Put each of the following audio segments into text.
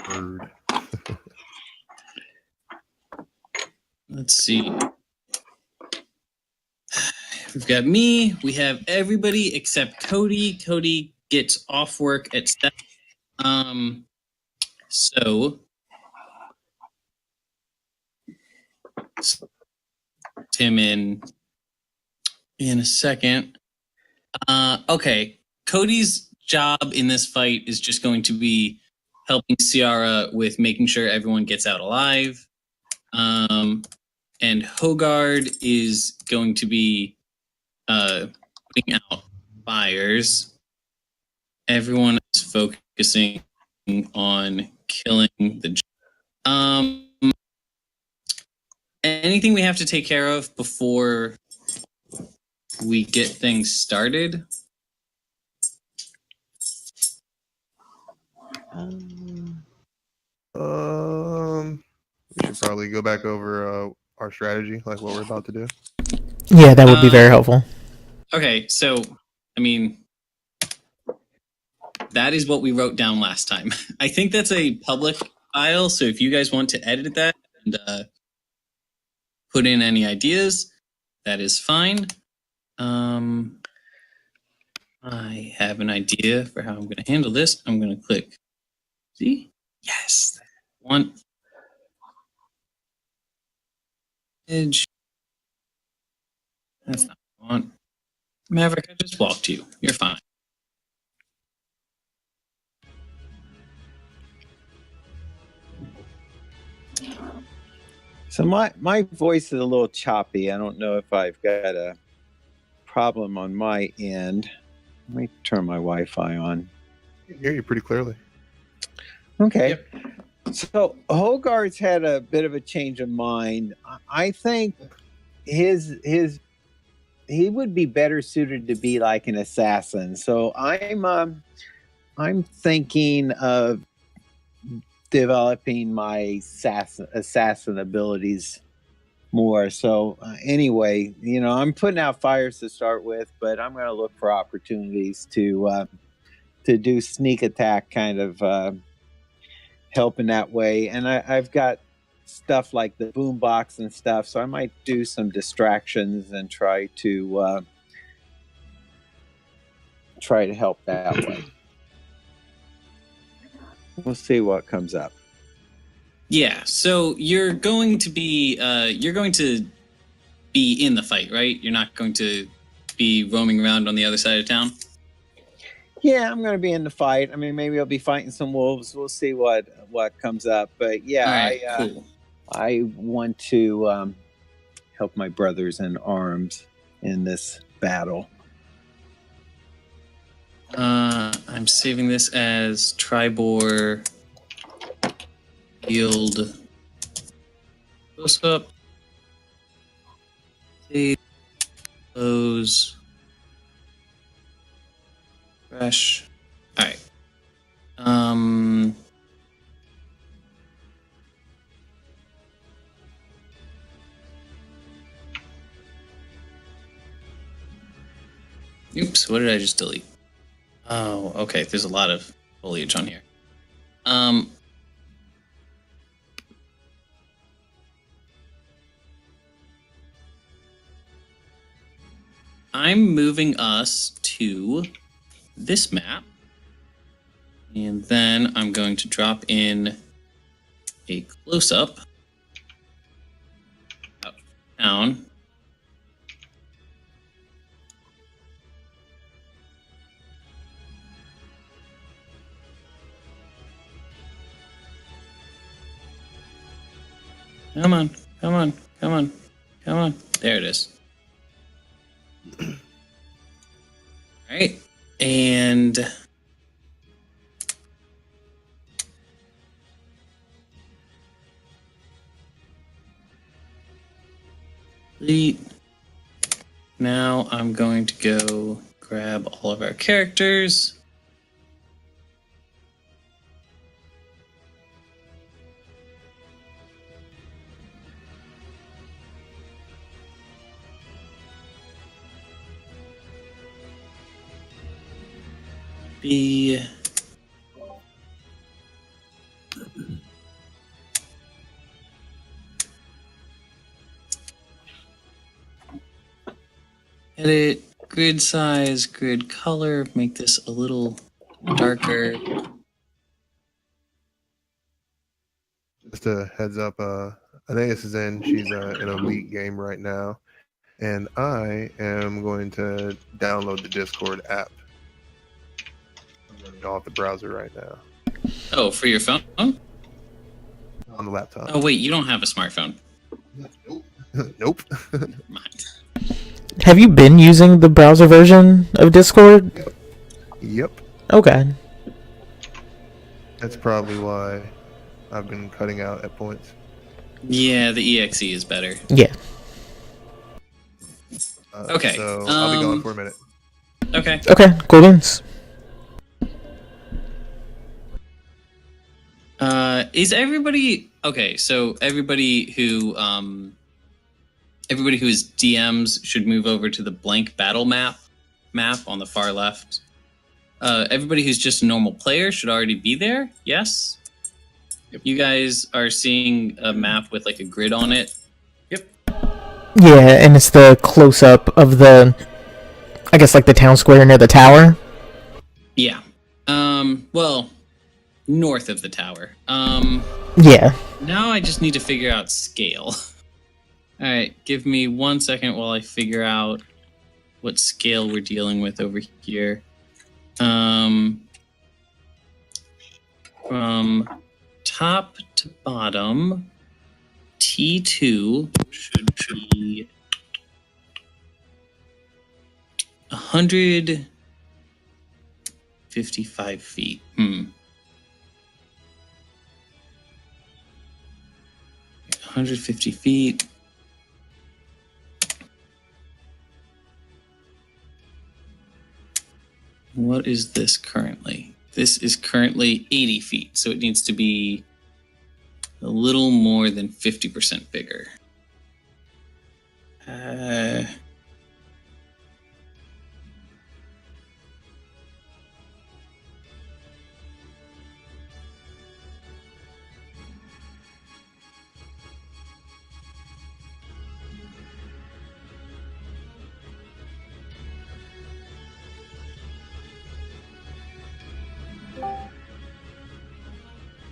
Word. Let's see. We've got me. We have everybody except Cody. Cody gets off work at 7. So him in a second. Okay. Cody's job in this fight is just going to be helping Ciara with making sure everyone gets out alive. And Hogard is going to be putting out fires. Everyone is focusing on killing the. Anything we have to take care of before we get things started? We should probably go back over our strategy, like what we're about to do. Yeah, that would be very helpful. Okay, so, I mean, that is what we wrote down last time. I think that's a public file, so if you guys want to edit that and put in any ideas, that is fine. I have an idea for how I'm going to handle this. I'm going to click. See? Yes. One. Edge. That's not what I want. Maverick, I just walked you. You're fine. So my voice is a little choppy. I don't know if I've got a problem on my end. Let me turn my Wi-Fi on. I can hear you pretty clearly. Okay. Yep. So Hogard's had a bit of a change of mind. I think he would be better suited to be like an assassin. So I'm thinking of developing my assassin abilities more. So anyway, I'm putting out fires to start with, but I'm going to look for opportunities to do sneak attack kind of help in that way. And I've got stuff like the boombox and stuff, so I might do some distractions and try to help that way. We'll see what comes up. Yeah, so you're going to be in the fight, right? You're not going to be roaming around on the other side of town? Yeah, I'm going to be in the fight. I mean, maybe I'll be fighting some wolves. We'll see what comes up. But yeah, right, cool. I want to help my brothers in arms in this battle. I'm saving this as Tribor Yield close up. Save, close, fresh. All right. Oops, what did I just delete? Oh, okay. There's a lot of foliage on here. I'm moving us to this map. And then I'm going to drop in a close-up of town. Come on, come on, come on, come on. There it is. All right, and now I'm going to go grab all of our characters. Edit grid size, grid color, make this a little darker. Just a heads up, Anais is in. She's in a league game right now. And I am going to download the Discord app. I'm running off the browser right now. Oh, for your phone? On the laptop. Oh, wait, you don't have a smartphone. Nope. Nope. Never mind. Have you been using the browser version of Discord? Yep. Okay. That's probably why I've been cutting out at points. Yeah, the EXE is better. Yeah. Okay, So I'll be gone for a minute. Okay. Okay, cool beans. Is everybody okay? So everybody who is DMs should move over to the blank battle map on the far left. Everybody who's just a normal player should already be there. Yes. You guys are seeing a map with like a grid on it. Yep. Yeah, and it's the close-up of the, I guess, like the town square near the tower. Yeah. Well, north of the tower. Yeah. Now I just need to figure out scale. All right, give me 1 second while I figure out what scale we're dealing with over here. From top to bottom, T2 should be 155 feet. 150 feet. What is this currently? This is currently 80 feet, so it needs to be a little more than 50% bigger.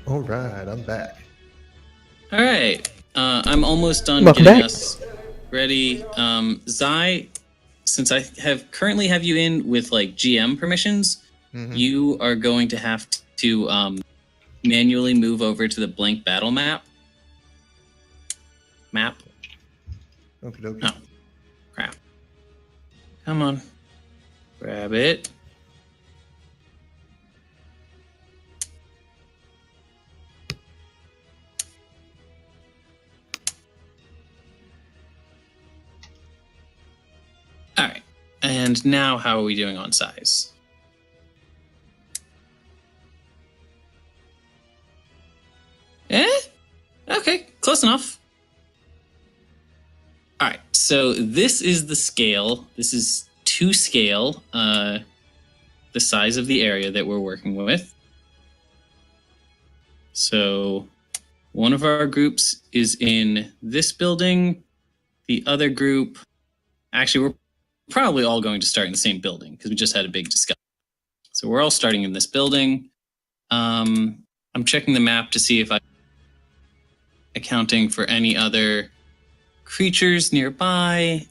All right, I'm back. All right, I'm almost done Welcome getting back. us ready. Zai, since I currently have you in with like GM permissions, you are going to have to manually move over to the blank battle map. Okie dokie. Oh, crap. Come on. Grab it. All right. And now how are we doing on size? Okay, close enough. All right, so this is the scale. This is to scale the size of the area that we're working with. So one of our groups is in this building. The other group, actually, we're probably all going to start in the same building because we just had a big discussion. So we're all starting in this building. I'm checking the map to see if I'm accounting for any other creatures nearby.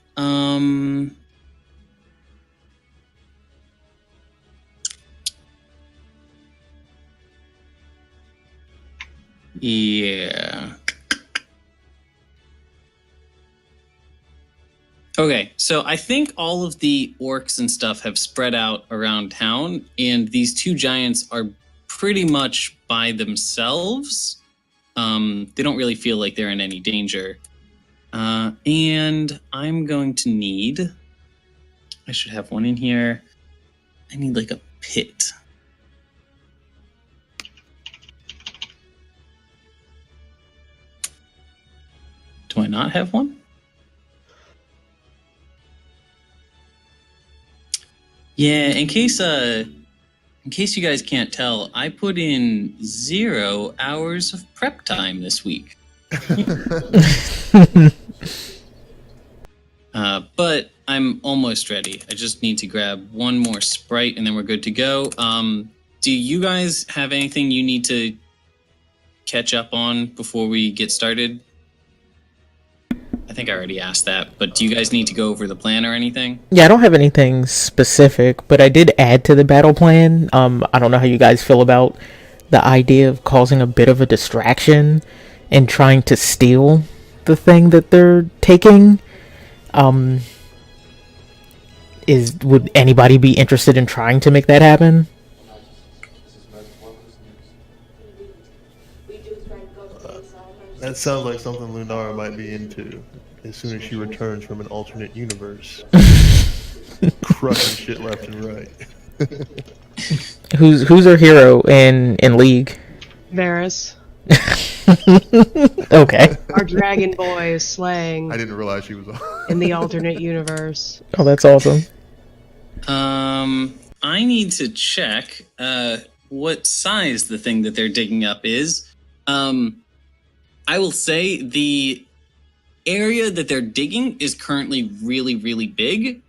Yeah. Okay, so I think all of the orcs and stuff have spread out around town, and these two giants are pretty much by themselves. They don't really feel like they're in any danger. And I'm going to need... I should have one in here. I need like a pit. Do I not have one? Yeah, in case you guys can't tell, I put in 0 hours of prep time this week. but I'm almost ready. I just need to grab one more sprite, and then we're good to go. Do you guys have anything you need to catch up on before we get started? I think I already asked that, but do you guys need to go over the plan or anything? Yeah, I don't have anything specific, but I did add to the battle plan. I don't know how you guys feel about the idea of causing a bit of a distraction and trying to steal the thing that they're taking. Would anybody be interested in trying to make that happen? That sounds like something Lunara might be into as soon as she returns from an alternate universe. Crushing shit left and right. Who's our hero in League? Varys. Okay. Our dragon boy is slaying I didn't realize she was on. in the alternate universe. Oh, that's awesome. I need to check what size the thing that they're digging up is. I will say the area that they're digging is currently really, really big,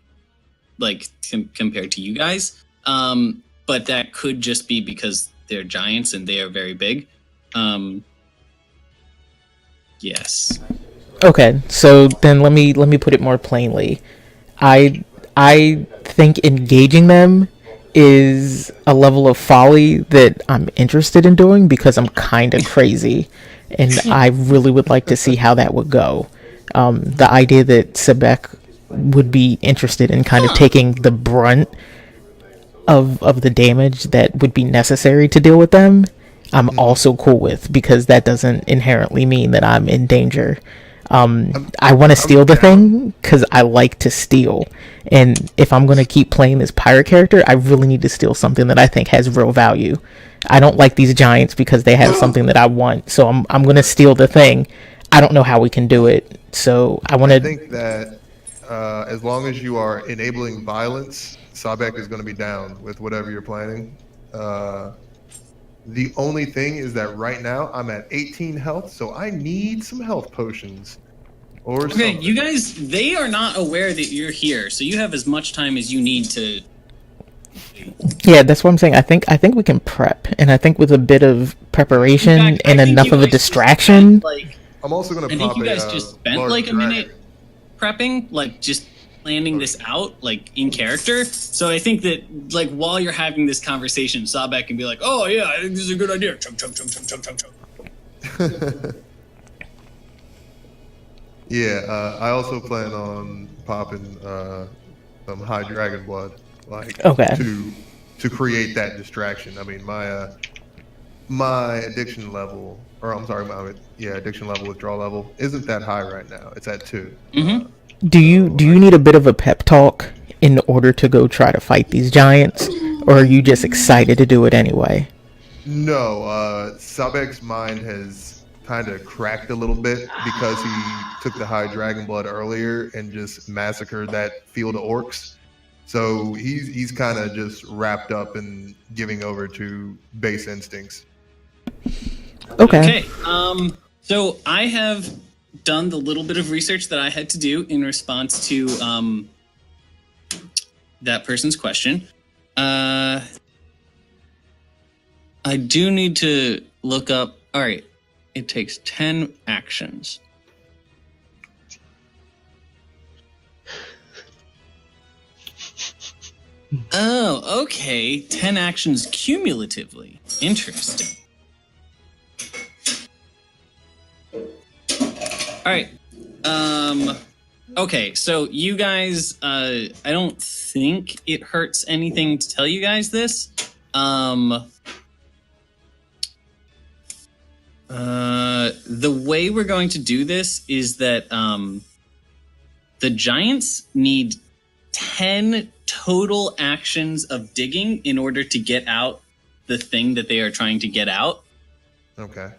like compared to you guys. But that could just be because they're giants and they are very big. Yes. Okay, so then let me put it more plainly. I think engaging them is a level of folly that I'm interested in doing because I'm kind of crazy, and I really would like to see how that would go. The idea that Sebek would be interested in kind of taking the brunt of the damage that would be necessary to deal with them, I'm also cool with, because that doesn't inherently mean that I'm in danger. I want to steal the thing because I like to steal, and if I'm going to keep playing this pirate character, I really need to steal something that I think has real value. I don't like these giants because they have something that I want, so I'm going to steal the thing. I don't know how we can do it, so I think that as long as you are enabling violence, Sabek is going to be down with whatever you're planning. The only thing is that right now I'm at 18 health, so I need some health potions. Or okay, something. you guys, they are not aware that you're here, so you have as much time as you need to. Yeah, that's what I'm saying. I think we can prep, and I think with a bit of preparation In fact, and I think enough you of a guys distraction. I'm also going I to think pop you guys a just spent large like a dragon. minute prepping, like just planning this out, like in character. So I think that, like, while you're having this conversation, Sabek can be like, "Oh yeah, I think this is a good idea." Chug chug chug chug chug chug chug. Yeah, I also plan on popping some high dragon blood, like Okay. to create that distraction. I mean, my addiction level, or I'm sorry, addiction level, withdrawal level isn't that high right now. It's at 2. Mm-hmm. Do you need a bit of a pep talk in order to go try to fight these giants, or are you just excited to do it anyway? No, Sabek's mind has kind of cracked a little bit because he took the high dragon blood earlier and just massacred that field of orcs. So he's kind of just wrapped up in giving over to base instincts. Okay. So I have done the little bit of research that I had to do in response to that person's question. I do need to look up. All right, it takes 10 actions. Oh, okay. 10 actions cumulatively. Interesting. All right. Okay, so you guys, I don't think it hurts anything to tell you guys this. The way we're going to do this is that the giants need 10 total actions of digging in order to get out the thing that they are trying to get out. Okay.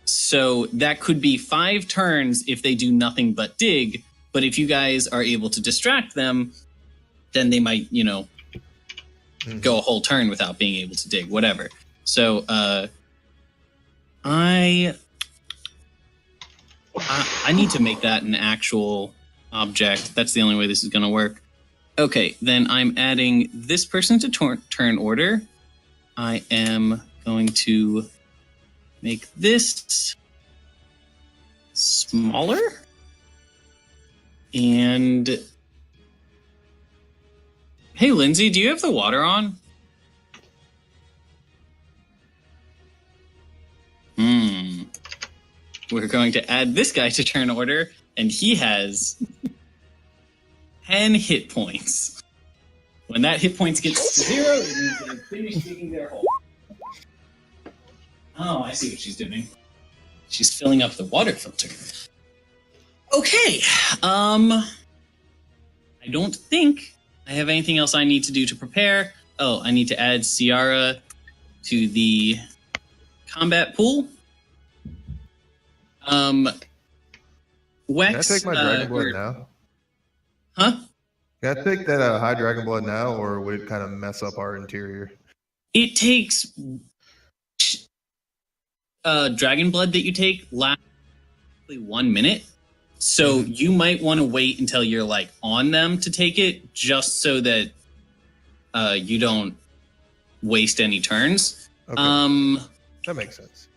So that could be 5 turns if they do nothing but dig, but if you guys are able to distract them, then they might, go a whole turn without being able to dig, whatever. So I need to make that an actual object. That's the only way this is going to work. Okay, then I'm adding this person to turn order. I am going to make this smaller. And hey, Lindsay, do you have the water on? We're going to add this guy to turn order, and he has 10 hit points. When that hit points gets to 0, it means they've finished digging their hole. Oh, I see what she's doing. She's filling up the water filter. Okay. I don't think I have anything else I need to do to prepare. Oh, I need to add Ciara to the combat pool. Wex, Can I take my dragon blood now? Huh? Can I take that high dragon blood now, or would it kind of mess up our interior? It takes dragon blood that you take lasts 1 minute. So you might want to wait until you're like on them to take it, just so that you don't waste any turns. Okay. That makes sense.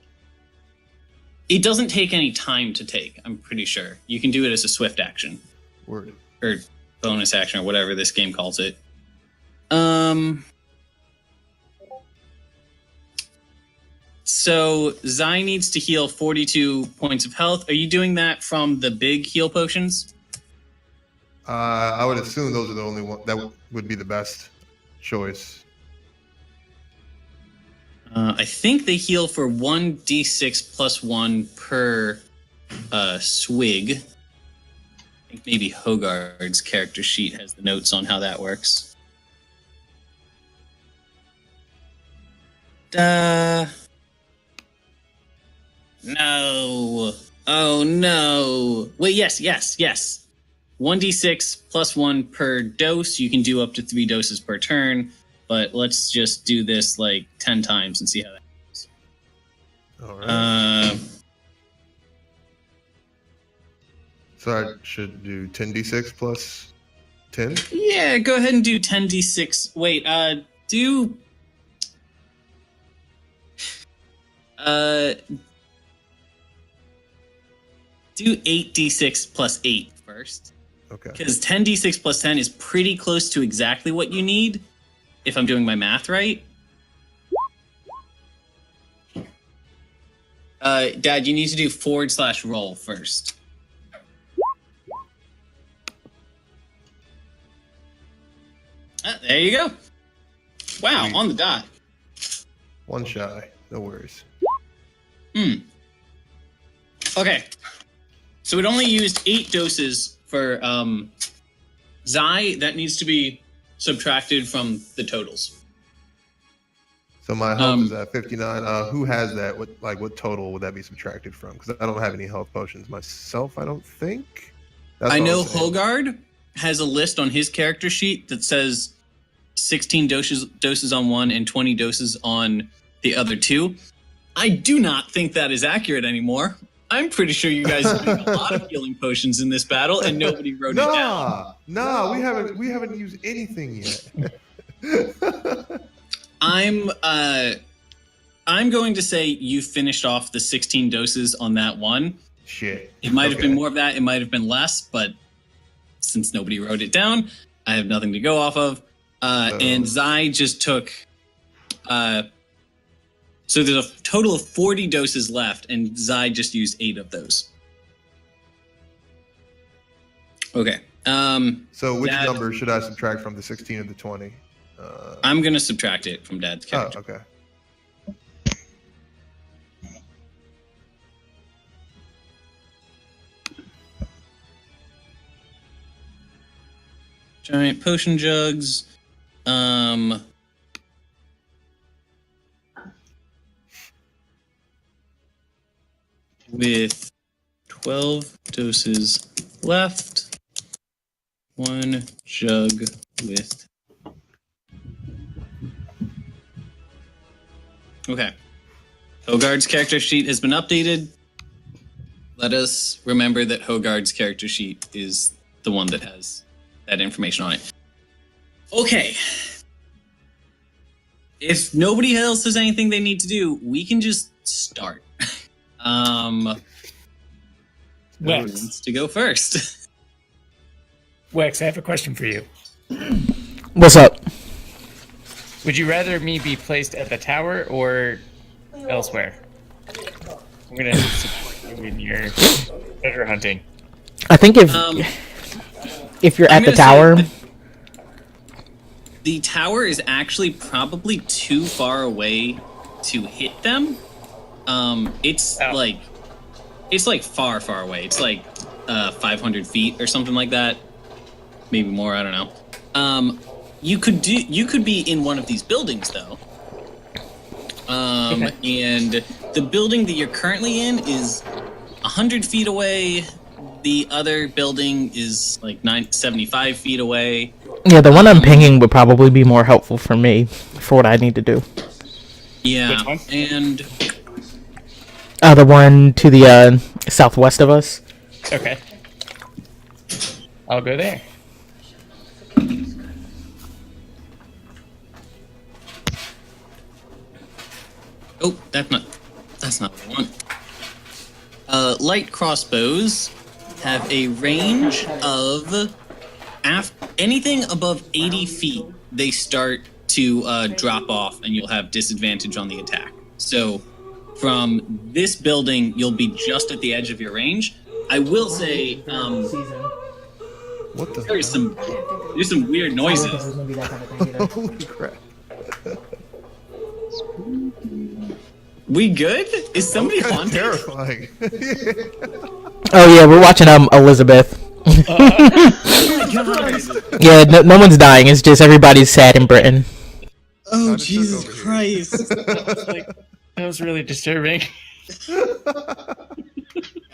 It doesn't take any time to take, I'm pretty sure. You can do it as a swift action. Word. Or bonus action, or whatever this game calls it. So Zai needs to heal 42 points of health. Are you doing that from the big heal potions? I would assume those are the only one that would be the best choice. I think they heal for 1d6 plus 1 per swig. I think maybe Hogard's character sheet has the notes on how that works. No. Oh, no. Wait, yes. 1d6 plus 1 per dose. You can do up to 3 doses per turn. But let's just do this like 10 times and see how that goes. All right. So I should do 10d6 plus 10? Yeah, go ahead and do 10d6. Wait, do 8d6 plus 8 first. Okay. Because 10d6 plus 10 is pretty close to exactly what you need, if I'm doing my math right. Dad, you need to do /roll first. There you go. Wow, on the dot. One shy. No worries. Okay. So it only used 8 doses for Zai. That needs to be subtracted from the totals. So my health is at 59. Who has that? What total would that be subtracted from? Because I don't have any health potions myself, I don't think. I know Hogard has a list on his character sheet that says 16 doses on one and 20 doses on the other 2. I do not think that is accurate anymore. I'm pretty sure you guys are doing a lot of healing potions in this battle, and nobody wrote it down. No, we haven't used anything yet. I'm going to say you finished off the 16 doses on that one. Shit. It might have been more of that. It might have been less, but since nobody wrote it down, I have nothing to go off of. And Zai just took. So there's a total of 40 doses left, and Zai just used 8 of those. Okay. So which number should I subtract from the 16 and the 20? I'm going to subtract it from Dad's character. Oh, okay. Giant potion jugs. With 12 doses left. 1 jug with... Okay. Hogard's character sheet has been updated. Let us remember that Hogard's character sheet is the one that has that information on it. Okay. If nobody else has anything they need to do, we can just start. Who wants to go first? Wex, I have a question for you. What's up? Would you rather me be placed at the tower or elsewhere? I'm gonna support you in your treasure hunting. I think if you're at the tower, the tower is actually probably too far away to hit them. It's like far away. It's like 500 feet or something like that, maybe more. I don't know. You could be in one of these buildings though. Okay. And the building that you're currently in is 100 feet away. The other building is like 75 feet away. yeah, the one I'm pinging would probably be more helpful for me for what I need to do. Yeah, Which one? and The one to the southwest of us. Okay. I'll go there. oh, that's not what I want. Light crossbows have a range of anything above 80 feet. They start to drop off, and you'll have disadvantage on the attack. So, from this building, you'll be just at the edge of your range. I will say, What the? there's some weird noises. Holy crap! We good? Is somebody That was haunted? terrifying. Oh yeah, we're watching Elizabeth. Yeah, no one's dying. It's just everybody's sad in Britain. Oh, Not a Jesus joke over Christ. That was really disturbing.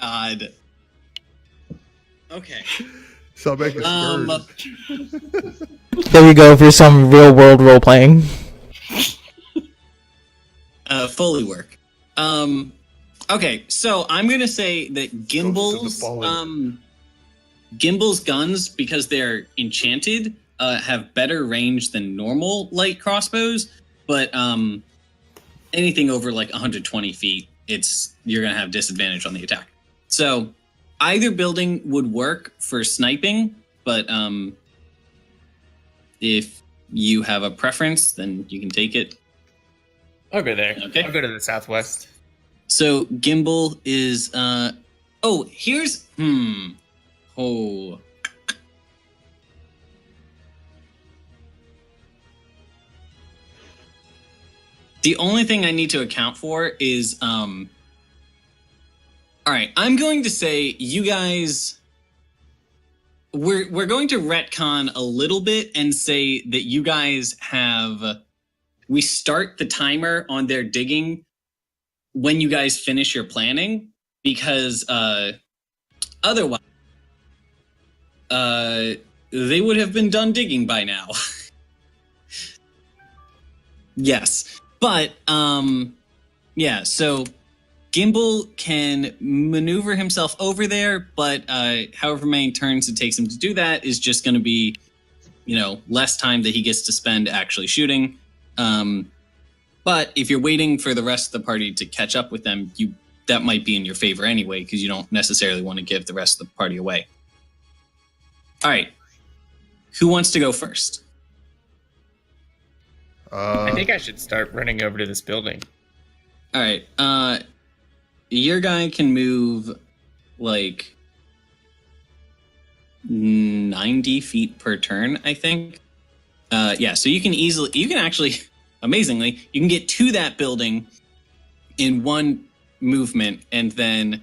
God. Okay. So I'll make a Um, spurs. There we go for some real world role playing. Foley work. Okay, so I'm gonna say that Gimbal's guns, because they're enchanted, have better range than normal light crossbows, but anything over like 120 feet, you're gonna have disadvantage on the attack. So either building would work for sniping, but if you have a preference, then you can take it. I'll go there. Okay. I'll go to the southwest. So Gimbal is here's the only thing I need to account for is all right, I'm going to say you guys we're going to retcon a little bit and say that you guys we start the timer on their digging when you guys finish your planning, because otherwise they would have been done digging by now. Yes. But yeah, so Gimbal can maneuver himself over there, but however many turns it takes him to do that is just going to be, less time that he gets to spend actually shooting. But if you're waiting for the rest of the party to catch up with them, that might be in your favor anyway, because you don't necessarily want to give the rest of the party away. All right. Who wants to go first? I think I should start running over to this building. All right. Your guy can move like 90 feet per turn, I think. Yeah, so you can actually, amazingly, you can get to that building in one movement, and then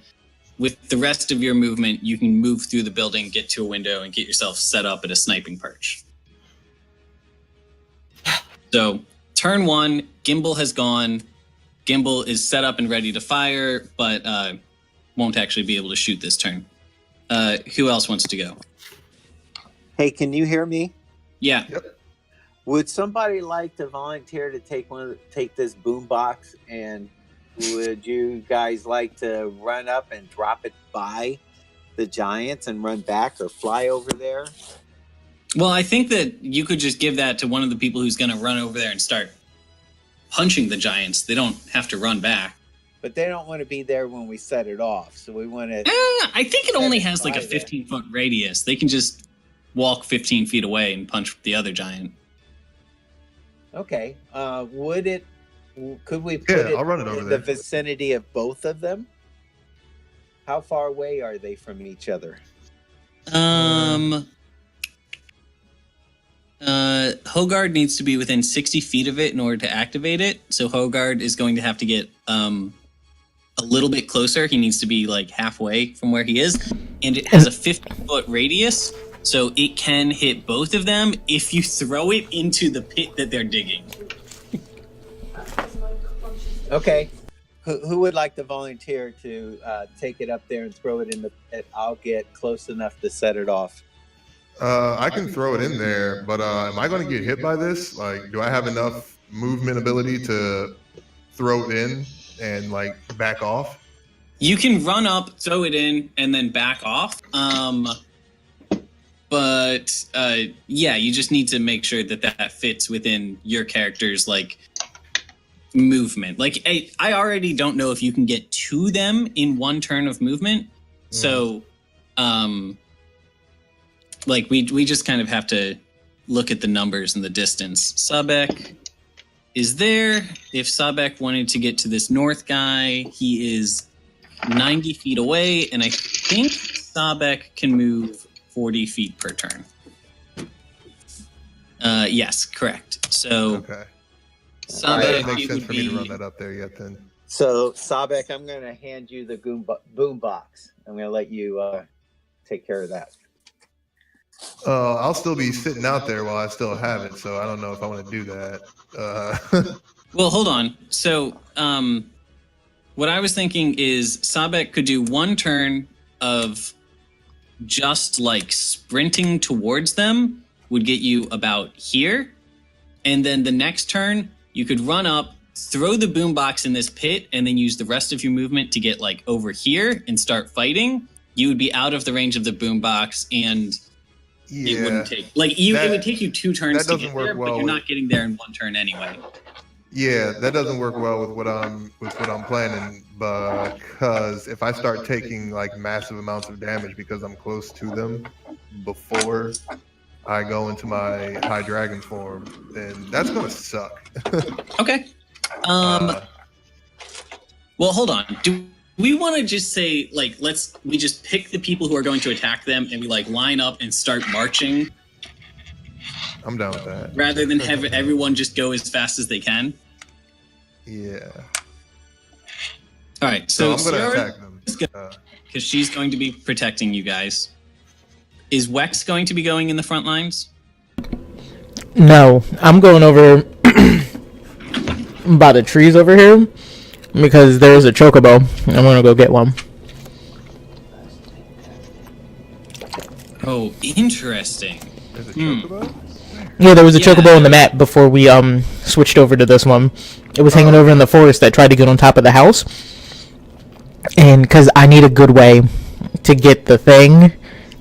with the rest of your movement, you can move through the building, get to a window, and get yourself set up at a sniping perch. So, turn one, Gimbal has gone. Gimbal is set up and ready to fire, but won't actually be able to shoot this turn. Who else wants to go? Hey, can you hear me? Yeah. Yep. Would somebody like to volunteer to take this boom box, and would you guys like to run up and drop it by the giants and run back or fly over there? Well, I think that you could just give that to one of the people who's going to run over there and start punching the giants. They don't have to run back. But they don't want to be there when we set it off, so we want to... I think it only has like a 15-foot radius. They can just walk 15 feet away and punch the other giant. Okay. Could we put I'll run it over in there. the vicinity of both of them? How far away are they from each other? Hogard needs to be within 60 feet of it in order to activate it. So Hogard is going to have to get a little bit closer. He needs to be like halfway from where he is. And it has a 50-foot radius, so it can hit both of them if you throw it into the pit that they're digging. Okay. Who would like to volunteer to take it up there and throw it in the pit? I'll get close enough to set it off. I can throw it in there, but am I going to get hit by this? Like, do I have enough movement ability to throw it in and like back off? You can run up, throw it in, and then back off. But yeah, you just need to make sure that that fits within your character's like movement. Like, I already don't know if you can get to them in one turn of movement. So, like we just kind of have to look at the numbers and the distance. Sabek is there. If Sabek wanted to get to this north guy, he is 90 feet away, and I think Sabek can move 40 feet per turn. Yes, correct. So Okay. Sabek, It makes it sense would for me to be run that up there yet then. So, Sabek, I'm going to hand you the boom box. I'm going to let you take care of that. I'll still be sitting out there while I still have it, so I don't know if I want to do that. well, hold on. So, what I was thinking is Sabek could do one turn of just like sprinting towards them would get you about here, and then the next turn you could run up, throw the boombox in this pit, and then use the rest of your movement to get like over here and start fighting. You would be out of the range of the boombox, and it wouldn't take it would take you 2 turns to get there, but you're not getting there in 1 turn anyway. Yeah, that doesn't work well with what I'm planning, because if I start taking like massive amounts of damage because I'm close to them before I go into my high dragon form, then that's gonna suck. Okay. Well, hold on. Do we want to just say like we just pick the people who are going to attack them and we like line up and start marching? I'm down with that. Rather than have everyone just go as fast as they can. Yeah. All right, so I'm gonna attack them because she's going to be protecting you guys. Is Wex going to be going in the front lines? No, I'm going over by the trees over here because there's a chocobo. I'm gonna go get one. Oh, interesting. There's a chocobo? Yeah, there was a Yeah. chocobo on the map before we switched over to this one. It was hanging over in the forest that tried to get on top of the house. And because I need a good way to get the thing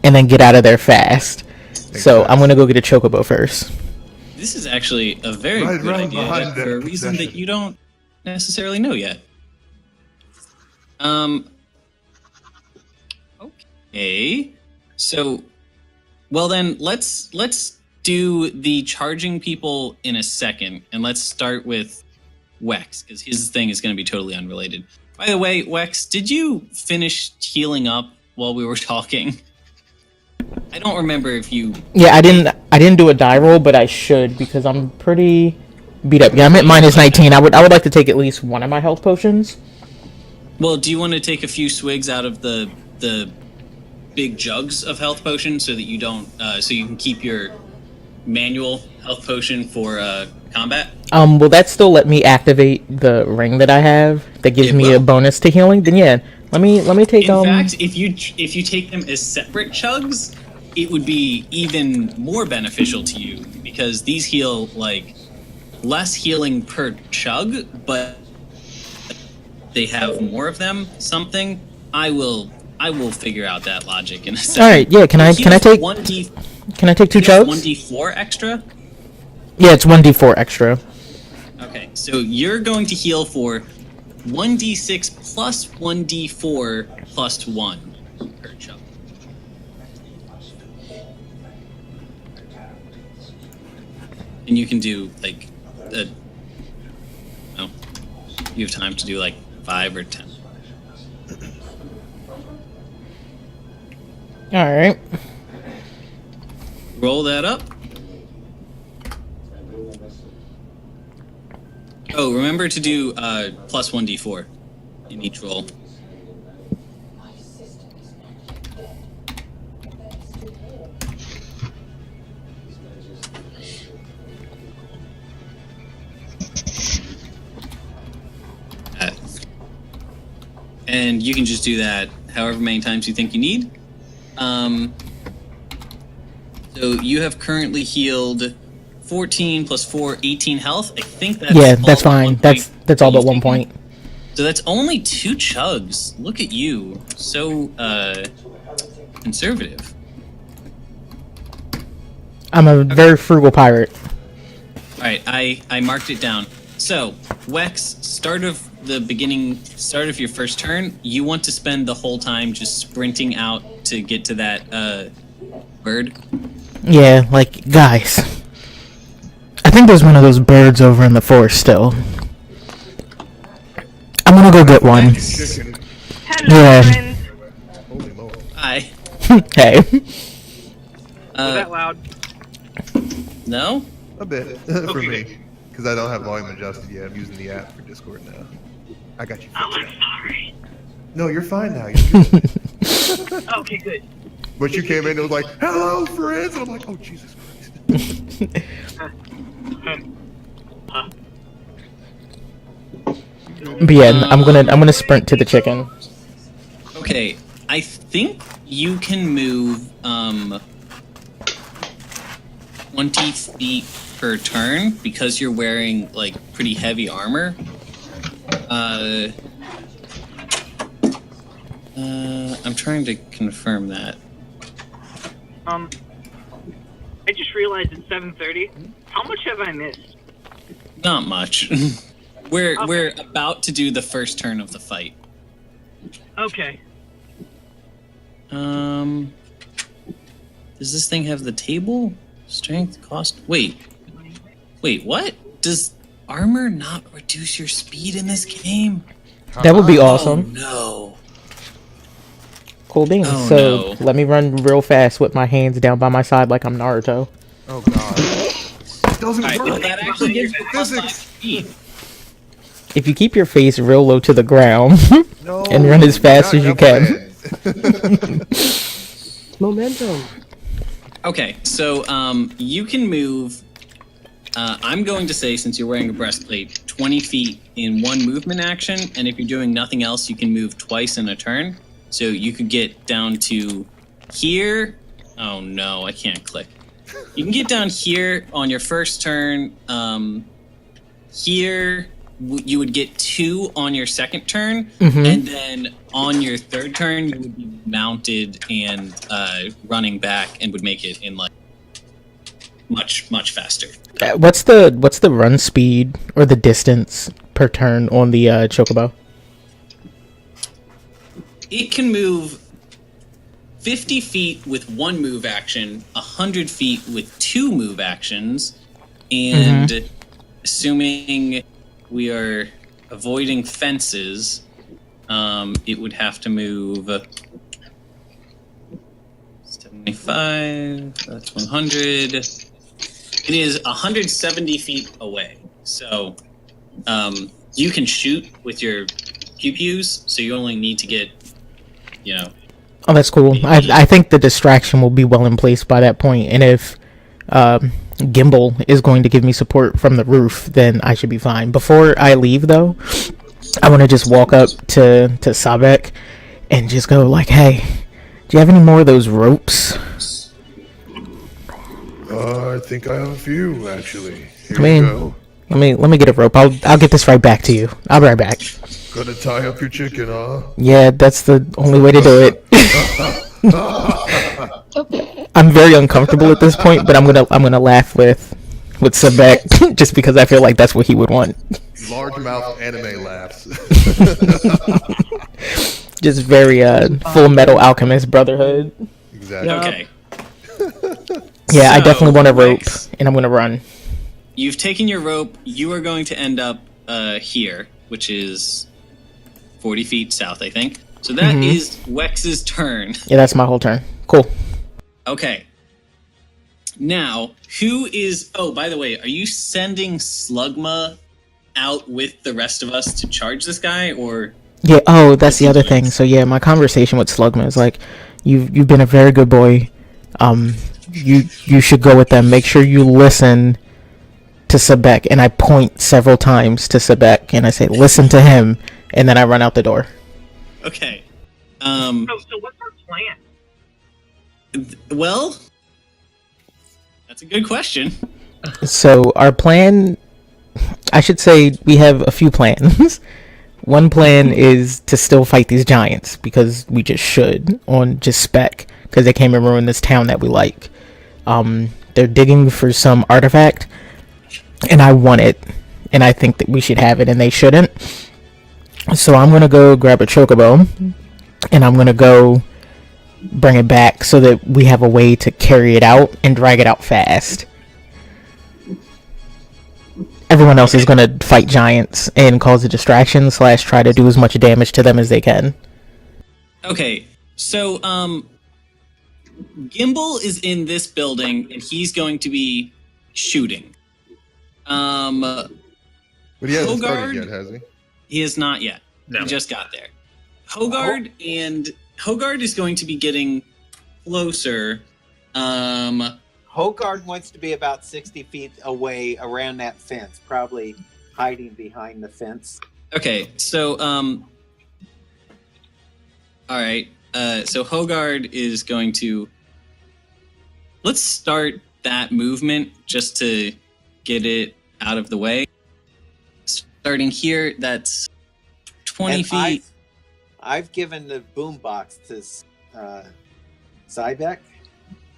and then get out of there fast. So I'm going to go get a chocobo first. This is actually a very Right good around idea behind for a that reason that possession. you don't necessarily know yet. Okay. So, well then, let's do the charging people in a second, and let's start with Wex, because his thing is going to be totally unrelated. By the way, Wex, did you finish healing up while we were talking? I don't remember if you... Yeah, I didn't do a die roll, but I should because I'm pretty beat up. Yeah, I'm at minus 19. I would like to take at least one of my health potions. Well, do you want to take a few swigs out of the big jugs of health potion so that you don't so you can keep your manual health potion for combat? Will that still let me activate the ring that I have that gives me a bonus to healing? Then yeah, let me take In fact, if you take them as separate chugs, it would be even more beneficial to you because these heal like less healing per chug, but they have more of them. I will I will figure out that logic in a second. All right, yeah. Can I take 1d? Can I take 2 chugs? 1d4 extra. Yeah, it's 1d4 extra. Okay, so you're going to heal for 1d6 plus 1d4 plus 1 per chug. And you can do like you have time to do like 5 or 10. All right. Roll that up. Oh, remember to do plus 1d4 in each roll. And you can just do that however many times you think you need. So you have currently healed 14 plus 4, 18 health. I think that's that's fine. That's all but 1 point. So that's only 2 chugs. Look at you, so conservative. I'm a very frugal pirate. All right, I marked it down. So Wex, start of your first turn. You want to spend the whole time just sprinting out to get to that bird. Yeah, like guys. I think there's one of those birds over in the forest still. I'm gonna go get one. Chicken. Hello, Yeah. friend. Holy moly. Hi. Hey. Was that loud? No? A bit for me, because I don't have volume adjusted yet. I'm using the app for Discord now. I got you. Oh, I'm sorry. No, you're fine now. You're good. Okay, good. But you came in and it was like, "Hello, friends," and I'm like, "Oh, Jesus Christ." But yeah, I'm gonna sprint to the chicken. Okay, I think you can move 20 feet per turn because you're wearing like pretty heavy armor. I'm trying to confirm that. I just realized it's 7:30. How much have I missed? Not much. We're about to do the first turn of the fight. Okay. Does this thing have the table? Strength, cost? Wait, what? Does armor not reduce your speed in this game? That would be Oh awesome. no. Cool beans. Oh, So no. let me run real fast with my hands down by my side like I'm Naruto. Oh God. It doesn't Alright, work. well, that actually gives you plus Physics. 5 speed. If you keep your face real low to the ground No, and run as fast not as you double can. edged. Momentum. Okay, so you can move. I'm going to say, since you're wearing a breastplate, 20 feet in one movement action, and if you're doing nothing else, you can move twice in a turn. So you could get down to here. Oh no, I can't click. You can get down here on your first turn. Here, you would get 2 on your second turn, and then on your third turn, you would be mounted and running back, and would make it in like much faster. What's the run speed or the distance per turn on the chocobo? It can move 50 feet with 1 move action, 100 feet with 2 move actions, and assuming we are avoiding fences, it would have to move 75, that's 100. It is 170 feet away. So you can shoot with your pew-pews, so you only need to get, Oh, that's cool. I think the distraction will be well in place by that point, and if Gimbal is going to give me support from the roof, then I should be fine. Before I leave, though, I want to just walk up to Sabek and just go like, "Hey, do you have any more of those ropes?" I think I have a few actually. Here I mean, you go. let me get a rope. I'll get this right back to you. I'll be right back. Gonna tie up your chicken, huh? Yeah, that's the only way to do it. I'm very uncomfortable at this point, but I'm gonna laugh with Sebek just because I feel like that's what he would want. Largemouth anime laughs. Just very Full Metal Alchemist Brotherhood. Exactly. Okay. Yeah, I definitely want a rope, Rex, and I'm gonna run. you've taken your rope. You are going to end up here, which is 40 feet south, I think. So that is Wex's turn. Yeah, that's my whole turn. Cool. Okay. Now, who is... Oh, by the way, are you sending Slugma out with the rest of us to charge this guy, or... Yeah. Oh, that's the other thing. So yeah, my conversation with Slugma is like, you've been a very good boy. You should go with them. Make sure you listen to Sebek. And I point several times to Sebek, and I say, listen to him. And then I run out the door. Okay. So what's our plan? Well, that's a good question. So our plan, I should say, we have a few plans. One plan is to still fight these giants, because we just should, on just spec, because they came and ruined this town that we like. They're digging for some artifact, and I want it, and I think that we should have it, and they shouldn't. So I'm going to go grab a chocobo, and I'm going to go bring it back so that we have a way to carry it out and drag it out fast. Everyone else is going to fight giants and cause a distraction / try to do as much damage to them as they can. Okay, so, Gimbal is in this building, and he's going to be shooting. But he hasn't Hogard- started yet, has he? He is not yet. No. He just got there. Hogard is going to be getting closer. Hogard wants to be about 60 feet away around that fence, probably hiding behind the fence. Okay, so all right. So Hogard is going to... Let's start that movement just to get it out of the way. Starting here, that's 20 And feet. I've given the boombox to Zybek.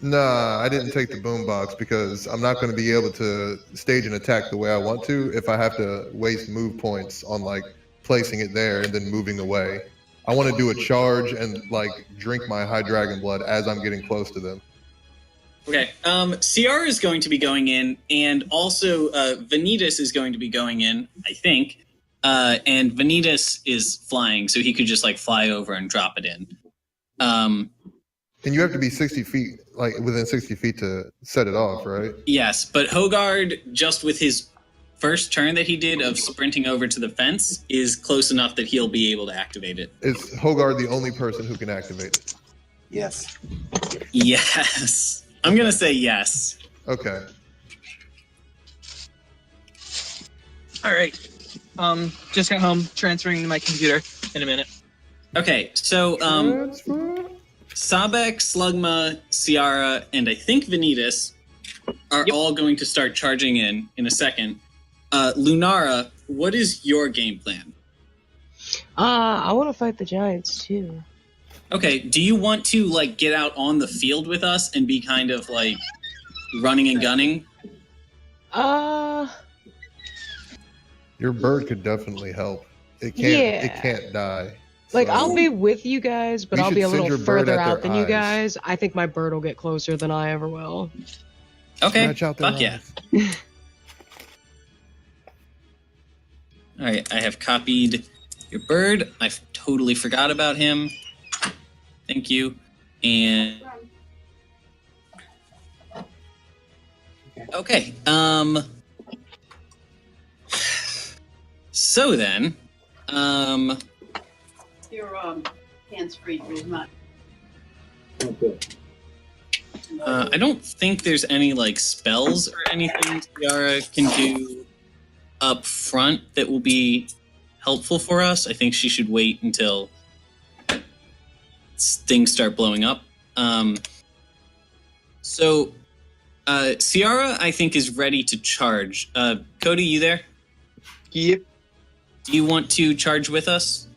Nah, I didn't take the boombox because I'm not going to be able to stage an attack the way I want to if I have to waste move points on like placing it there and then moving away. I want to do a charge and like drink my high dragon blood as I'm getting close to them. Okay. Ciara is going to be going in, and also Vanitas is going to be going in, I think. And Vanitas is flying, so he could just like fly over and drop it in. And you have to be 60 feet, like within 60 feet to set it off, right? Yes, but Hogard, just with his first turn that he did of sprinting over to the fence, is close enough that he'll be able to activate it. Is Hogard the only person who can activate it? Yes. Yes. I'm going to say yes. Okay. All right. Just got home, transferring to my computer in a minute. Okay, so Sabek, Slugma, Ciara, and I think Vanitas are all going to start charging in a second. Lunara, what is your game plan? I want to fight the giants too. Okay, do you want to like get out on the field with us and be kind of like running and gunning? Your bird could definitely help. It can't. It Yeah. can't die. Like, So- I'll be with you guys, but We I'll should be a send little your bird further at their out than you eyes. guys. I think my bird will get closer than I ever will. Okay, Scratch out their fuck yeah. eyes. All right, I have copied your bird. I totally forgot about him. Thank you. And okay, so then, Your hands-free pretty much. I don't think there's any like spells or anything Ciara can do up front that will be helpful for us. I think she should wait until things start blowing up. So Ciara, I think, is ready to charge. Cody, you there? Yep. do you want to charge with us?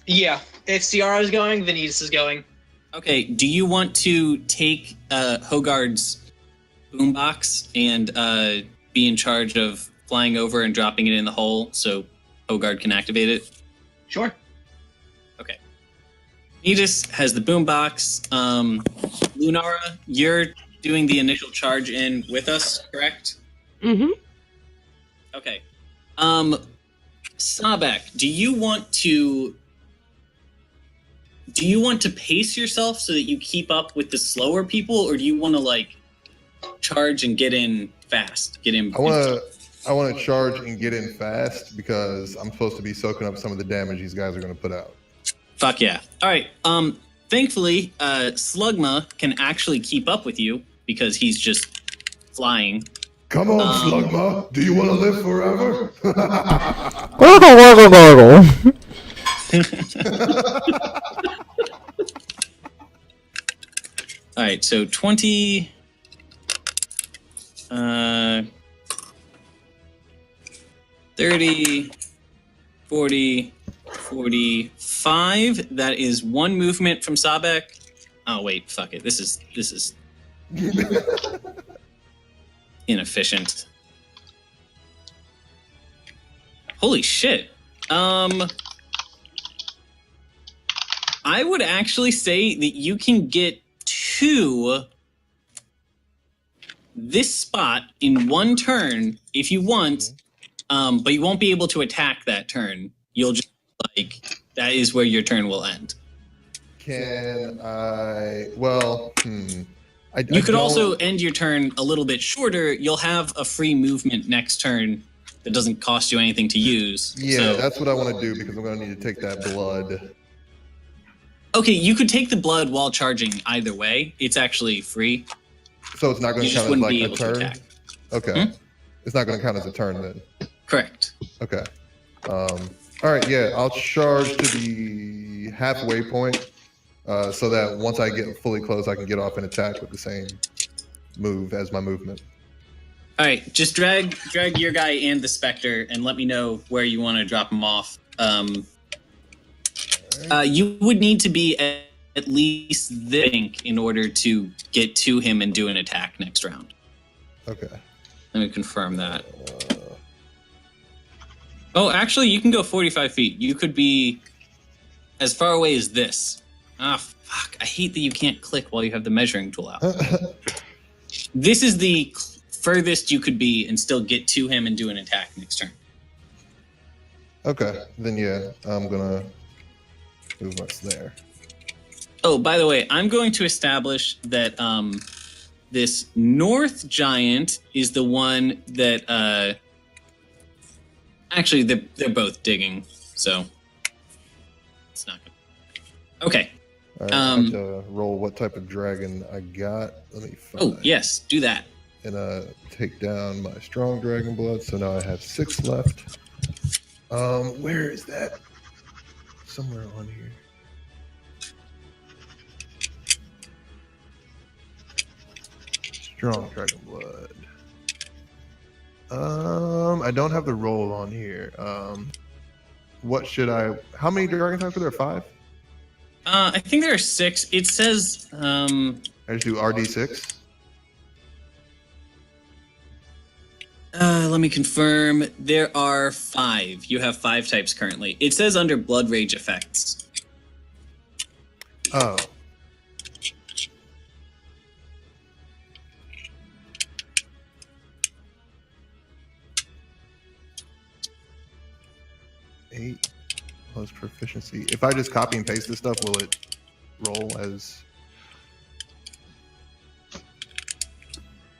Yeah, if Ciara is going, Vanitas is going. Okay, do you want to take Hogard's boombox and be in charge of flying over and dropping it in the hole so Hogard can activate it? Sure. Okay. Vanitas has the boombox. Lunara, you're doing the initial charge in with us, correct? Mm-hmm. Okay. Sabek, do you want to pace yourself so that you keep up with the slower people, or do you want to charge and get in fast? I want to charge and get in fast because I'm supposed to be soaking up some of the damage these guys are going to put out. Fuck yeah. All right. Thankfully, Slugma can actually keep up with you because he's just flying. Come on, Slugma. Do you want to live forever? All right, so 20, 30, 40, 45. That is one movement from Sabek. Oh wait, fuck it. This is inefficient. Holy shit. I would actually say that you can get to this spot in one turn if you want, but you won't be able to attack that turn. You'll just, that is where your turn will end. Can I... Well, You could also end your turn a little bit shorter. You'll have a free movement next turn that doesn't cost you anything to use. Yeah, so. That's what I want to do because I'm going to need to take that blood. Okay, you could take the blood while charging either way. It's actually free. So it's not going to count as a turn? Okay. It's not going to count as a turn then? Correct. Okay. All right, yeah, I'll charge to the halfway point so that once I get fully close, I can get off and attack with the same move as my movement. All right, just drag your guy and the Spectre and let me know where you want to drop him off. You would need to be at least this bank in order to get to him and do an attack next round. Okay. Let me confirm that. Oh, actually, you can go 45 feet. You could be as far away as this. Ah, fuck. I hate that you can't click while you have the measuring tool out. This is the furthest you could be and still get to him and do an attack next turn. Okay. Then, yeah, I'm going to move us there. Oh, by the way, I'm going to establish that this North Giant is the one that... Actually, they're both digging, so it's not good. Okay. All right, I have to roll what type of dragon I got. Let me find. Oh, yes, do that. And take down my strong dragon blood. So now I have 6 left. Where is that? Somewhere on here. Strong dragon blood. I don't have the roll on here. What should I... How many dragon types are there? 5? I think there are 6. It says... I just do RD6? Let me confirm. There are 5. You have 5 types currently. It says under Blood Rage effects. Oh. Eight plus proficiency. If I just copy and paste this stuff, will it roll as?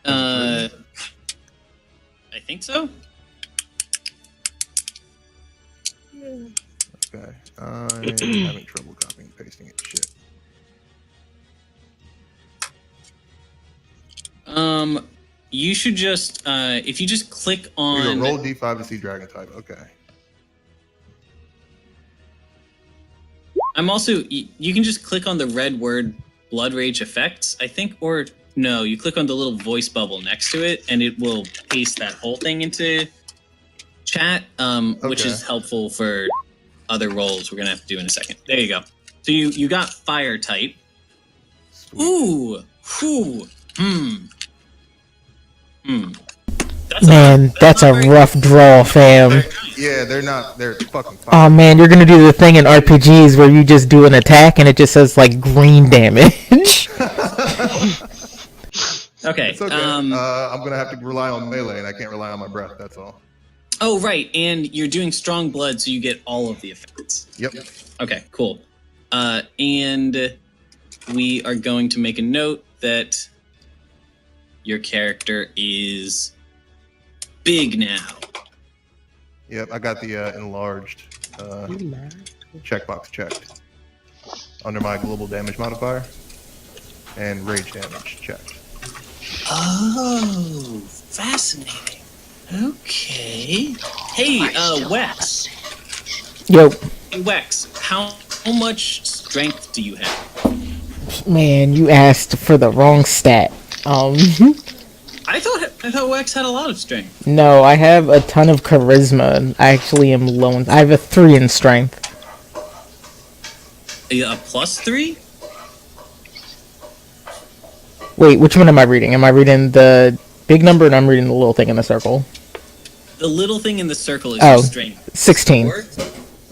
I think so. Okay, I'm having trouble copying and pasting it. Shit. You should just if you just click on roll D5 to see dragon type. Okay. I'm also, you can just click on the red word Blood Rage effects, I think, or no, you click on the little voice bubble next to it and it will paste that whole thing into chat, which is helpful for other roles we're gonna have to do in a second. There you go. So you got fire type. Sweet. Ooh. That's a rough draw, fam. Yeah, they're fucking fire. Oh man, you're gonna do the thing in RPGs where you just do an attack and it just says like green damage. Okay. It's okay. I'm gonna have to rely on melee, and I can't rely on my breath. That's all. Oh, right, and you're doing strong blood, so you get all of the effects. Yep. Okay, cool. And we are going to make a note that your character is big now. Yep, I got the enlarged checkbox checked under my global damage modifier and rage damage checked. Oh, fascinating. Okay. Hey, Wex. Yo, Hey, Wex, how much strength do you have? man, you asked for the wrong stat. I thought Wex had a lot of strength. No, I have a ton of charisma. I actually am low. I have a 3 in strength. A +3? Wait, which one am I reading? Am I reading the big number and I'm reading the little thing in the circle? The little thing in the circle is your strength. 16.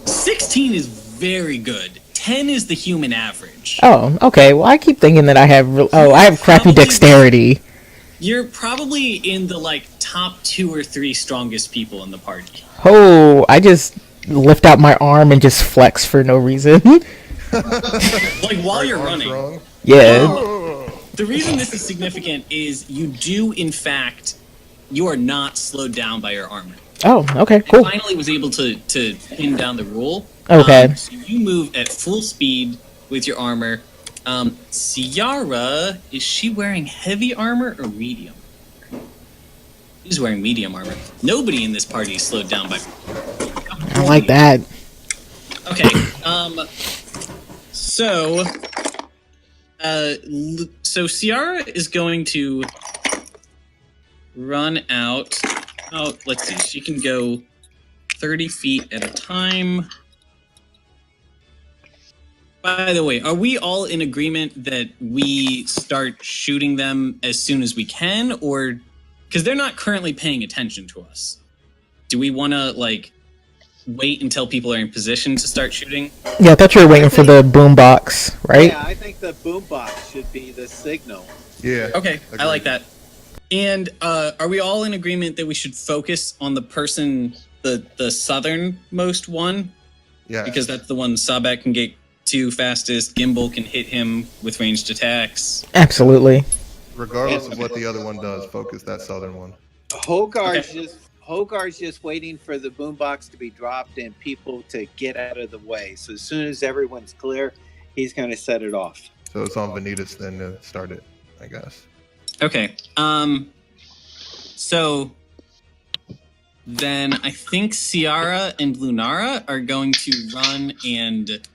16 is very good. 10 is the human average. Oh, okay. Well, I keep thinking that I have... I have crappy dexterity. You're probably in the, top 2 or 3 strongest people in the party. Oh, I just lift out my arm and just flex for no reason. While you're running. Wrong? Yeah. The reason this is significant is you do, in fact... You are not slowed down by your armor. Oh, okay, cool. I finally was able to pin down the rule. Okay. So you move at full speed with your armor. Ciara, is she wearing heavy armor or medium? She's wearing medium armor. Nobody in this party is slowed down by... I like that. Okay, so Ciara is going to run out. Oh, let's see. She can go 30 feet at a time. By the way, are we all in agreement that we start shooting them as soon as we can, or because they're not currently paying attention to us? Do we want to wait until people are in position to start shooting? Yeah, I thought you were waiting for the boombox, right? Yeah, I think the boombox should be the signal. Yeah. Okay, I like that. And are we all in agreement that we should focus on the person, the southernmost one? Yeah. Because that's the one Sabek can get to fastest. Gimbal can hit him with ranged attacks. Absolutely. Regardless of what the other one does, focus that southern one. Hogarth's just waiting for the boombox to be dropped and people to get out of the way. So as soon as everyone's clear, he's going to set it off. So it's on Vanitas then to start it, I guess. Okay. So then I think Ciara and Lunara are going to run and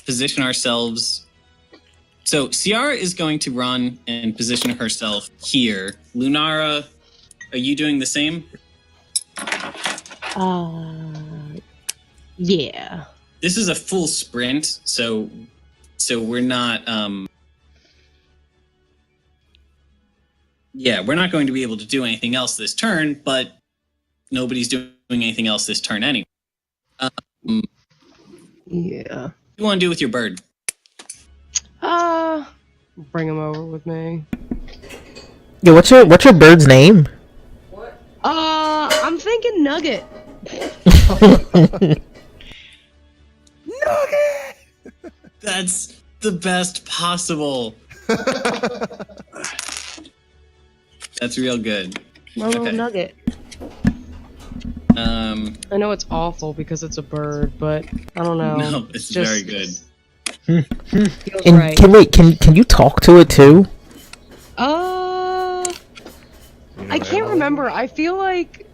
position ourselves. So Ciara is going to run and position herself here. Lunara, are you doing the same? Yeah. This is a full sprint, so we're not we're not going to be able to do anything else this turn, but nobody's doing anything else this turn anyway. Yeah. What do you want to do with your bird? Bring him over with me. Yeah, what's your bird's name? I'm thinking Nugget. Nugget! That's the best possible. That's real good. My little Nugget. I know it's awful because it's a bird, but I don't know. No, it's just very good. Feels And right. can you talk to it too? I can't remember. I feel like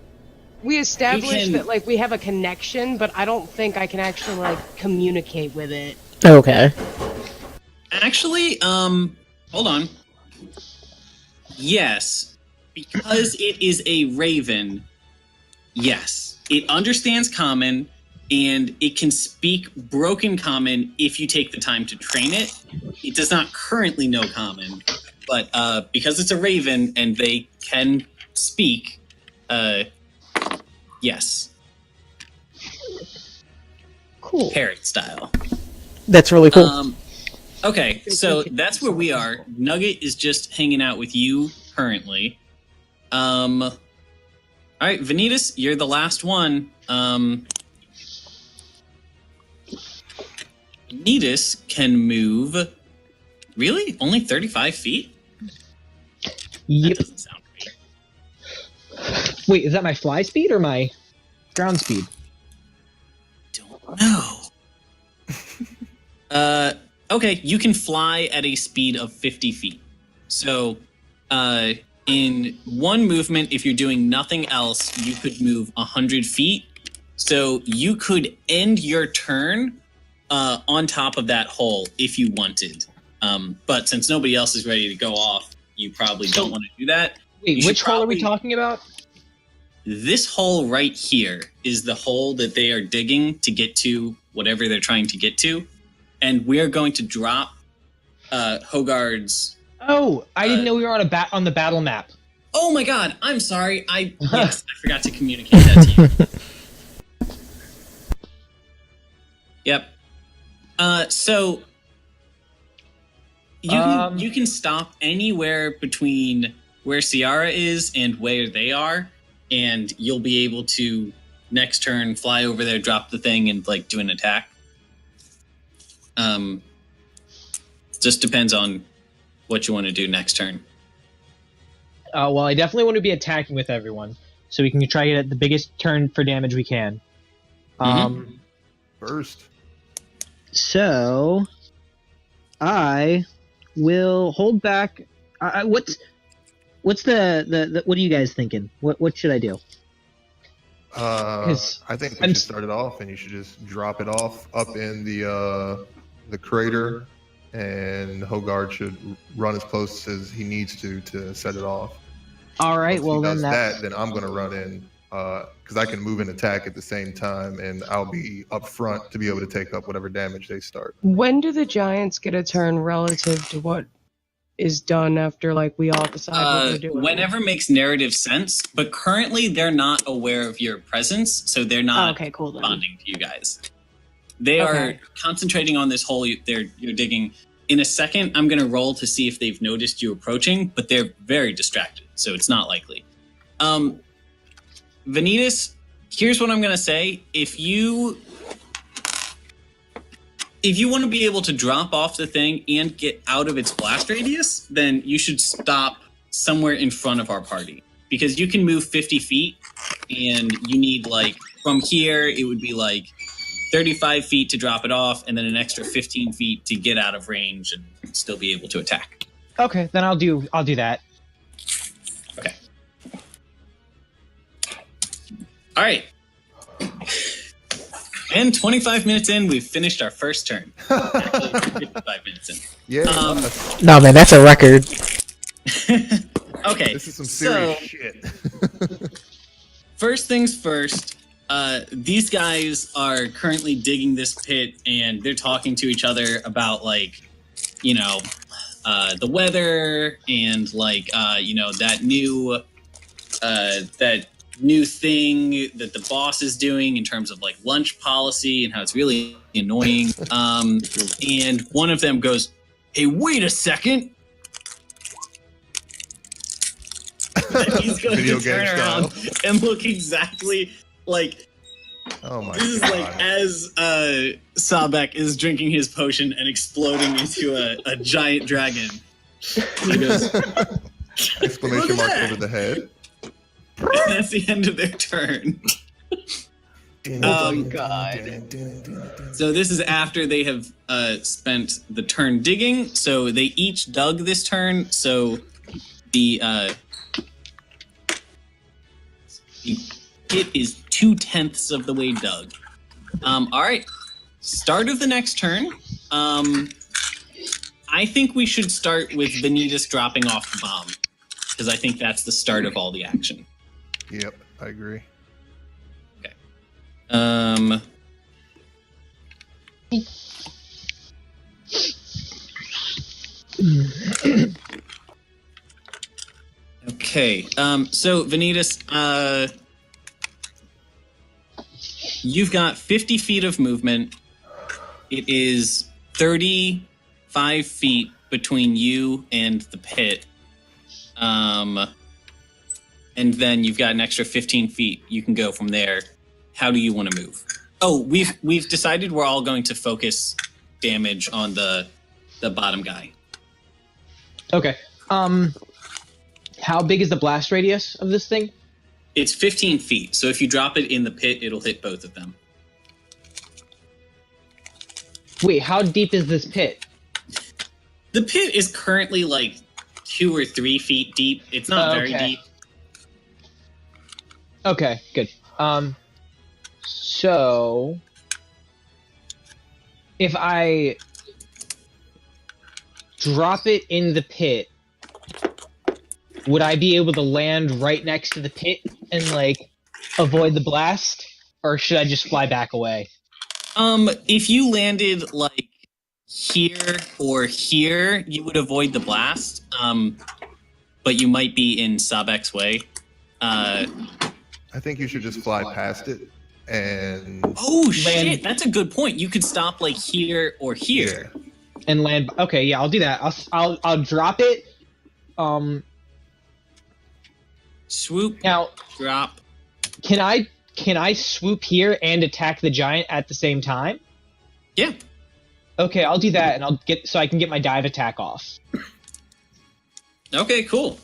we established that we have a connection, but I don't think I can actually communicate with it. Okay. Actually, hold on. Yes, because it is a raven, Yes. It understands Common, and it can speak Broken Common if you take the time to train it. It does not currently know Common, but because it's a raven and they can speak, yes. Cool. Parrot style. That's really cool. Okay, so that's where we are. Nugget is just hanging out with you currently. All right, Vanitas, you're the last one. Vanitas can move. Really? Only 35 feet? Yep. That doesn't sound great. Wait, is that my fly speed or my ground speed? Don't know. Okay, you can fly at a speed of 50 feet. So, in one movement, if you're doing nothing else, you could move 100 feet. So you could end your turn on top of that hole if you wanted. But since nobody else is ready to go off, you probably don't want to do that. Wait, which hole are we talking about? This hole right here is the hole that they are digging to get to whatever they're trying to get to. And we're going to drop Hogard's... Oh, I didn't know we were on the battle map. Oh my god, I'm sorry. Yes, I forgot to communicate that to you. Yep. So you can stop anywhere between where Ciara is and where they are, and you'll be able to next turn fly over there, drop the thing, and like do an attack. Just depends on what you want to do next turn. Well, I definitely want to be attacking with everyone, so we can try to get the biggest turn for damage we can. First. So, I will hold back. What's the what are you guys thinking? What should I do? I think we should start it off, and you should just drop it off up in the crater, and Hogard should run as close as he needs to set it off. All right. Well, then then I'm going to run in because I can move and attack at the same time, and I'll be up front to be able to take up whatever damage they start. When do the giants get a turn relative to what is done after we all decide what we're doing? Whenever makes narrative sense, but currently they're not aware of your presence, so they're not responding to you guys. They are concentrating on this hole you're digging. In a second, I'm going to roll to see if they've noticed you approaching, but they're very distracted, so it's not likely. Vanitas, here's what I'm going to say. If you want to be able to drop off the thing and get out of its blast radius, then you should stop somewhere in front of our party. Because you can move 50 feet, and you need, from here, it would be 35 feet to drop it off, and then an extra 15 feet to get out of range and still be able to attack. Okay, then I'll do that. Okay. All right. And 25 minutes in, we've finished our first turn. Actually, 55 minutes in. Yeah. No, man, that's a record. Okay. This is some serious shit. First things first. These guys are currently digging this pit, and they're talking to each other about the weather and that new thing that the boss is doing in terms of lunch policy and how it's really annoying. And one of them goes, "Hey, wait a second." And he's going to turn around and look exactly like. Oh my this god! Is as Sabek is drinking his potion and exploding into a giant dragon. He goes, exclamation mark over the head. And that's the end of their turn. Oh my god! So this is after they have spent the turn digging. So they each dug this turn. So the pit is 2/10 of the way dug. All right. Start of the next turn. I think we should start with Vanitas dropping off the bomb, because I think that's the start of all the action. Yep, I agree. Okay. So Vanitas, you've got 50 feet of movement. It is 35 feet between you and the pit. And then you've got an extra 15 feet. You can go from there. How do you want to move? Oh, we've decided we're all going to focus damage on the bottom guy. Okay. How big is the blast radius of this thing? It's 15 feet. So if you drop it in the pit, it'll hit both of them. Wait, how deep is this pit? The pit is currently like 2 or 3 feet deep. It's not very deep. Okay, good. So if I drop it in the pit, would I be able to land right next to the pit and like avoid the blast, or should I just fly back away? If you landed like here or here, you would avoid the blast. But you might be in Sabek's way. I think you should just fly past it and. Oh shit! That's a good point. You could stop like here or here and land. Okay, yeah, I'll do that. I'll drop it. Swoop. Now, drop. Can I swoop here and attack the giant at the same time? Yeah. Okay, I'll do that, and I can get my dive attack off. Okay, cool.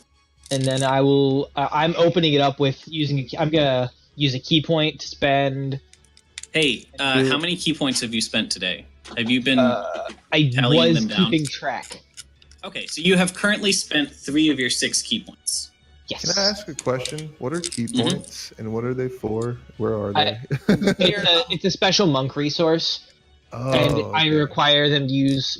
And then I will. I'm opening it up with using. I'm gonna use a key point to spend. Hey, how many key points have you spent today? Have you been I tallying was them down? keeping track. Okay, so you have currently spent 3 of your 6 key points. Yes. Can I ask a question? What are key points and what are they for? Where are they? It's a special monk resource, and I require them to use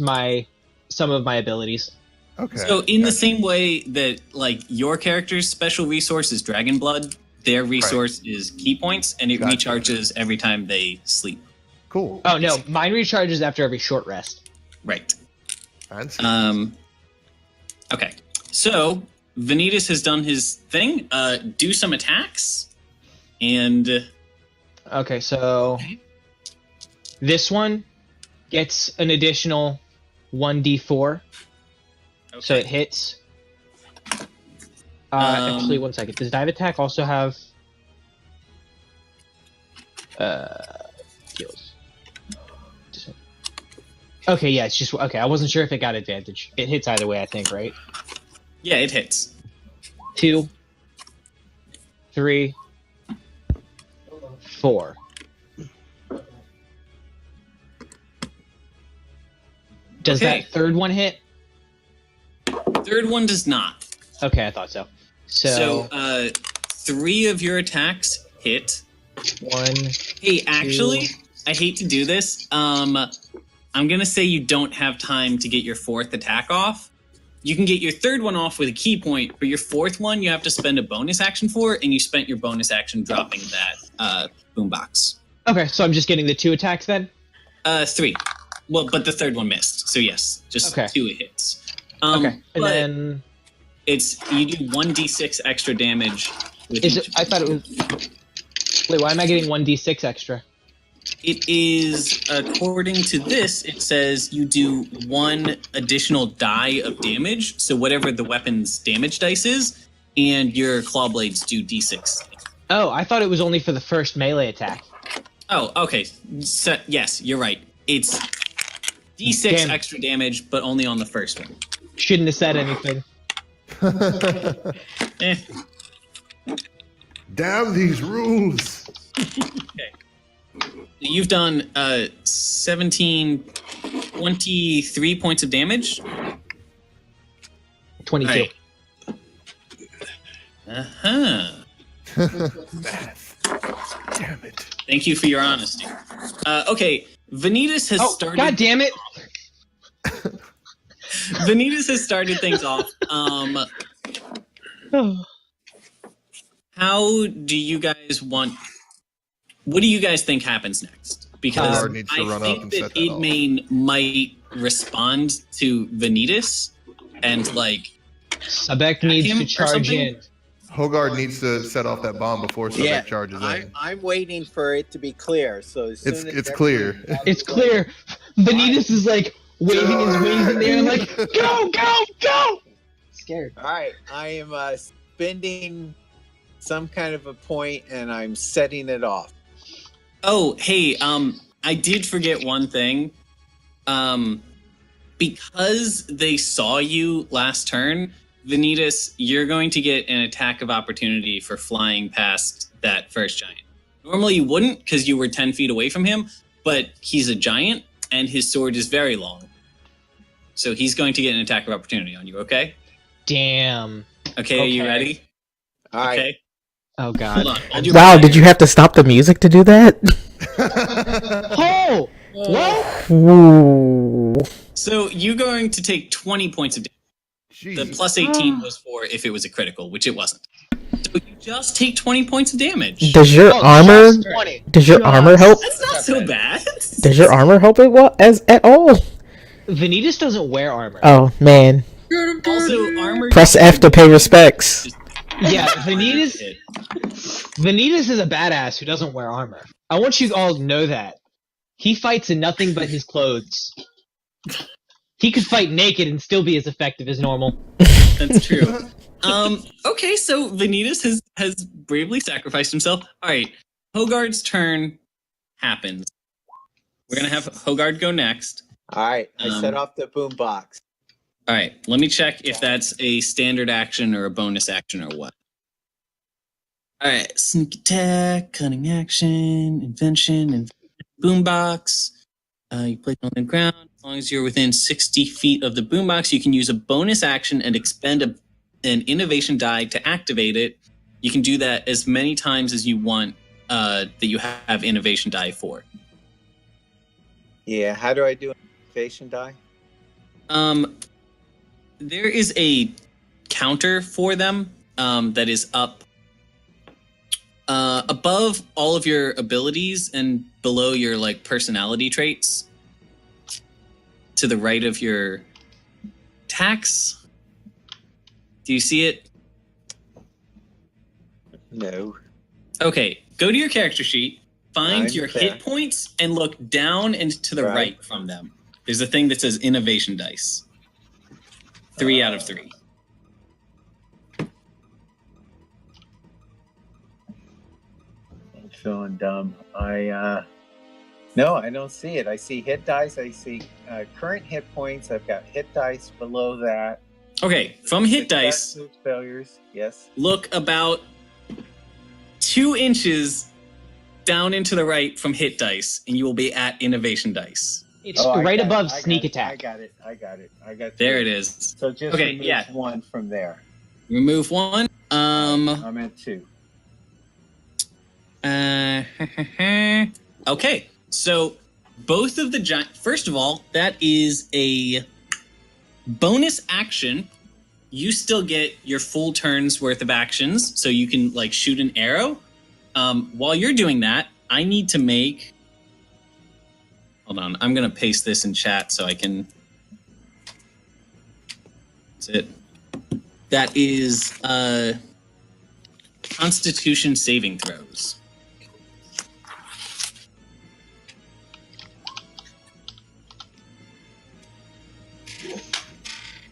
some of my abilities. Okay. So in the same way that like your character's special resource is Dragon Blood, their resource is key points, and it recharges every time they sleep. Cool. Oh no, mine recharges after every short rest. Right. Fancy. Okay. So Vanitas has done his thing. Do some attacks. And okay, so this one gets an additional 1d4. Okay. So it hits. Actually, 1 second. Does dive attack also have skills? Okay, yeah, it's just okay. I wasn't sure if it got advantage. It hits either way, I think, right? Yeah, it hits. 2, 3, 4. Does that third one hit? Third one does not. Okay, I thought so. So 3 of your attacks hit. 1. Hey, actually, I hate to do this. I'm gonna say you don't have time to get your 4th attack off. You can get your 3rd one off with a key point, but your 4th one you have to spend a bonus action for, and you spent your bonus action dropping that boombox. Okay, so I'm just getting the 2 attacks then? 3. Well, but the 3rd one missed, so yes, just 2 hits. Okay, and then it's you do 1d6 extra damage. With I thought it was. Wait, why am I getting 1d6 extra? It is, according to this, it says you do 1 additional die of damage, so whatever the weapon's damage dice is, and your claw blades do d6. Oh, I thought it was only for the first melee attack. Oh, okay. So, yes, you're right. It's d6 extra damage, but only on the first one. Shouldn't have said anything. Damn these rules. Okay. You've done 23 points of damage. 22. Right. Uh-huh. Damn it. Thank you for your honesty. Okay, Vanitas has started... God damn it! Vanitas has started things off. How do you guys want what do you guys think happens next? Because Hogard needs to I run up think and that set that off. Idmain might respond to Vanitas and like Sebek needs him to or charge something? in. Hogard needs to set off that bomb before Sobek Yeah, charges in. I'm waiting for it to be clear. So as soon as It's clear. It's clear. Vanitas is like waving his wings in the air. I'm like, go, go, go! Scared. All right, I am spending some kind of a point, and I'm setting it off. Oh, hey, I did forget one thing. Because they saw you last turn, Vanitas, you're going to get an attack of opportunity for flying past that first giant. Normally you wouldn't because you were 10 feet away from him, but he's a giant and his sword is very long. So he's going to get an attack of opportunity on you, okay? Damn. Okay, are you ready? All right. Okay. Oh god. Hold on. Hold your Wow, fire. did you have to stop the music to do that? Oh! What? Ooh. So you're going to take 20 points of damage. The Jeez. plus 18 was for if it was a critical, which it wasn't. So you just take 20 points of damage. Does your armor? just 20. Does your armor help? That's not so bad. Does your armor help it at all? Vanitas doesn't wear armor. Oh man, Also, armor. press F to pay respects. Yeah, Vanitas is a badass who doesn't wear armor. I want you all to know that. He fights in nothing but his clothes. He could fight naked and still be as effective as normal. That's true. Okay, so Vanitas has bravely sacrificed himself. All right, Hogard's turn happens. We're gonna have Hogard go next. All right, I set off the boombox. All right, let me check if that's a standard action or a bonus action or what. All right, sneak attack, cunning action, invention, and boombox. You place it on the ground. As long as you're within 60 feet of the boombox, you can use a bonus action and expend an innovation die to activate it. You can do that as many times as you want that you have innovation die for. Yeah, how do I do an innovation die? There is a counter for them that is up above all of your abilities and below your like personality traits. To the right of your attacks. Do you see it? No. Okay, go to your character sheet, find I'm your there. hit points, and look down and to the right from them. There's a thing that says innovation dice. 3 out of 3. I'm feeling dumb. No, I don't see it. I see hit dice. I see current hit points. I've got hit dice below that. Okay, from hit dice, Successes, failures. Yes. look about 2 inches down and to the right from hit dice, and you will be at innovation dice. It's Oh, I right got above it. I sneak got it. attack. I got it. There it is. So just Okay, remove yeah. 1 from there. Remove 1. I'm at 2. Okay, so both of the giant. First of all, that is a bonus action. You still get your full turn's worth of actions, so you can like shoot an arrow. While you're doing that, I need to make. Hold on, I'm gonna paste this in chat so I can. That's it. That is Constitution saving throws.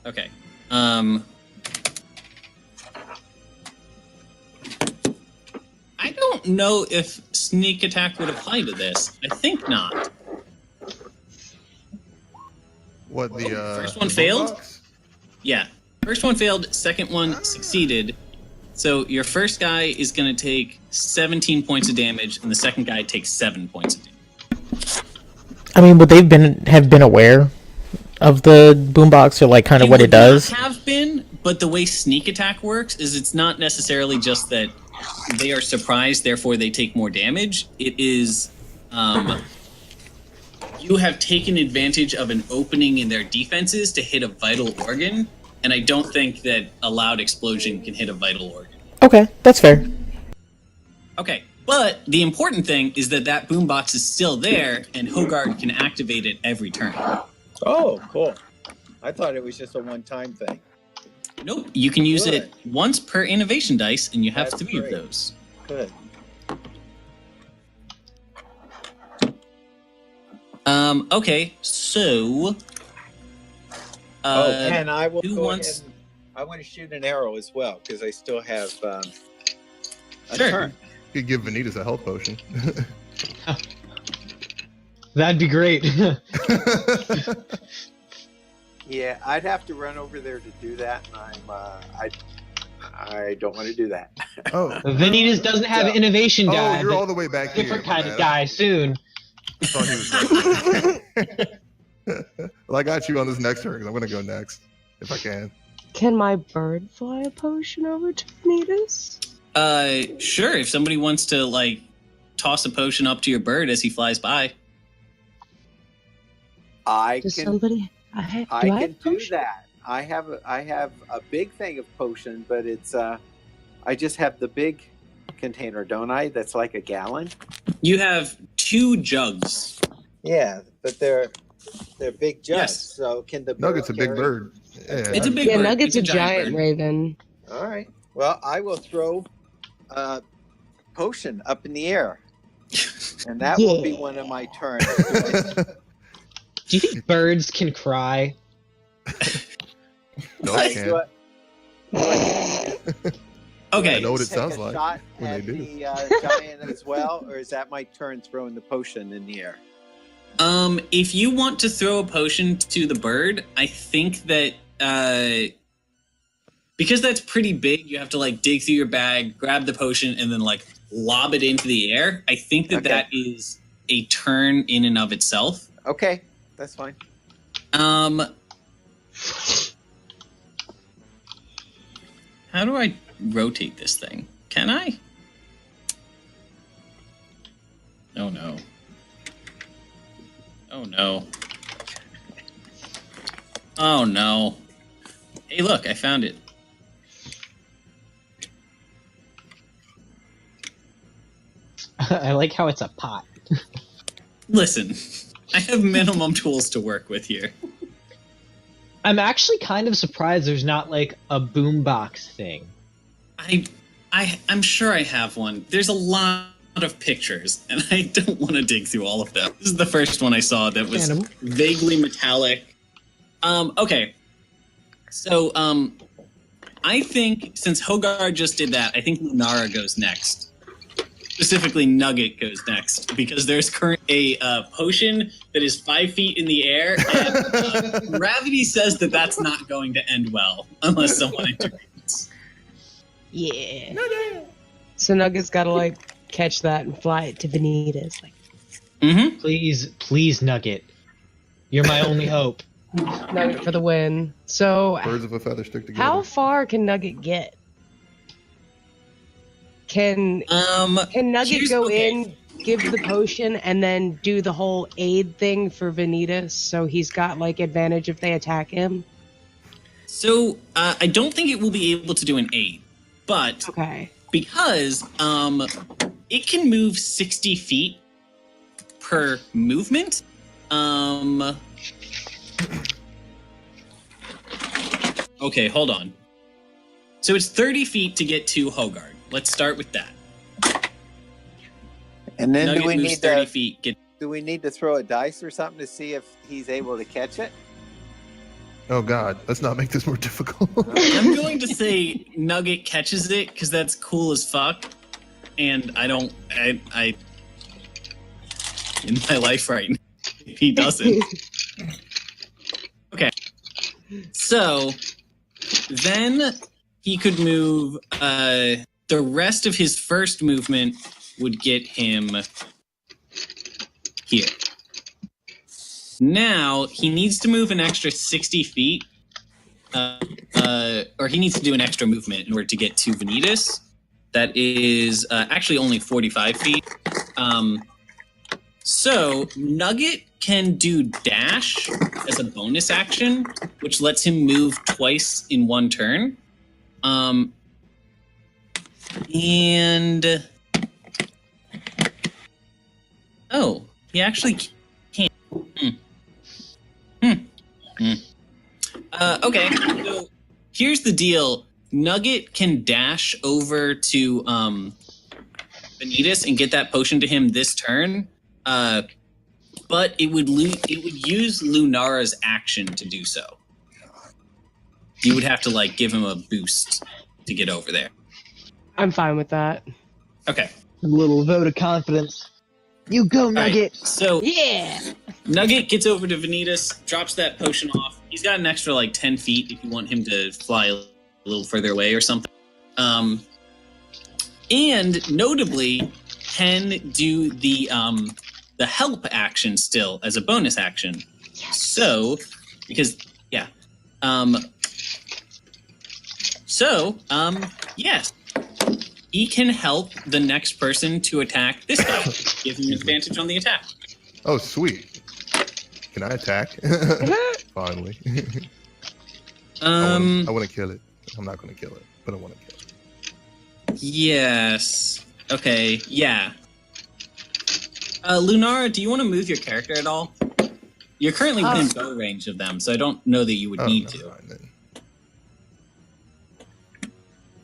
Okay. I don't know if sneak attack would apply to this. I think not. What the First one the failed? boombox? Yeah. First one failed, second one succeeded. So your first guy is going to take 17 points of damage, and the second guy takes 7 points of damage. I mean, would they have been aware of the boombox or like kind of what it does? They would not have been, but the way sneak attack works is it's not necessarily just that they are surprised, therefore they take more damage. It is you have taken advantage of an opening in their defenses to hit a vital organ, and I don't think that a loud explosion can hit a vital organ. Okay, that's fair. Okay, But the important thing is that boombox is still there, and Hogard can activate it every turn. Oh, cool. I thought it was just a one-time thing. Nope, you can use it once per innovation dice, and you have That's 3 great. of those. Good. Okay, so... and I will who go wants... ahead and I want to shoot an arrow as well, because I still have a Sure. turn. You could give Vanitas a health potion. That'd be great. Yeah, I'd have to run over there to do that, and I don't want to do that. Oh, Vanitas doesn't have an innovation guy. you're all the way back here. Different my kind of bad. guy soon. I thought he was right. Well, I got you on this next turn because I'm going to go next if I can. Can my bird fly a potion over to Vanitas? Sure, if somebody wants to, like, toss a potion up to your bird as he flies by. I Does can somebody? I have can do potion? that. I have a big thing of potion, but it's I just have the big container, don't I? That's like a gallon. You have 2 jugs. Yeah, but they're big jugs. Yes. So can the Nugget's a bird big carry- bird. Yeah. It's a big Yeah, bird. Nugget's It's a giant bird. raven. All right. Well, I will throw a potion up in the air, and that will be one of my turns. Do you think birds can cry? No, I can't. Okay. I know what it Take sounds a like shot when at they do. the giant as well, or is that my turn throwing the potion in the air? If you want to throw a potion to the bird, I think that, because that's pretty big, you have to, like, dig through your bag, grab the potion, and then, like, lob it into the air. I think that that is a turn in and of itself. Okay, that's fine. How do I rotate this thing? Can I? Oh, no. Oh, no. Oh, no. Hey, look, I found it. I like how it's a pot. Listen, I have minimum tools to work with here. I'm actually kind of surprised there's not like a boombox thing. I'm sure I have one. There's a lot of pictures, and I don't want to dig through all of them. This is the first one I saw that was vaguely metallic. Okay. So, I think since Hogard just did that, I think Lunara goes next. Specifically, Nugget goes next, because there's a potion that is 5 feet in the air, and gravity says that that's not going to end well, unless someone intervenes. Yeah. So Nugget's got to, like, catch that and fly it to Vanitas. Like, Please, Nugget. You're my only hope. Nugget for the win. So, Birds of a feather stick together. how far can Nugget get? Can Nugget go in, give the potion, and then do the whole aid thing for Vanitas, so he's got, like, advantage if they attack him? So, I don't think it will be able to do an aid, but because it can move 60 feet per movement. Okay, hold on. So it's 30 feet to get to Hogard. Let's start with that. And then Nugget do we moves need 30 to feet. do we need to throw a dice or something to see if he's able to catch it? Oh God, let's not make this more difficult. I'm going to say Nugget catches it because that's cool as fuck, and I in my life right now, if he doesn't. Okay, so then he could move. The rest of his first movement would get him here. Now, he needs to move an extra 60 feet, or he needs to do an extra movement in order to get to Vanitas. That is actually only 45 feet. So, Nugget can do dash as a bonus action, which lets him move twice in one turn. And Oh, he actually can't. Okay, so here's the deal. Nugget can dash over to Vanitas and get that potion to him this turn, but it would use Lunara's action to do so. You would have to like give him a boost to get over there. I'm fine with that. Okay. A little vote of confidence. You go, Nugget. Right, so Yeah. Nugget gets over to Vanitas, drops that potion off. He's got an extra like 10 feet if you want him to fly a little further away or something. And notably, can do the help action still as a bonus action. Yes. So, because yes, he can help the next person to attack this guy. Give him advantage on the attack. Oh, sweet. Can I attack? Finally. I want to kill it. I'm not going to kill it, but I want to kill it. Yes. Okay, yeah. Lunara, do you want to move your character at all? You're currently within bow range of them, so I don't know that you would need to. Then.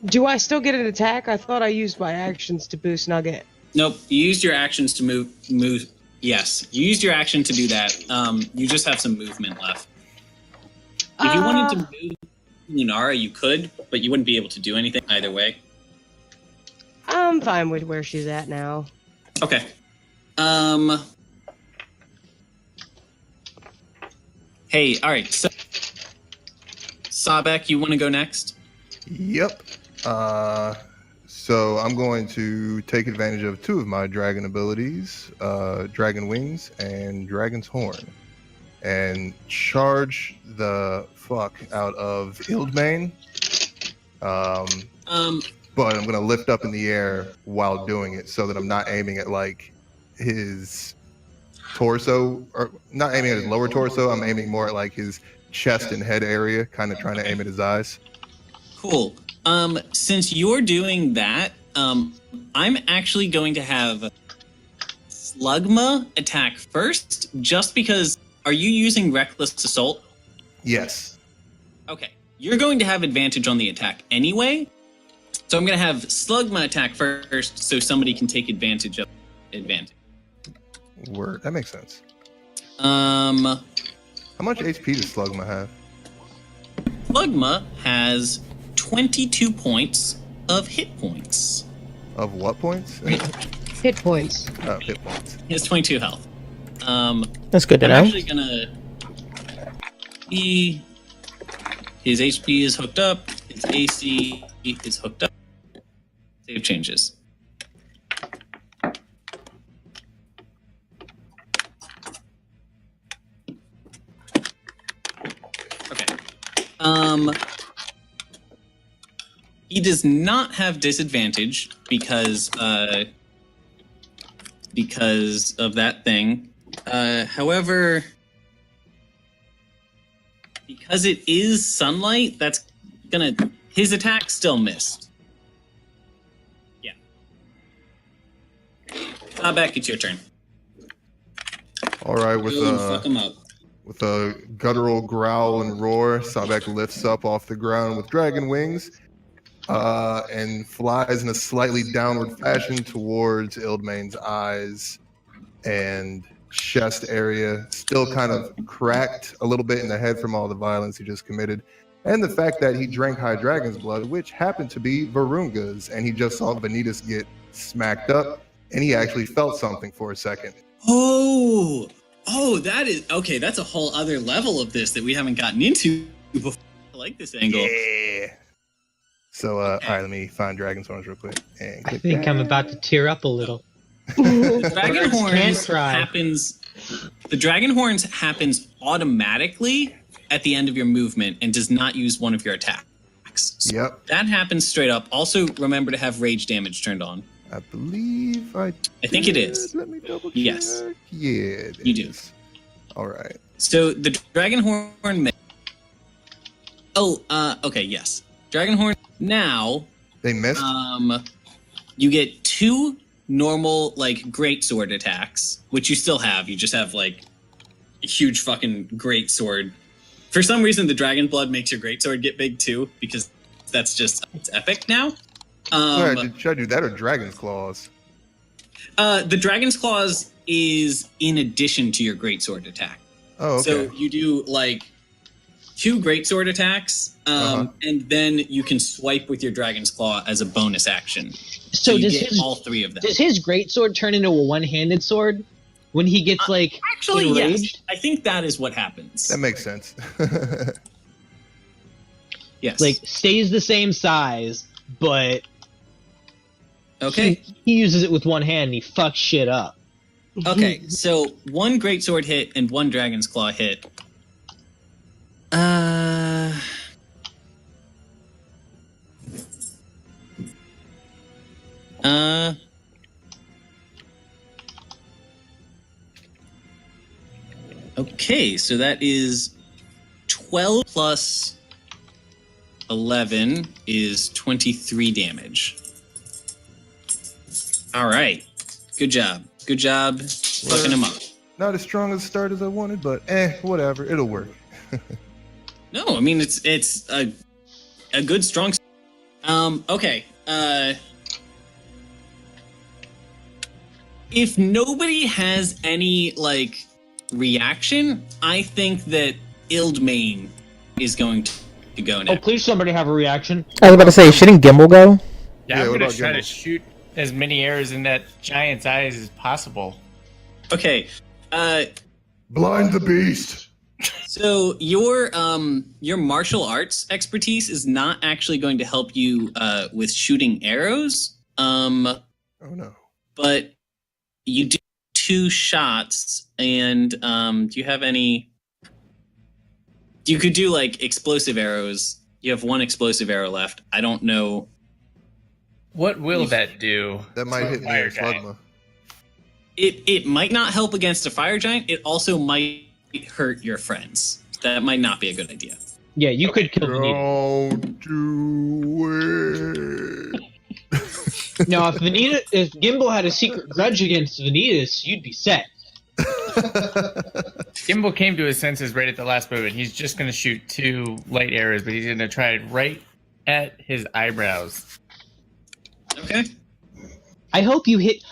Do I still get an attack? I thought I used my actions to boost Nugget. Nope, you used your actions to move. Yes, you used your action to do that. You just have some movement left. If you wanted to move Lunara, you could, but you wouldn't be able to do anything either way. I'm fine with where she's at now. Okay. Hey, all right. So, Sabek, you want to go next? Yep. So I'm going to take advantage of two of my dragon abilities, Dragon Wings and Dragon's Horn, and charge the fuck out of Ildmane. But I'm going to lift up in the air while doing it so that I'm not aiming at like his torso, or not aiming at his lower torso. I'm aiming more at like his chest and head area, kind of trying to aim at his eyes. Cool. Since you're doing that, I'm actually going to have Slugma attack first, just because. Are you using Reckless Assault? Yes. Okay. You're going to have advantage on the attack anyway, so I'm going to have Slugma attack first, so somebody can take advantage of advantage. Word. That makes sense. How much HP does Slugma have? Slugma has 22 points of hit points. Of what points? Hit points. Oh, hit points. He has 22 health. That's good to know. I'm actually gonna. His HP is hooked up. His AC is hooked up. Save changes. Okay. He does not have disadvantage because of that thing. However, because it is sunlight, that's gonna. His attack still missed. Yeah. Back, it's your turn. All right, with fuck him up. With a guttural growl and roar, Sabek lifts up off the ground with dragon wings and flies in a slightly downward fashion towards Ildmane's eyes and chest area, still kind of cracked a little bit in the head from all the violence he just committed, and the fact that he drank High Dragon's blood, which happened to be Varunga's, and he just saw Vanitas get smacked up, and he actually felt something for a second. Oh, that is okay. That's a whole other level of this that we haven't gotten into before. I like this angle. Yeah. So, all right, let me find Dragon's Horns real quick. And I think I'm about to tear up a little. The Dragon Horns happens automatically at the end of your movement and does not use one of your attacks. So yep. That happens straight up. Also, remember to have rage damage turned on. I believe I think it is. Let me double check. Yes. Yeah, you do. All right. So the Dragon Horn. Okay, yes. Dragon Horn. Now they missed. You get 2 normal like greatsword attacks, which you still have. You just have like a huge fucking greatsword. For some reason, the dragon blood makes your greatsword get big too, because that's just it's epic now. Should I do that or dragon's claws? The dragon's claws is in addition to your greatsword attack. Oh, okay. So you do like 2 greatsword attacks, and then you can swipe with your dragon's claw as a bonus action. So you does get his all 3 of them? Does his greatsword turn into a one-handed sword when he gets like actually enraged? Yes. I think that is what happens. That makes sense. Yes. Like stays the same size, but okay. He uses it with one hand and he fucks shit up. Okay, so 1 greatsword hit and 1 dragon's claw hit. Okay, so that is 12 plus 11 is 23 damage. All right. Good job. Good job fucking him up. Not as strong as start as I wanted, but whatever. It'll work. No, I mean it's a good strong. Okay. If nobody has any like reaction, I think that Ildmane is going to go now. Oh, please somebody have a reaction. I was about to say, shouldn't Gimbal go? Yeah, I'm what gonna about try to Gimbal? shoot as many arrows in that giant's eyes as possible. Okay. Blind the beast. So your martial arts expertise is not actually going to help you with shooting arrows. Oh no. But you do 2 shots, and do you have any? You could do like explosive arrows. You have 1 explosive arrow left. I don't know. What will that do? That might hit me in Slugma. It might not help against a fire giant. It also might hurt your friends. That might not be a good idea. Yeah, you could kill Veneta. Don't do it. Now, if Gimbal had a secret grudge against Vanitas, you'd be set. Gimbal came to his senses right at the last moment. He's just going to shoot 2 light arrows, but he's going to try it right at his eyebrows. Okay. I hope you hit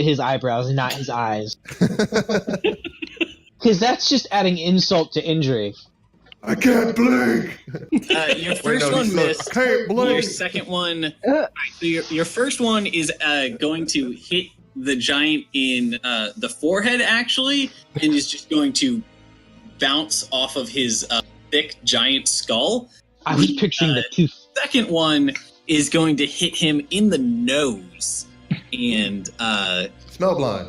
his eyebrows and not his eyes. Because that's just adding insult to injury. I can't blink. Your first one missed. I can't blink. Your second one. So your first one is going to hit the giant in the forehead, actually, and is just going to bounce off of his thick giant skull. I was picturing the tooth. Second one is going to hit him in the nose, and Smell blind.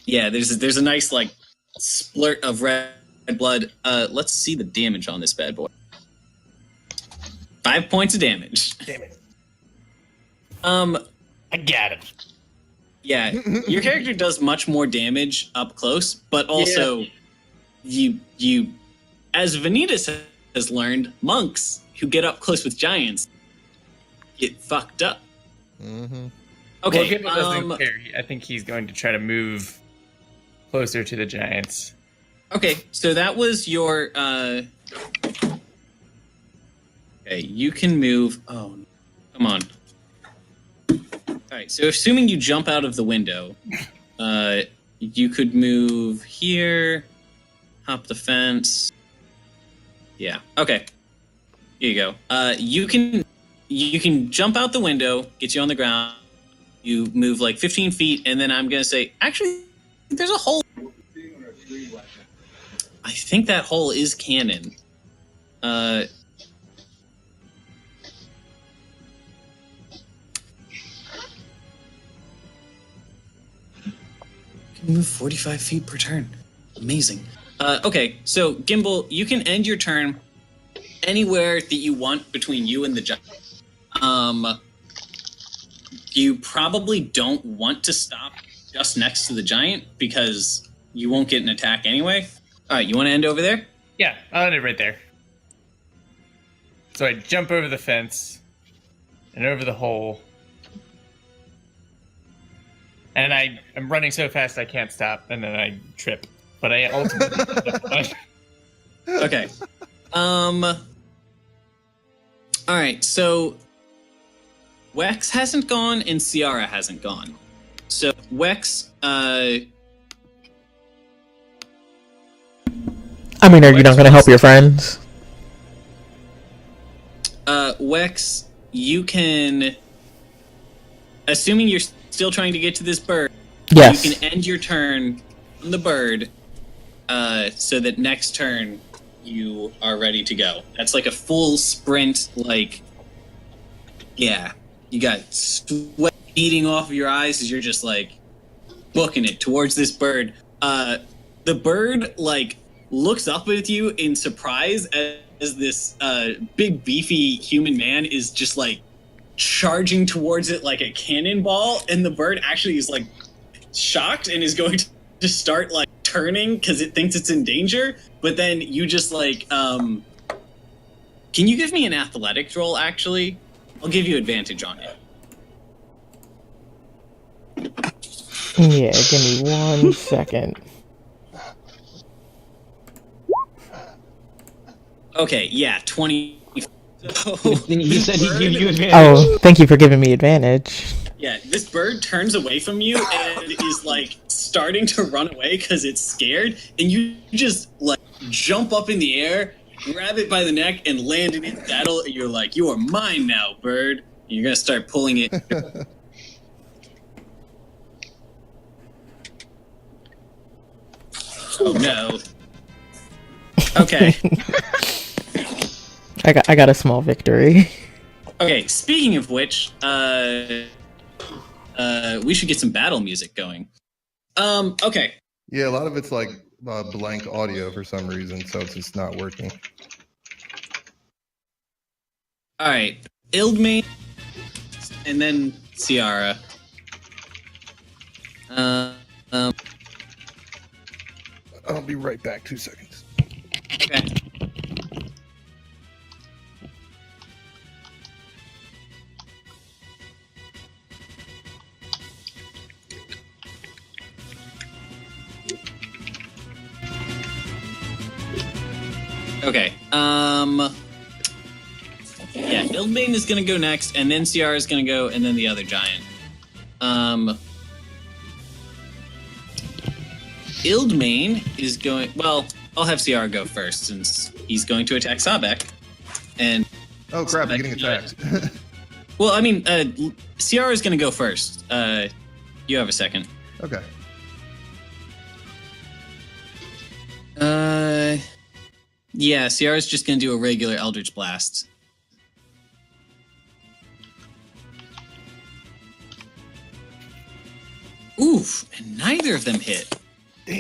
yeah, there's a nice like splurt of red blood. Let's see the damage on this bad boy. 5 points of damage. Damn it. I got him. Yeah, your character does much more damage up close, but also you as Vanitas has learned, monks who get up close with giants get fucked up. Mm-hmm. Okay, Well, Gimbal doesn't care. I think he's going to try to move closer to the giants. okay, so that was your okay, you can move. Oh, come on. All right, so assuming you jump out of the window, you could move here, hop the fence. Yeah. Okay. Here you go. You can jump out the window, get you on the ground. You move like 15 feet, and then I'm gonna say, actually, there's a hole. I think that hole is canon. Can move 45 feet per turn. Amazing. Okay, so Gimbal, you can end your turn anywhere that you want between you and the giant. You probably don't want to stop just next to the giant because you won't get an attack anyway. All right, you want to end over there? Yeah, I'll end it right there. So I jump over the fence and over the hole. And I'm running so fast I can't stop, and then I trip. But I ultimately... Okay. All right, so Wex hasn't gone and Ciara hasn't gone. So Wex, I mean, are you not going to help your friends? Wex, you can, assuming you're still trying to get to this bird, yes, you can end your turn on the bird, so that next turn you are ready to go. That's like a full sprint, like, yeah, you got sweat beating off of your eyes as you're just like booking it towards this bird. The bird like looks up at you in surprise as this big beefy human man is just like charging towards it like a cannonball, and the bird actually is like shocked and is going to start like turning because it thinks it's in danger. But then you just like can you give me an athletics roll? Actually, I'll give you advantage on it. Yeah, give me 1 second. Okay, yeah, 20. He said he'd give you advantage. Oh, thank you for giving me advantage. Yeah, this bird turns away from you and is like starting to run away because it's scared, and you just like jump up in the air, grab it by the neck, and land in its saddle, and you're like, "You are mine now, bird." And you're gonna start pulling it. Oh no. Okay. I got a small victory. Okay, speaking of which, we should get some battle music going. Okay. Yeah, a lot of it's like blank audio for some reason, so it's just not working. Alright. Ildmane, and then Ciara. I'll be right back. 2 seconds. Okay. Okay. Yeah, Ildmane is gonna go next, and then Ciara is gonna go, and then the other giant. Ildmane is going. Well, I'll have Ciara go first since he's going to attack Sabek. And oh crap! I'm getting attacked. Well, I mean, Ciara is gonna go first. You have a second. Okay. Yeah, Ciara's just gonna do a regular Eldritch Blast. Oof, and neither of them hit.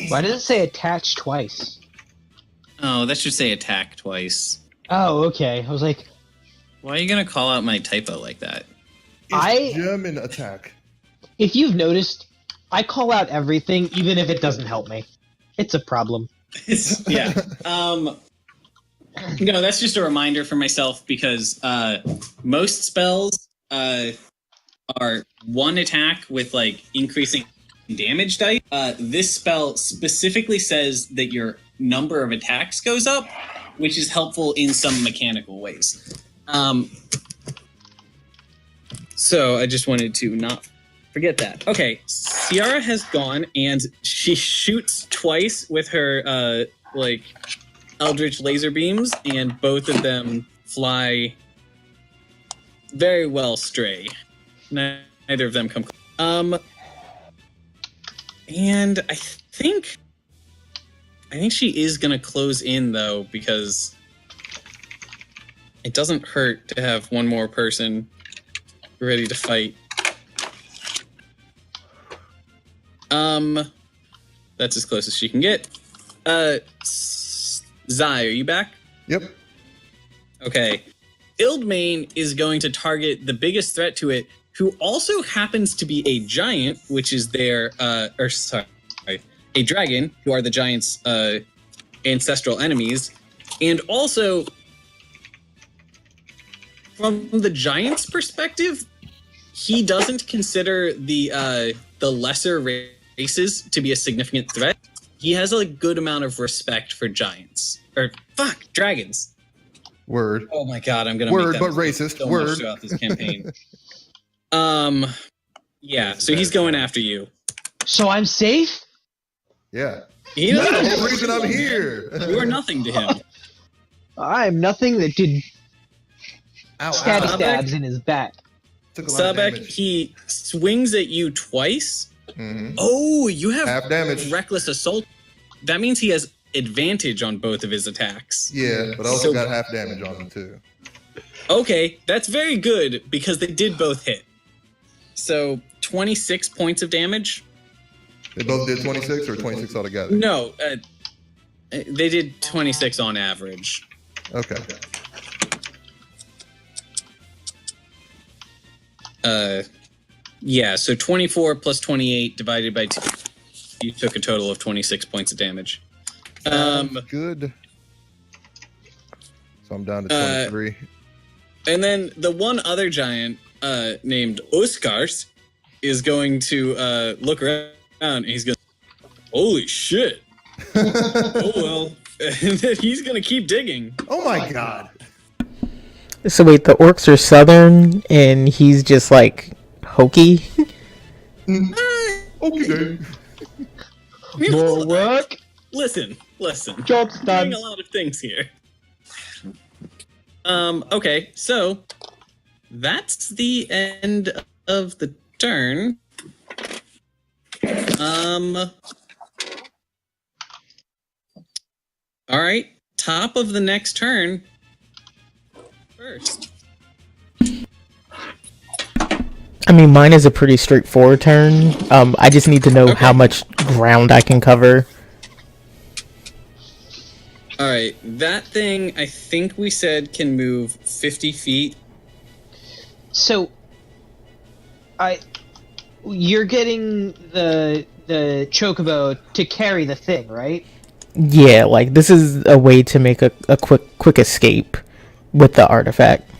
Why does it say attach twice? Oh, that should say attack twice. Oh, okay. I was like, why are you gonna call out my typo like that? It's German attack. If you've noticed, I call out everything, even if it doesn't help me. It's a problem. Yeah. No, that's just a reminder for myself because most spells are one attack with like increasing damage dice. This spell specifically says that your number of attacks goes up, which is helpful in some mechanical ways. So I just wanted to not forget that. Okay, Ciara has gone and she shoots twice with her like Eldritch laser beams, and both of them fly very well stray. Neither of them come close. And I think she is gonna close in though, because it doesn't hurt to have one more person ready to fight. That's as close as she can get. Zai, are you back? Yep. Okay. Ildmane is going to target the biggest threat to it, who also happens to be a giant, which is their, a dragon, who are the giant's ancestral enemies. And also, from the giant's perspective, he doesn't consider the the lesser races to be a significant threat, he has a good amount of respect for giants. Or, dragons. Word. Oh my god, I'm gonna Word, make but that racist. so Word. much throughout this campaign. Yeah, so he's going after you. So I'm safe? Yeah. He That's doesn't the know whole reason I'm man. here. You are nothing to him. I'm nothing that did Ow, stabby ow. stabs in his back. Took a lot of Sabek, damage. he swings at you twice. Mhm. Oh, you have Half damage. reckless assault. That means he has advantage on both of his attacks. Yeah, but I also got half damage on him too. Okay, that's very good because they did both hit. So 26 points of damage. They both did 26 or 26 altogether? No, they did 26 on average. Okay. Yeah, so 24 plus 28 divided by 2. You took a total of 26 points of damage. Good. So I'm down to 23. And then the one other giant named Oskars is going to look around and he's going to, holy shit. Oh, well. And then he's going to keep digging. Oh my god. So wait, the orcs are southern, and he's just like hokey. Okay. More work. Listen. Job's I'm done. doing a lot of things here. Okay, so that's the end of the turn. All right, top of the next turn. First. I mean, mine is a pretty straightforward turn. I just need to know how much ground I can cover. All right, that thing I think we said can move 50 feet. So, you're getting the chocobo to carry the thing, right? Yeah, like this is a way to make a quick escape with the artifact.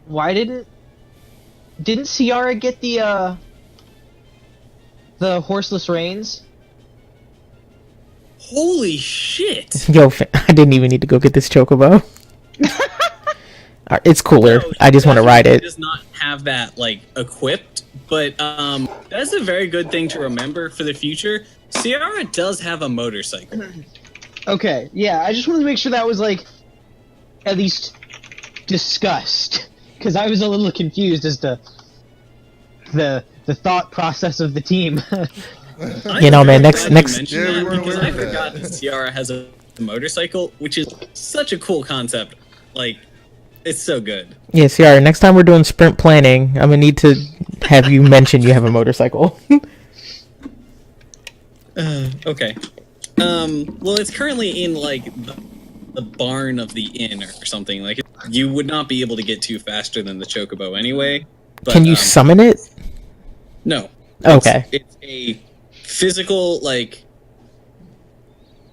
Why didn't Ciara get the horseless reins? Holy shit! Yo, I didn't even need to go get this chocobo. It's cooler. No, I just want to ride it. Does not have that like equipped, but that's a very good thing to remember for the future. Ciara does have a motorcycle. Okay, yeah, I just wanted to make sure that was like at least discussed, because I was a little confused as to the thought process of the team. You know, man, next Yeah, because I forgot that Ciara has a motorcycle, which is such a cool concept. Like, it's so good. Yeah, Ciara, next time we're doing sprint planning, I'm gonna need to have you mention you have a motorcycle. Okay. Well, it's currently in like the barn of the inn or something. Like, you would not be able to get to faster than the chocobo anyway. But, Can you summon it? No. Okay. It's a physical, like,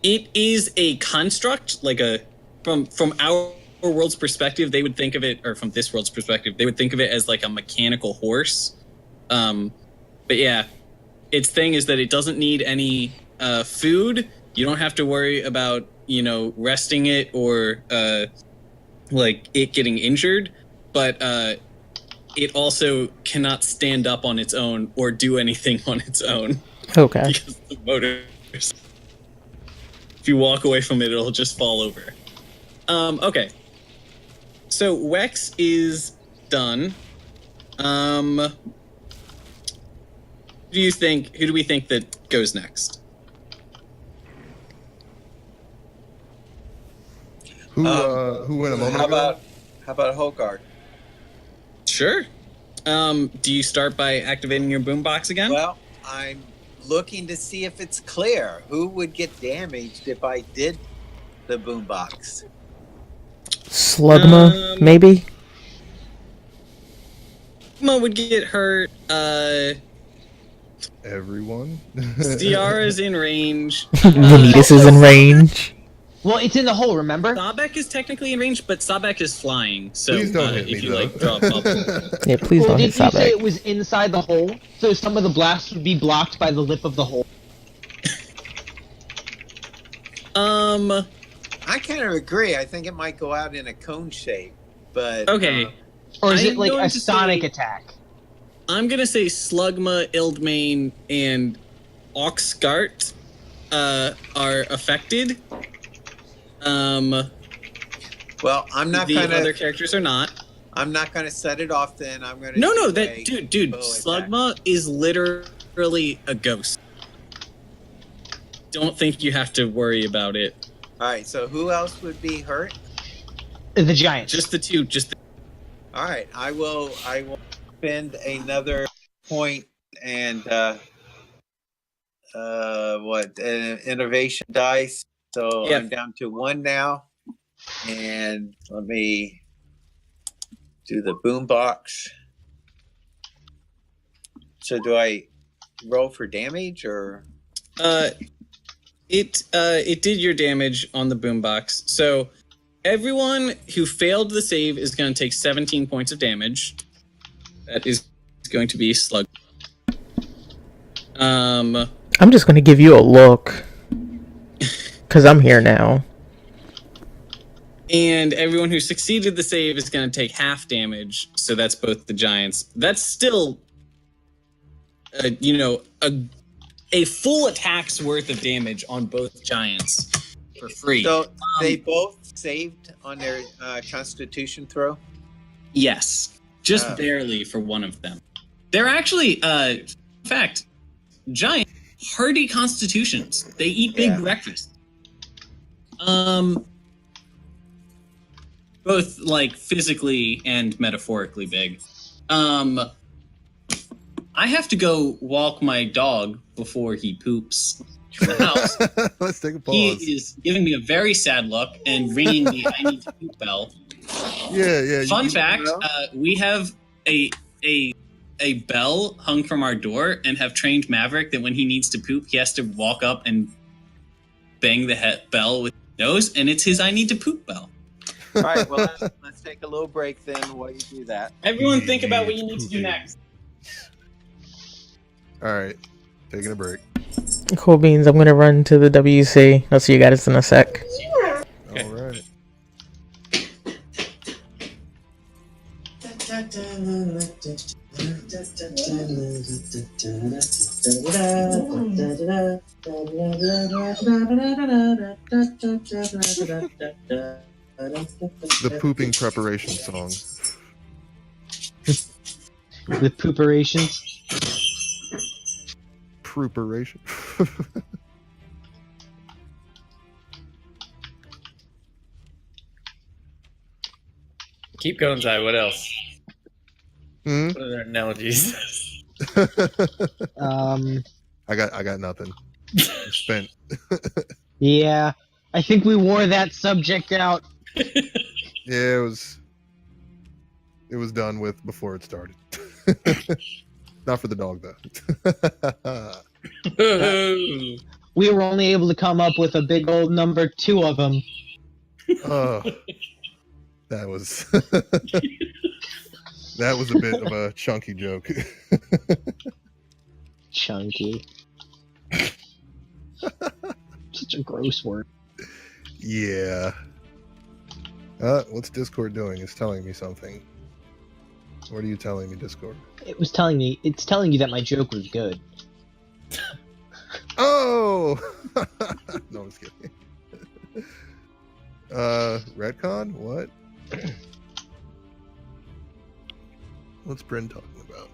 it is a construct, like a from our world's perspective, they would think of it, or from this world's perspective, they would think of it as like a mechanical horse. But yeah, its thing is that it doesn't need any food. You don't have to worry about, you know, resting it or like it getting injured, but it also cannot stand up on its own or do anything on its own. Okay. Because the motor, if you walk away from it, it'll just fall over. Okay. So Wex is done. Who do we think that goes next? Who went a moment ago? How about Hogard? Sure. Do you start by activating your boombox again? Well, I'm looking to see if it's clear. Who would get damaged if I did the boombox? Slugma, maybe? Slugma would get hurt. Everyone. Ciara's in range. Vanitas is in range. Well, it's in the hole, remember? Sabek is technically in range, but Sabek is flying. So Please don't hit if me, you though. like draw a bubble. Yeah, please Well, don't hit did you say Sabek. it was inside the hole? So some of the blasts would be blocked by the lip of the hole. I kind of agree. I think it might go out in a cone shape, but Okay. Or is I'm it like going a to sonic say- attack? I'm gonna say Slugma, Ildmane, and Oxgart are affected. Well, I'm not The gonna. other characters are not. I'm not gonna set it off. Then I'm gonna. No, do that a dude, bow attack. Slugma is literally a ghost. Don't think you have to worry about it. All right. So who else would be hurt? The giants. Just the two. All right. I will spend another point and innovation dice. So Yep. I'm down to 1 now, and let me do the boombox. So do I roll for damage or? It did your damage on the boombox. So everyone who failed the save is going to take 17 points of damage. That is going to be Slug. I'm just gonna give you a look. Because I'm here now. And everyone who succeeded the save is going to take half damage. So that's both the giants. That's still, a full attack's worth of damage on both giants for free. So they both saved on their Constitution throw? Yes. Just barely for one of them. They're actually, in fact, giant, hardy constitutions. They eat big breakfast. Both like physically and metaphorically big. I have to go walk my dog before he poops in the house. Let's take a pause. He is giving me a very sad look and ringing the I need to poop bell. Yeah. Fun fact: we have a bell hung from our door, and have trained Maverick that when he needs to poop, he has to walk up and bang the bell with his nose, and it's his I need to poop bell. All right, well, let's take a little break then while you do that. Everyone think about what you need to do next. All right, taking a break. Cool beans, I'm gonna run to the WC. I'll see you guys in a sec. All right. The pooping preparation song. The pooperations. Preparation. Keep going, Zai. What else? Hmm? What other analogies? I got nothing. I'm spent. Yeah, I think we wore that subject out. Yeah, it was done with before it started. Not for the dog though. We were only able to come up with a big old number 2 of them. Oh, that was that was a bit of a chunky joke. Chunky. Such a gross word. Yeah. What's Discord doing? It's telling me something. What are you telling me, Discord? It's telling you that my joke was good. Oh! No, I'm just kidding. Redcon? What? What's Bryn talking about?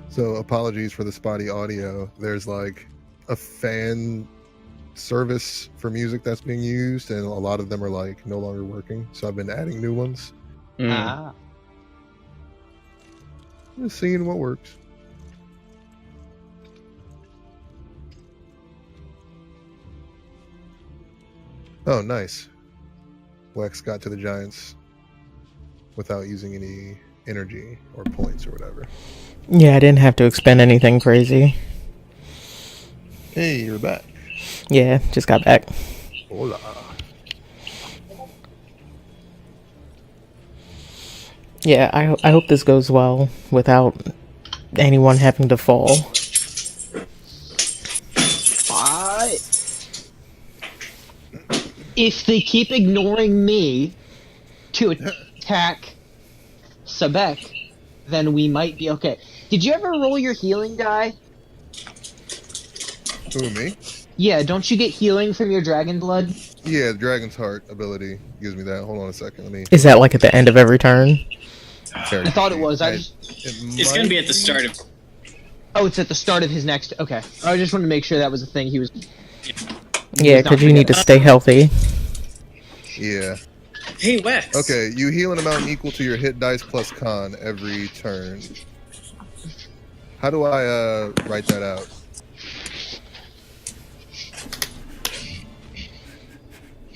So, apologies for the spotty audio. There's like a fan service for music that's being used, and a lot of them are like no longer working. So I've been adding new ones. Just seeing what works. Oh, nice. Wex got to the Giants without using any energy or points or whatever. Yeah, I didn't have to expend anything crazy. Hey, you're back. Yeah, just got back. Hola. Yeah, I hope this goes well without anyone having to fall. If they keep ignoring me to attack Sebek, then we might be okay. Did you ever roll your healing die? Who, me? Yeah, don't you get healing from your dragon blood? Yeah, Dragon's Heart ability gives me that. Hold on a second. Let me. Is that like at the end of every turn? I thought it was. It's going to be at the start of... Oh, it's at the start of his next... Okay. I just wanted to make sure that was a thing he was... Yeah, because you need to stay healthy. Yeah. Hey, Wes. Okay, you heal an amount equal to your hit dice plus con every turn. How do I write that out?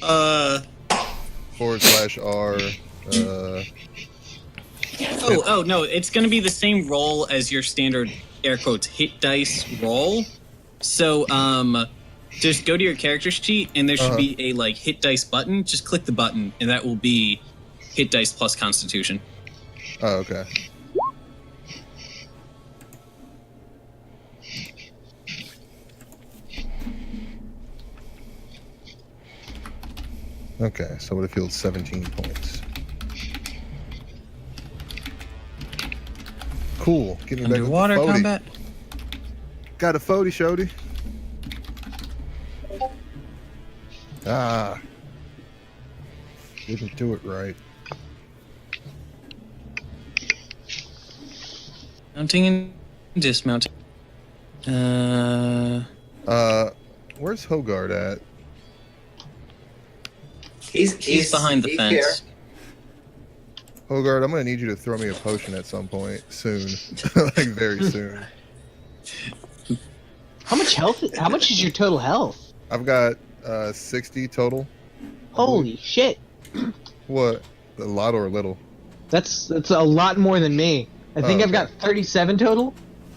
/R. Oh no! It's going to be the same roll as your standard air quotes hit dice roll. So just go to your character sheet, and there should be a like hit dice button. Just click the button, and that will be hit dice plus Constitution. Oh, okay. Okay, so what if healed 17 points? Cool. Get me Underwater back with the combat. Got a 40, Shody. Ah. Didn't do it right. Mounting and dismounting. Where's Hogard at? He's behind the fence. Here. Hogard, I'm gonna need you to throw me a potion at some point soon. Like very soon. How much health? How much is your total health? I've got 60 total. Holy shit! What? A lot or a little? That's a lot more than me. I think I've got 37 total.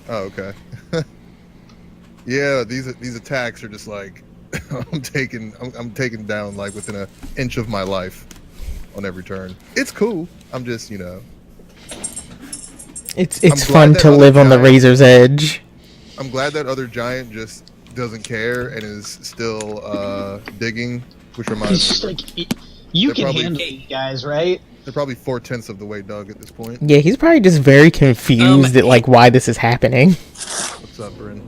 Oh, okay. Yeah, these attacks are just like I'm taken down like within an inch of my life on every turn. It's cool. I'm just, It's fun to live on the razor's edge. I'm glad that other giant just doesn't care and is still digging, which reminds me. He's just like, you can handle these guys, right? They're probably 4/10 of the way dug at this point. Yeah, he's probably just very confused at like why this is happening. What's up, Bryn?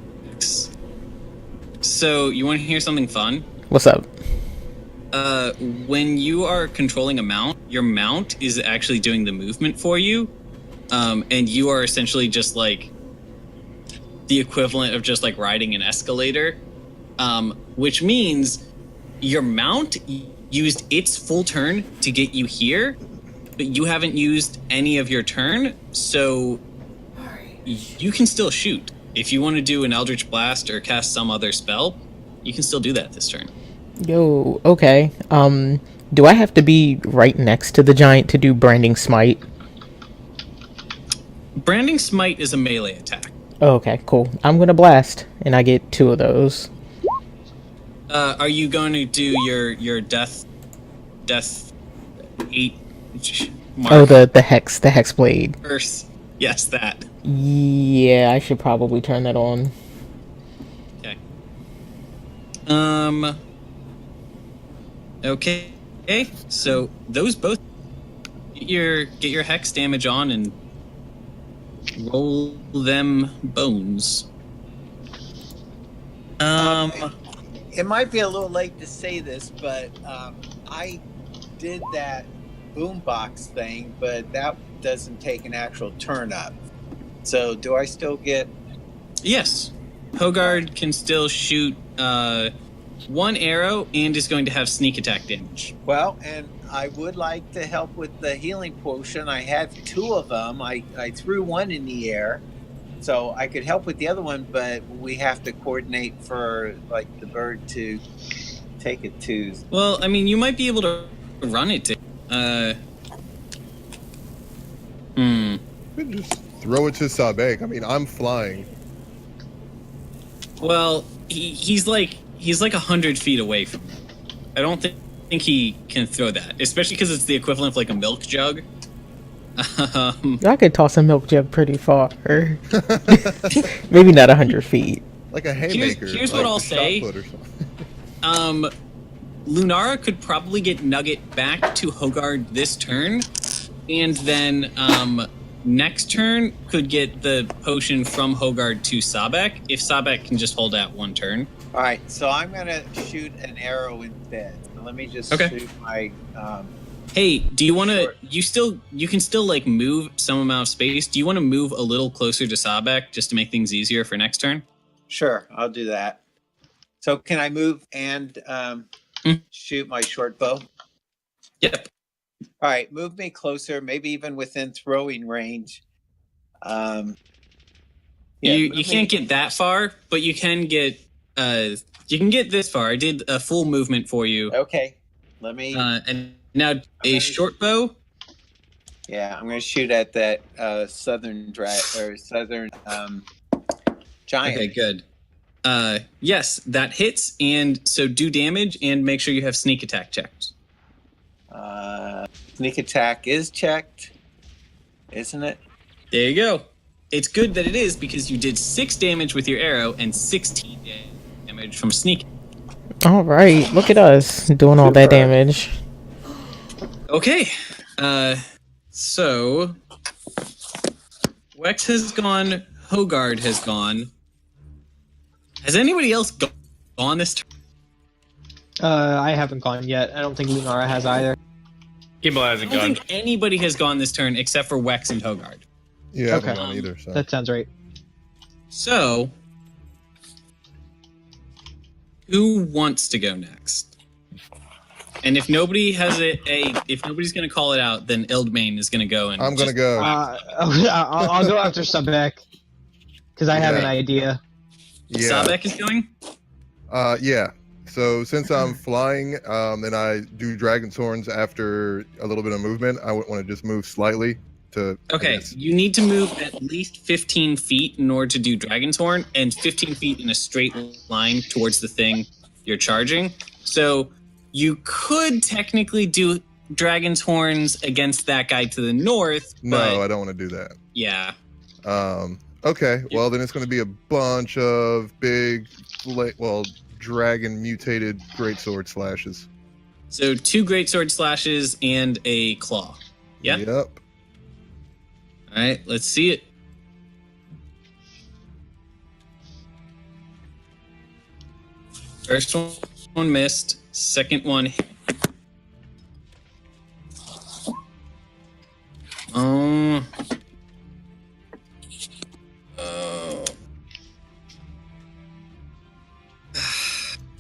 So, you want to hear something fun? What's up? When you are controlling a mount, your mount is actually doing the movement for you, and you are essentially just like the equivalent of just like riding an escalator, which means your mount used its full turn to get you here, but you haven't used any of your turn, so you can still shoot. If you want to do an Eldritch Blast or cast some other spell, you can still do that this turn. Yo, okay. Do I have to be right next to the giant to do Branding Smite? Branding Smite is a melee attack. Oh, okay, cool. I'm gonna blast, and I get 2 of those. Are you going to do your death 8 mark? Oh, the hex blade. Earth. Yes, that. Yeah, I should probably turn that on. Okay. Okay. So those both get your hex damage on and roll them bones. It might be a little late to say this, but I did that boombox thing, but that doesn't take an actual turn up. So do I still get... Yes. Hogard can still shoot 1 arrow and is going to have sneak attack damage. Well, and I would like to help with the healing potion. I have 2 of them. I threw 1 in the air, so I could help with the other one, but we have to coordinate for like the bird to take it to... Well, I mean, you might be able to run it to... Just throw it to Sabek. I mean, I'm flying. Well, he's like 100 feet away from you. I don't think he can throw that, especially because it's the equivalent of like a milk jug. I could toss a milk jug pretty far. Maybe not 100 feet. Like a haymaker. Here's like what I'll say. Lunara could probably get Nugget back to Hogard this turn, and then next turn could get the potion from Hogard to Sabek, if Sabek can just hold out one turn. All right, so I'm going to shoot an arrow instead. So let me just shoot my... Hey, do you want to... You can still, like, move some amount of space. Do you want to move a little closer to Sabek just to make things easier for next turn? Sure, I'll do that. So can I move and shoot my short bow? Yep. All right, move me closer, maybe even within throwing range. You can't get that far, but you can get this far. I did a full movement for you. Okay, let me. And now short bow. Yeah, I'm going to shoot at that southern giant. Okay, good. Yes, that hits, and so do damage, and make sure you have sneak attack checked. Sneak attack is checked, isn't it? There you go. It's good that it is, because you did 6 damage with your arrow and 16 damage from sneak. All right, look at us doing all that damage. Okay, so Wex has gone, Hogard has gone. Has anybody else gone this turn? I haven't gone yet. I don't think Lunara has either. Gimbal hasn't gone. I don't think anybody has gone this turn except for Wex and Hogard. Yeah, I haven't gone either. So. That sounds right. So, who wants to go next? And if nobody has if nobody's going to call it out, then Ildmane is going to go. And I'm going to go. I'll go after Sabek because I have an idea. Yeah. Sabek is going? Yeah. So since I'm flying, and I do Dragon's Horns after a little bit of movement, I would want to just move slightly to... Okay, you need to move at least 15 feet in order to do Dragon's Horn, and 15 feet in a straight line towards the thing you're charging. So you could technically do Dragon's Horns against that guy to the north, No, but I don't want to do that. yeah. Okay, well then it's going to be a bunch of big, dragon mutated greatsword slashes. So 2 greatsword slashes and a claw. Yeah? Yep. All right, let's see it. First one missed. Second one hit.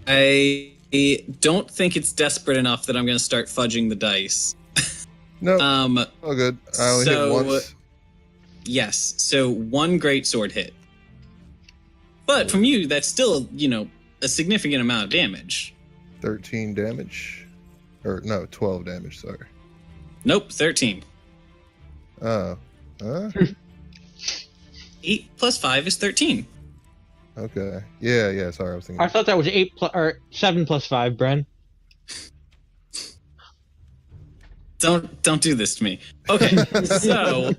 I don't think it's desperate enough that I'm going to start fudging the dice. No, all good. I only hit once. Yes, so 1 greatsword hit. But from you, that's still, a significant amount of damage. 13 damage? Or, no, 12 damage, sorry. Nope, 13. Oh. 8 plus 5 is 13. Okay. Yeah, sorry, I was thinking... I thought that was 7 plus 5, Bren. Don't do this to me. Okay, so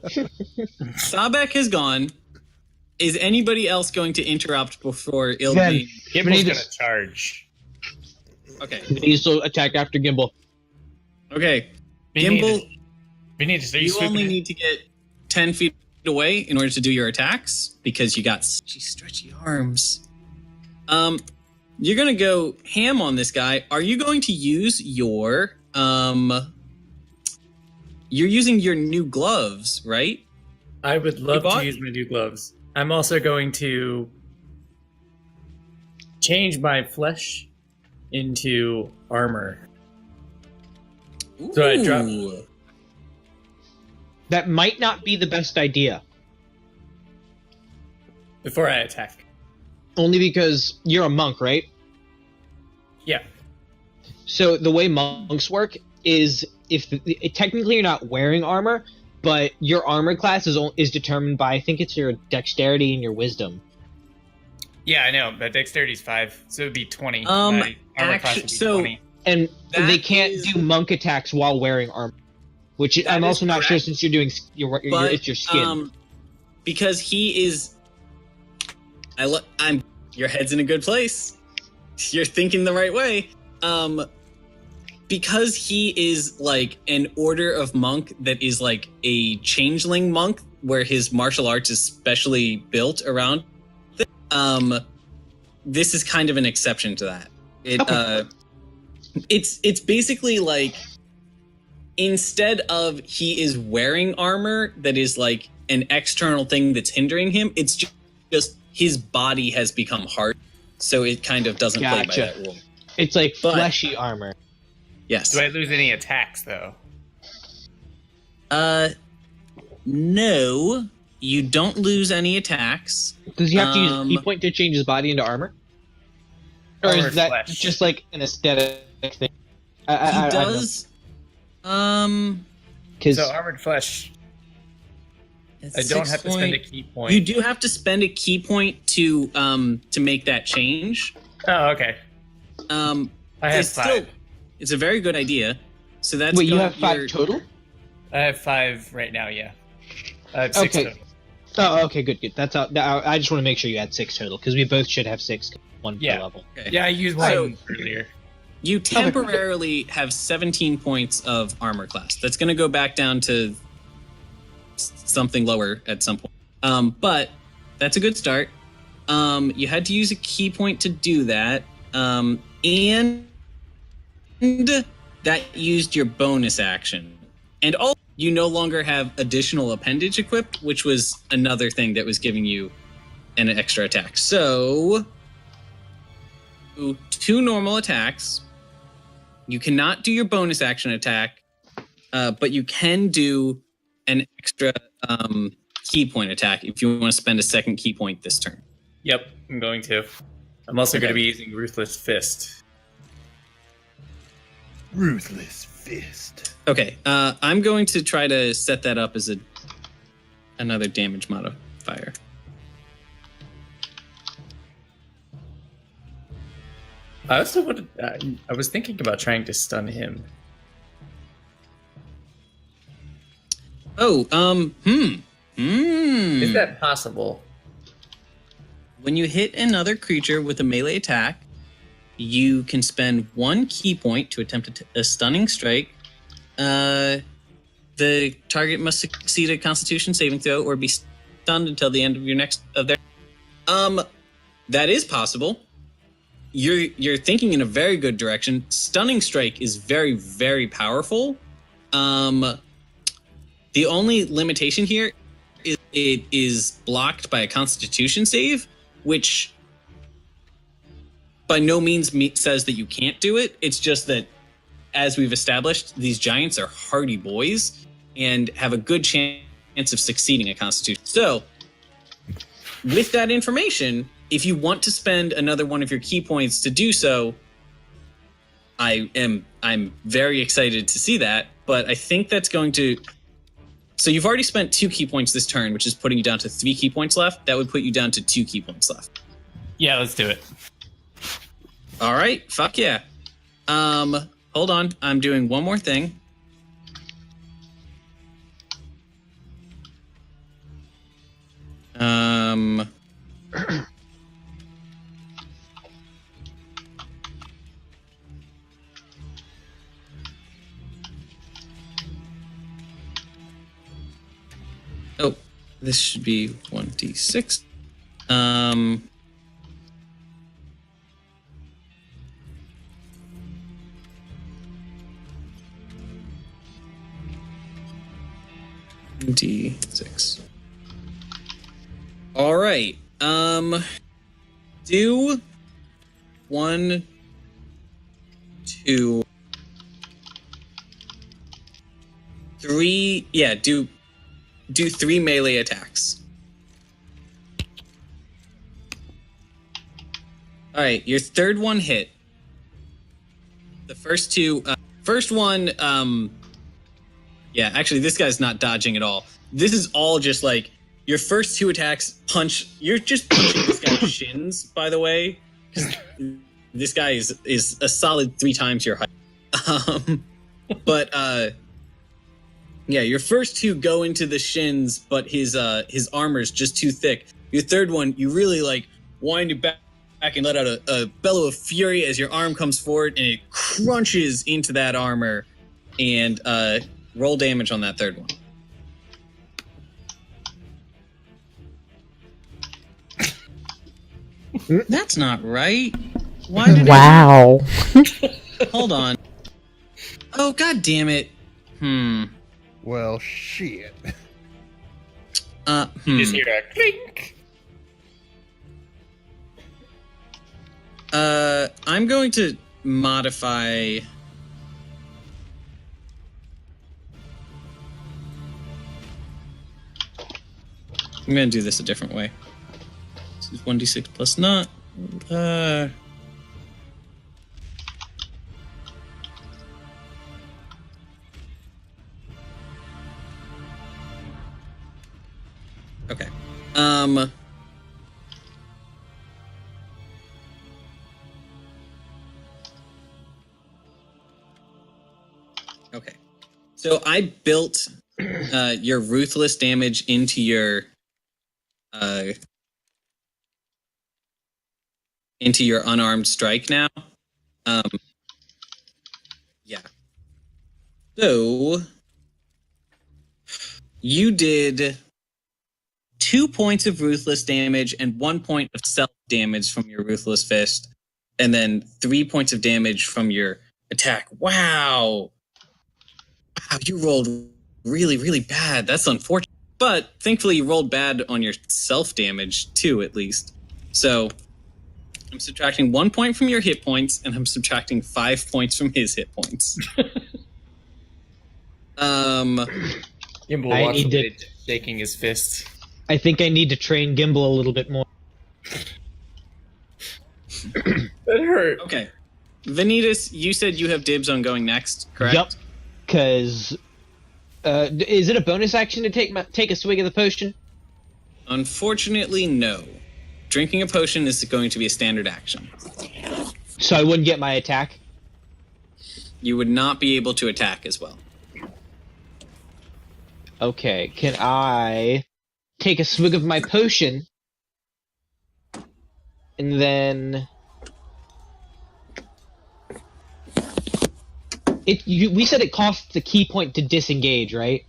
Sabek has gone. Is anybody else going to interrupt before Ildmane? Gimbal's going to charge. Okay. He needs to attack after Gimbal. Okay. Gimbal, you only need to get 10 feet away in order to do your attacks because you got stretchy arms. You're going to go ham on this guy. Are you going to use your... You're using your new gloves, right? I would love to use my new gloves. I'm also going to change my flesh into armor. Ooh. So I drop. That might not be the best idea. Before I attack. Only because you're a monk, right? Yeah. So the way monks work is technically you're not wearing armor, but your armor class is determined by, I think it's your dexterity and your wisdom. Yeah, I know, but dexterity's 5, so it'd be 20. My armor class would be 20. And That they can't is- do monk attacks while wearing armor, which That I'm is also not sure correct. since you're doing it's your skin. Because he is. Your head's in a good place. You're thinking the right way. Because he is like an order of monk that is like a changeling monk, where his martial arts is specially built around. This is kind of an exception to that. It's basically like, instead of he is wearing armor that is like an external thing that's hindering him, it's just his body has become hard, so it kind of doesn't play by that rule. It's like fleshy armor. Yes. Do I lose any attacks though? No, you don't lose any attacks. Does he have to use a key point to change his body into armor? Or Armor is that flesh. just like an aesthetic thing? He does. Because So armored flesh, I don't have to spend a key point. You do have to spend a key point to make that change. Oh, okay. I have it's 5. It's a very good idea. So that's wait, you got have 5 your- total? I have 5 right now. Yeah, I have 6 Okay. total. Oh, okay, good. That's I just want to make sure you had 6 total because we both should have 6, 1 per Yeah. level. Okay. Yeah, I used So- one earlier. You temporarily have 17 points of armor class. That's going to go back down to something lower at some point. But that's a good start. You had to use a key point to do that. And that used your bonus action. And also, you no longer have additional appendage equipped, which was another thing that was giving you an extra attack. So, 2 normal attacks. You cannot do your bonus action attack, but you can do an extra key point attack if you want to spend a second key point this turn. Yep, I'm going to. I'm also Okay. going to be using Ruthless Fist. Ruthless fist. Okay, I'm going to try to set that up as another damage modifier. I also would. I was thinking about trying to stun him. Oh, Is that possible? When you hit another creature with a melee attack, you can spend 1 key point to attempt a stunning strike. The target must succeed a Constitution saving throw or be stunned until the end of their. That is possible. You're thinking in a very good direction. Stunning strike is very, very powerful. The only limitation here is it is blocked by a Constitution save, which by no means says that you can't do it. It's just that, as we've established, these giants are hardy boys and have a good chance of succeeding a Constitution. So, with that information, if you want to spend another one of your key points to do so, I'm very excited to see that, but I think that's going to. So you've already spent 2 key points this turn, which is putting you down to 3 key points left. That would put you down to 2 key points left. Yeah, let's do it. All right, fuck yeah. Hold on, I'm doing one more thing. Oh, this should be 1d6. D6. All right. Do 1, 2, 3. Yeah, do 3 melee attacks. All right, your third one hit. The first 2, first one, Yeah, actually, this guy's not dodging at all. This is all just like your first 2 attacks punch. You're just punching this guy's shins, by the way. This guy is a solid 3 times your height. Yeah, your first 2 go into the shins, but his armor's just too thick. Your third one, you really like wind your back and let out a bellow of fury as your arm comes forward, and it crunches into that armor. And roll damage on that third one. That's not right. Why did Wow. Hold on. Oh, god damn it. Well, shit. You just hear a clink. I'm going to modify. I'm going to do this a different way. This is 1d6 plus not. Okay. Okay. So I built your ruthless damage into your unarmed strike now. Yeah. So you did 2 points of ruthless damage and 1 point of self damage from your ruthless fist, and then 3 points of damage from your attack. Wow, you rolled really, really bad. That's unfortunate. But thankfully you rolled bad on your self damage too, at least. So I'm subtracting 1 point from your hit points, and I'm subtracting 5 points from his hit points. Gimbal I walks need to- away shaking his fist. I think I need to train Gimbal a little bit more. That hurt. Okay. Vanitas, you said you have dibs on going next, correct? Yep. Because is it a bonus action to take a swig of the potion? Unfortunately, no. Drinking a potion is going to be a standard action. So I wouldn't get my attack? You would not be able to attack as well. Okay, can I take a swig of my potion and then we said it costs a key point to disengage, right?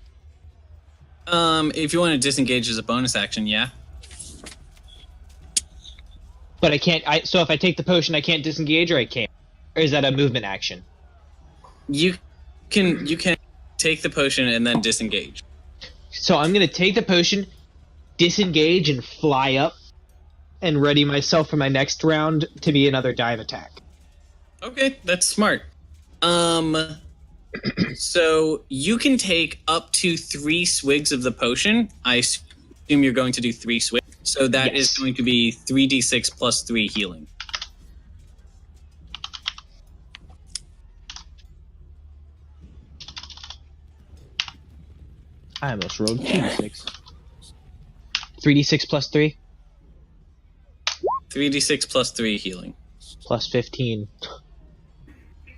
If you want to disengage as a bonus action, yeah. But I can't. So if I take the potion, I can't disengage, or I can't, or is that a movement action? You can take the potion and then disengage. So I'm gonna take the potion, disengage, and fly up, and ready myself for my next round to be another dive attack. Okay, that's smart. So you can take up to 3 swigs of the potion. I assume you're going to do 3 swigs. So that is going to be 3d6 plus 3 healing. I almost rolled 2d6. 3d6 plus 3? 3d6 plus 3 healing. Plus 15.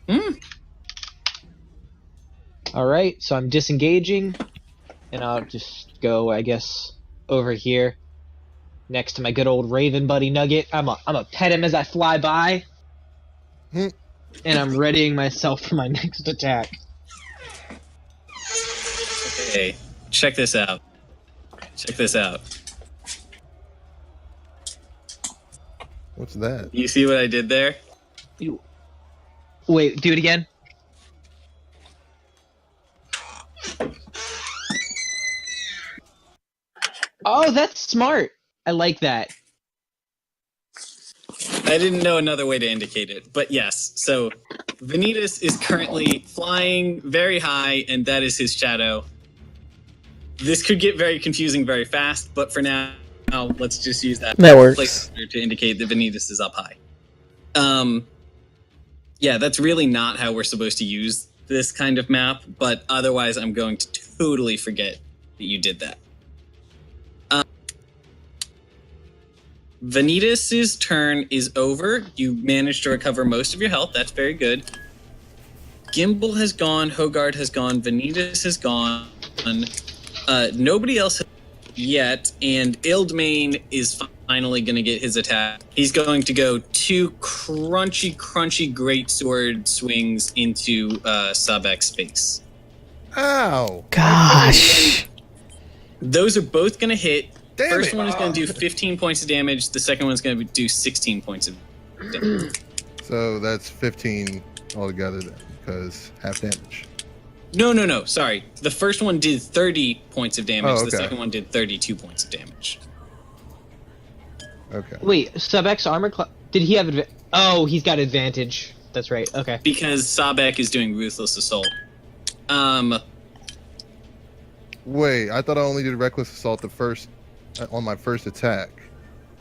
Hmm. Alright, so I'm disengaging, and I'll just go, I guess, over here, next to my good old Raven buddy Nugget. I'm a pet him as I fly by, and I'm readying myself for my next attack. Okay, check this out. Check this out. What's that? You see what I did there? Wait, do it again? Oh, that's smart. I like that. I didn't know another way to indicate it, but yes. So Vanitas is currently flying very high, and that is his shadow. This could get very confusing very fast, but for now, let's just use that works. placeholder to indicate that Vanitas is up high. Yeah, that's really not how we're supposed to use this kind of map, but otherwise I'm going to totally forget that you did that. Vanitas' turn is over. You managed to recover most of your health. That's very good. Gimbal has gone. Hogard has gone. Vanitas has gone. Nobody else has yet. And Ildmane is finally going to get his attack. He's going to go 2 crunchy greatsword swings into Sabek's face. Ow! Gosh. Those are both going to hit. Damn First it. one is going to do 15 points of damage. The second one is going to do 16 points of damage. So that's 15 altogether then, because half damage. No. Sorry. The first one did 30 points of damage. Oh, okay. The second one did 32 points of damage. Okay. Wait, Sabek's armor class. Did he have Oh, he's got advantage. That's right. Okay. Because Sabek is doing Ruthless Assault. Wait, I thought I only did Reckless Assault on my first attack,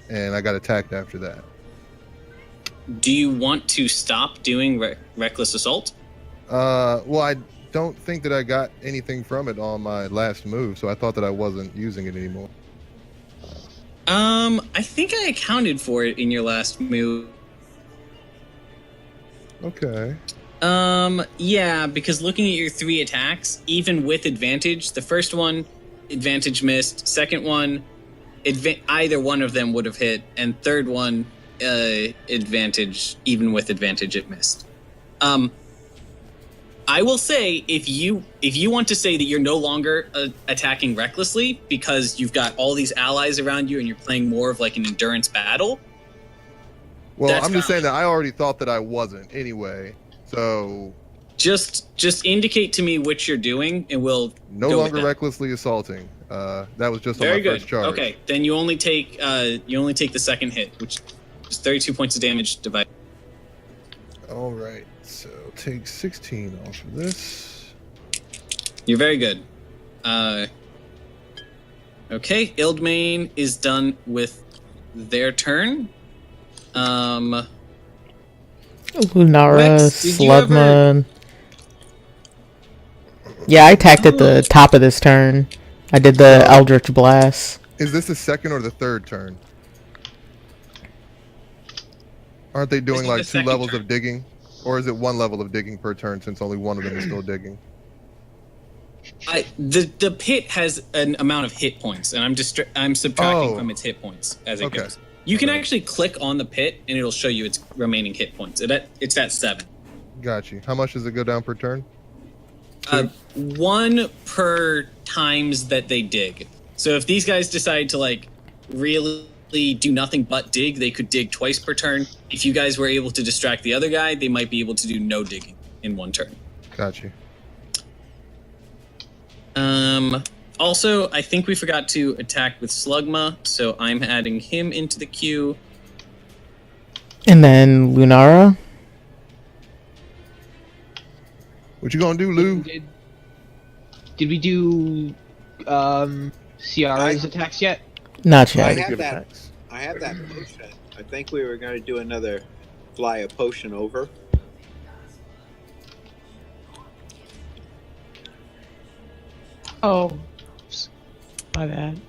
and I got attacked after that. Do you want to stop doing Reckless Assault? Well, I don't think that I got anything from it on my last move, so I thought that I wasn't using it anymore. I think I accounted for it in your last move. Okay. Yeah, because looking at your 3 attacks, even with advantage, the first one, advantage missed. Second one, either one of them would have hit. And third one, advantage, even with advantage, it missed. I will say, if you want to say that you're no longer attacking recklessly because you've got all these allies around you and you're playing more of like an endurance battle. Well, I'm just saying that I already thought that I wasn't anyway. So just indicate to me which you're doing, and we'll no go longer with that. recklessly assaulting. That was just Very on my good. first charge. Okay, then you only take the second hit, which is 32 points of damage divided. All right. So take 16 off of this. You're very good. Okay, Ildmane is done with their turn. Lunara, Rex, did you Slugma. Yeah, I attacked at the top of this turn. I did the Eldritch Blast. Is this the second or the third turn? Aren't they doing This is like the 2 second levels turn. of digging? Or is it 1 level of digging per turn since only one of them is still digging? The pit has an amount of hit points, and I'm subtracting Oh. from its hit points as it Okay. goes. You can actually click on the pit, and it'll show you its remaining hit points. It's at 7. Got you. How much does it go down per turn? 1 per times that they dig. So if these guys decide to like really do nothing but dig, they could dig twice per turn. If you guys were able to distract the other guy, they might be able to do no digging in 1 turn. Got you. Also, I think we forgot to attack with Slugma, so I'm adding him into the queue. And then Lunara. What you gonna do, Lou? Did we do Ciara's attacks yet? Not I yet. have Give that. attacks. I have that potion. I think we were going to do another fly a potion over. Oh, my bad.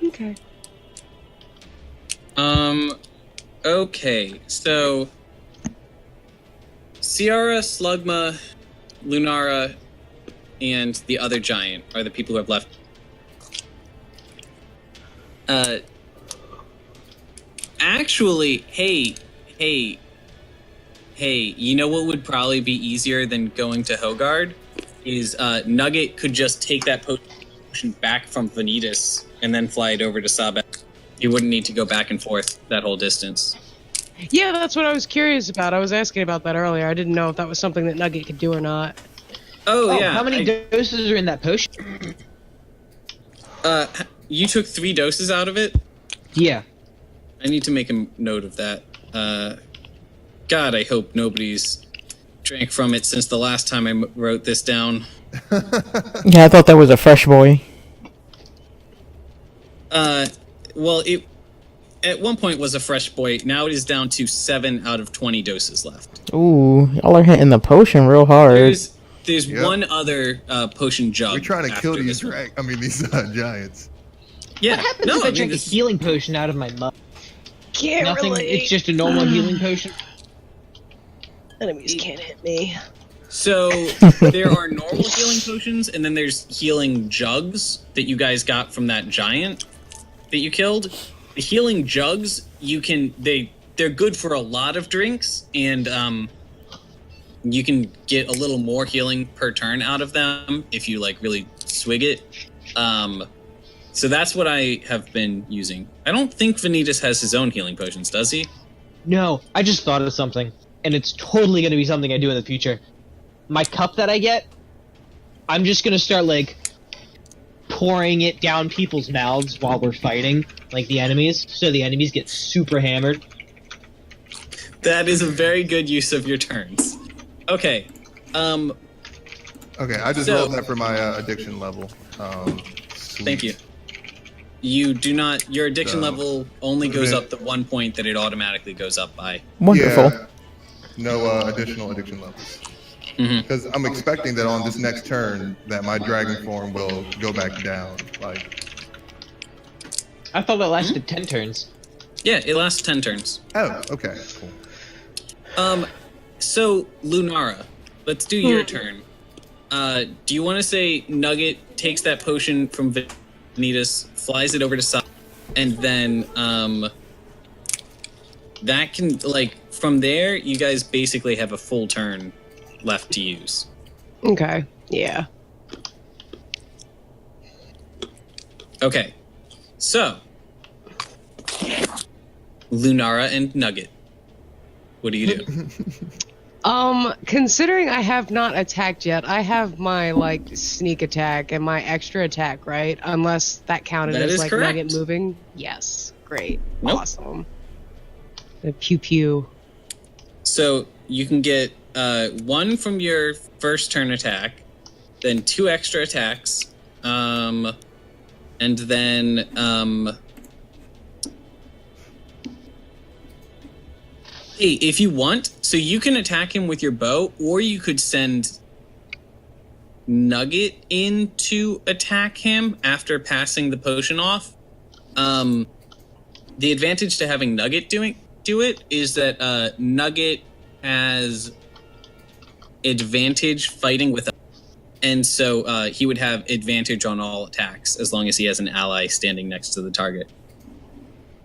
Okay. Okay, so Ciara, Slugma, Lunara, and the other giant are the people who have left. Actually, hey, you know what would probably be easier than going to Hogard? Is Nugget could just take that potion back from Vanitas and then fly it over to Sabek. You wouldn't need to go back and forth that whole distance. Yeah, that's what I was curious about. I was asking about that earlier. I didn't know if that was something that Nugget could do or not. Oh yeah. How many doses are in that potion? You took 3 doses out of it? Yeah. I need to make a note of that. God, I hope nobody's drank from it since the last time I wrote this down. Yeah, I thought that was a fresh boy. Well, at one point was a fresh boy. Now it is down to 7 out of 20 doses left. Ooh, y'all are hitting the potion real hard. There's one other potion jug. We're trying to kill these these giants. What Yeah. happens if I drink a healing potion out of my mug? Can't Nothing. relate. It's just a normal healing potion. Enemies can't hit me. So there are normal healing potions, and then there's healing jugs that you guys got from that giant that you killed. The healing jugs, they're good for a lot of drinks, and you can get a little more healing per turn out of them if you like really swig it. So that's what I have been using. I don't think Vanitas has his own healing potions, does he? No, I just thought of something, and it's totally going to be something I do in the future. My cup that I get, I'm just going to start, like, pouring it down people's mouths while we're fighting, like the enemies, so the enemies get super hammered. That is a very good use of your turns. Okay. Okay, I just rolled that for my addiction level. Thank you. You do not. Your addiction level only goes up the 1 point that it automatically goes up by. Wonderful. Yeah, no additional addiction levels. Because I'm expecting that on this next turn that my dragon form will go back down. Like, I thought that lasted 10 turns. Yeah, it lasts 10 turns. Oh, okay, cool. So Lunara, let's do your turn. Do you want to say Nugget takes that potion from Vanitas, flies it over to Sai, and then that can, like, from there you guys basically have a full turn left to use. Okay. Yeah. Okay. So Lunara and Nugget, what do you do? Considering I have not attacked yet, I have my, like, sneak attack and my extra attack, right? Unless that counted That as, is like, correct. Nugget moving. Yes. Great. Nope. Awesome. The pew pew. So you can get 1 from your first turn attack, then 2 extra attacks, and then hey, if you want, so you can attack him with your bow, or you could send Nugget in to attack him after passing the potion off. The advantage to having Nugget do it is that Nugget has advantage fighting with us, and so he would have advantage on all attacks as long as he has an ally standing next to the target.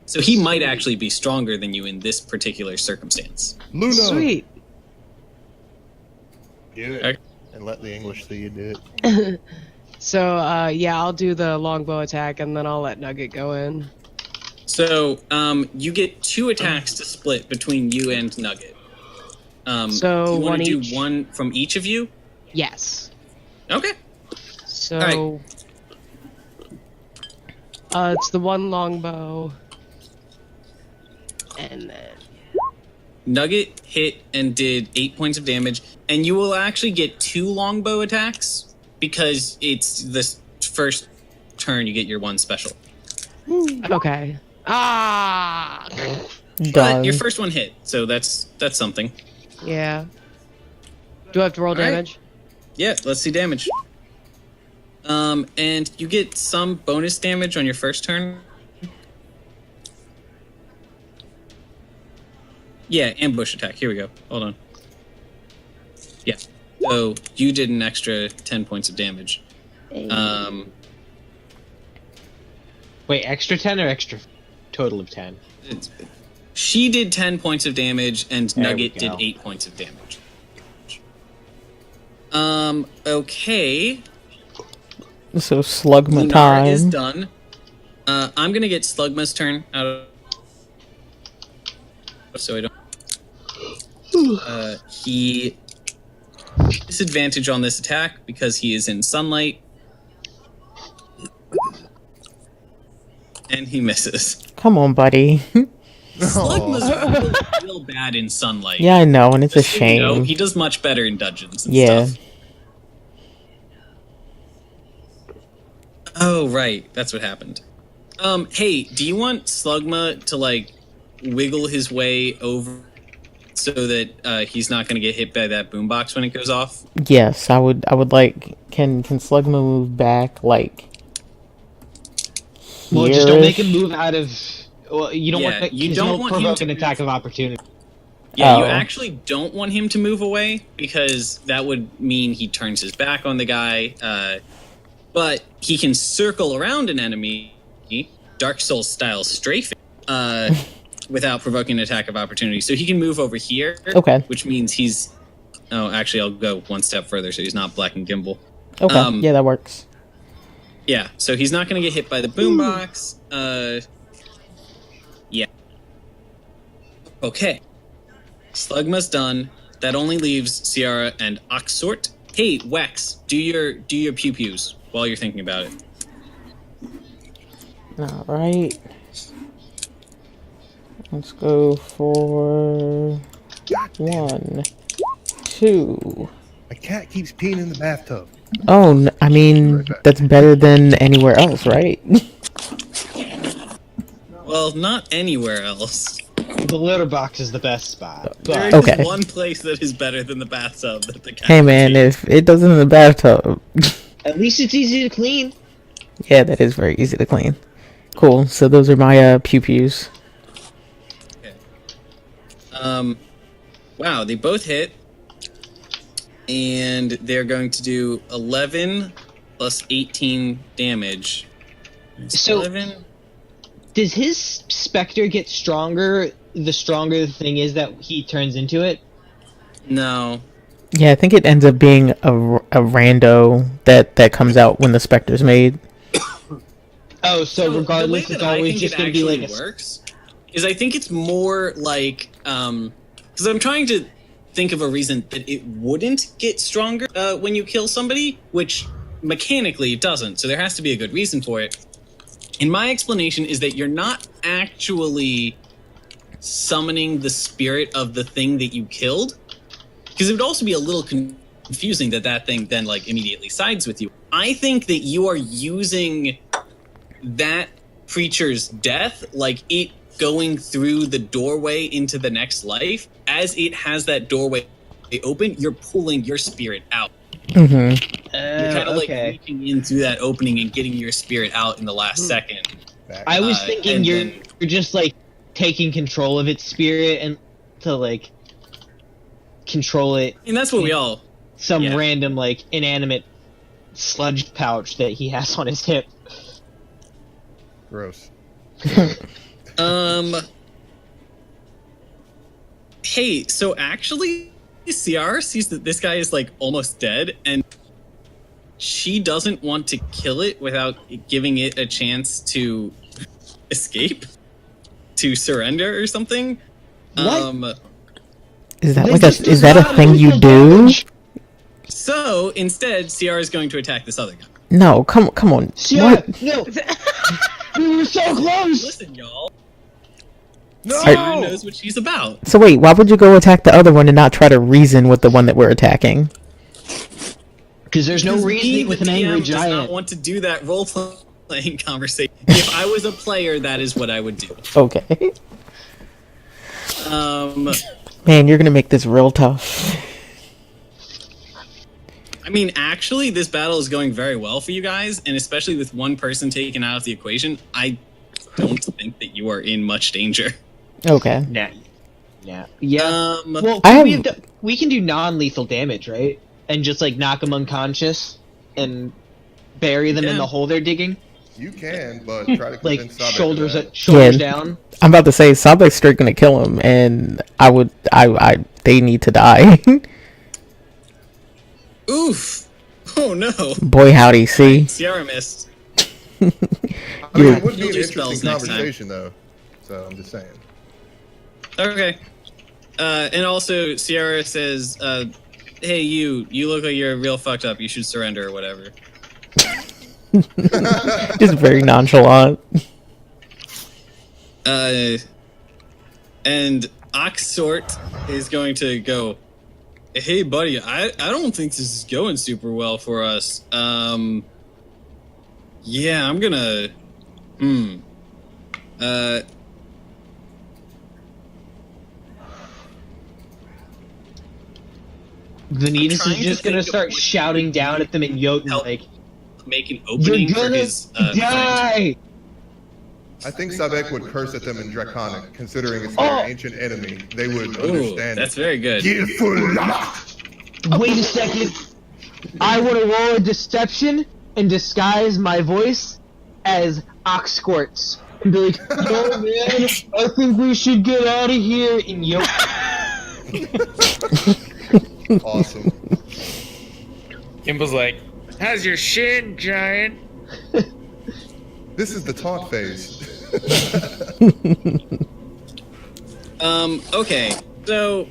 So he might actually be stronger than you in this particular circumstance. Luna. Sweet. Do it. Okay. And let the English see you do it. So, yeah, I'll do the longbow attack and then I'll let Nugget go in. So you get 2 attacks to split between you and Nugget. So do you want one to do each? one from each of you? Yes. Okay. So, it's the one longbow. And then Nugget hit and did 8 points of damage, and you will actually get 2 longbow attacks because it's this first turn you get your 1 special. okay. Ah. But your first one hit, so that's something. Yeah. Do I have to roll All right. damage? Yeah, let's see damage. And you get some bonus damage on your first turn. Yeah, ambush attack. Here we go. Hold on. Yeah. So you did an extra 10 points of damage. Wait, extra 10 or extra total of 10? She did 10 points of damage, and There Nugget we did go. 8 points of damage. Okay. So Slugma Lunara is time. done. I'm gonna get Slugma's turn out of... So I don't... he... disadvantage on this attack because he is in sunlight. And he misses. Come on, buddy. Slugma's real bad in sunlight. Yeah, I know, and it's a Just so you know, shame. he does much better in dungeons and Yeah. stuff. Oh, right. That's what happened. Hey, do you want Slugma to like wiggle his way over so that he's not going to get hit by that boombox when it goes off? Yes, I would like. Can Slugma move back like? Well, just don't make him here-ish? move out of. Well, you don't Yeah, want. you You don't don't want him provoke to an attack of opportunity. Yeah, you Oh. actually don't want him to move away because that would mean he turns his back on the guy. But he can circle around an enemy, Dark Souls style strafing, without provoking an attack of opportunity. So he can move over here. Okay. Which means he's. Oh, actually, I'll go one step further, so he's not Black and Gimbal. Okay. Yeah, that works. Yeah, so he's not going to get hit by the boombox. Yeah. Okay. Slugma's done. That only leaves Ciara and Oxort. Hey, Wex, do your pew pews while you're thinking about it. All right. Let's go for 1, 2. My cat keeps peeing in the bathtub. Oh, I mean that's better than anywhere else, right? Well, not anywhere else. The litter box is the best spot. There But is Okay. one place that is better than the bathtub that the cat Hey man, if it does it in the bathtub, at least it's easy to clean. yeah, that is very easy to clean. Cool. So those are my pew pews. Wow, they both hit. And they're going to do 11 plus 18 damage. So- 11? Does his specter get stronger the stronger the thing is that he turns into it? No. Yeah, I think it ends up being a rando that comes out when the specter's made. Oh, so regardless, the way it's that I always think just it going to be like actually a... works is I think it's more like because I'm trying to think of a reason that it wouldn't get stronger when you kill somebody, which mechanically it doesn't. So there has to be a good reason for it. And my explanation is that you're not actually summoning the spirit of the thing that you killed, because it would also be a little confusing that thing then like immediately sides with you. I think that you are using that creature's death, like it going through the doorway into the next life. As it has that doorway open, you're pulling your spirit out. Mm-hmm. You're kind of like reaching in through that opening and getting your spirit out in the last second. I was thinking and you're then- just like taking control of its spirit and to like control it. And that's what we all... Some yeah. random like inanimate sludge pouch that he has on his hip. Gross. Hey, so actually, Ciara sees that this guy is like almost dead, and she doesn't want to kill it without giving it a chance to escape, to surrender or something. What? Is that They like just is that a design thing you lethal do? damage. So instead, Ciara is going to attack this other guy. No, come on. Ciara, What? no. We were so close. Listen, y'all. No! Ciara knows what she's about. So wait, why would you go attack the other one and not try to reason with the one that we're attacking? Because there's no Because reasoning me, with the an angry DM, does not giant. want to do that role-playing conversation. If I was a player, that is what I would do. Okay. Man, you're gonna make this real tough. I mean, actually, this battle is going very well for you guys, and especially with one person taken out of the equation, I don't think that you are in much danger. Okay. Nah. Yeah. Well, I we, have- we can do non-lethal damage, right? And just like knock them unconscious and bury them in the hole they're digging. You can, but try to Like convince Sabe shoulders to that. shoulders down. I'm about to say Sabe's straight gonna kill him, and they need to die. Oof! Oh no! Boy, howdy, see. Ciara missed. I mean, it would be You'll an do spells interesting next time. conversation, though. So I'm just saying. Okay. And also, Ciara says, hey, you look like you're real fucked up. You should surrender or whatever. Just very nonchalant. And Oxort is going to go, hey, buddy, I don't think this is going super well for us. Yeah, I'm gonna... Vanitas is trying to just gonna think of start what shouting down at them in Jotun, help like, make an "You're opening for gonna his friend. die!" I think Sabek would curse at them in Draconic, considering it's their ancient enemy. They would Ooh, understand that's it. very good. Wait a second. I want to roll a deception and disguise my voice as Oxsquirts. And be like, "Yo, man, I think we should get out of here." And yo, Awesome. Kimball's like, "How's your shin, giant?" This is the taunt phase. Okay, so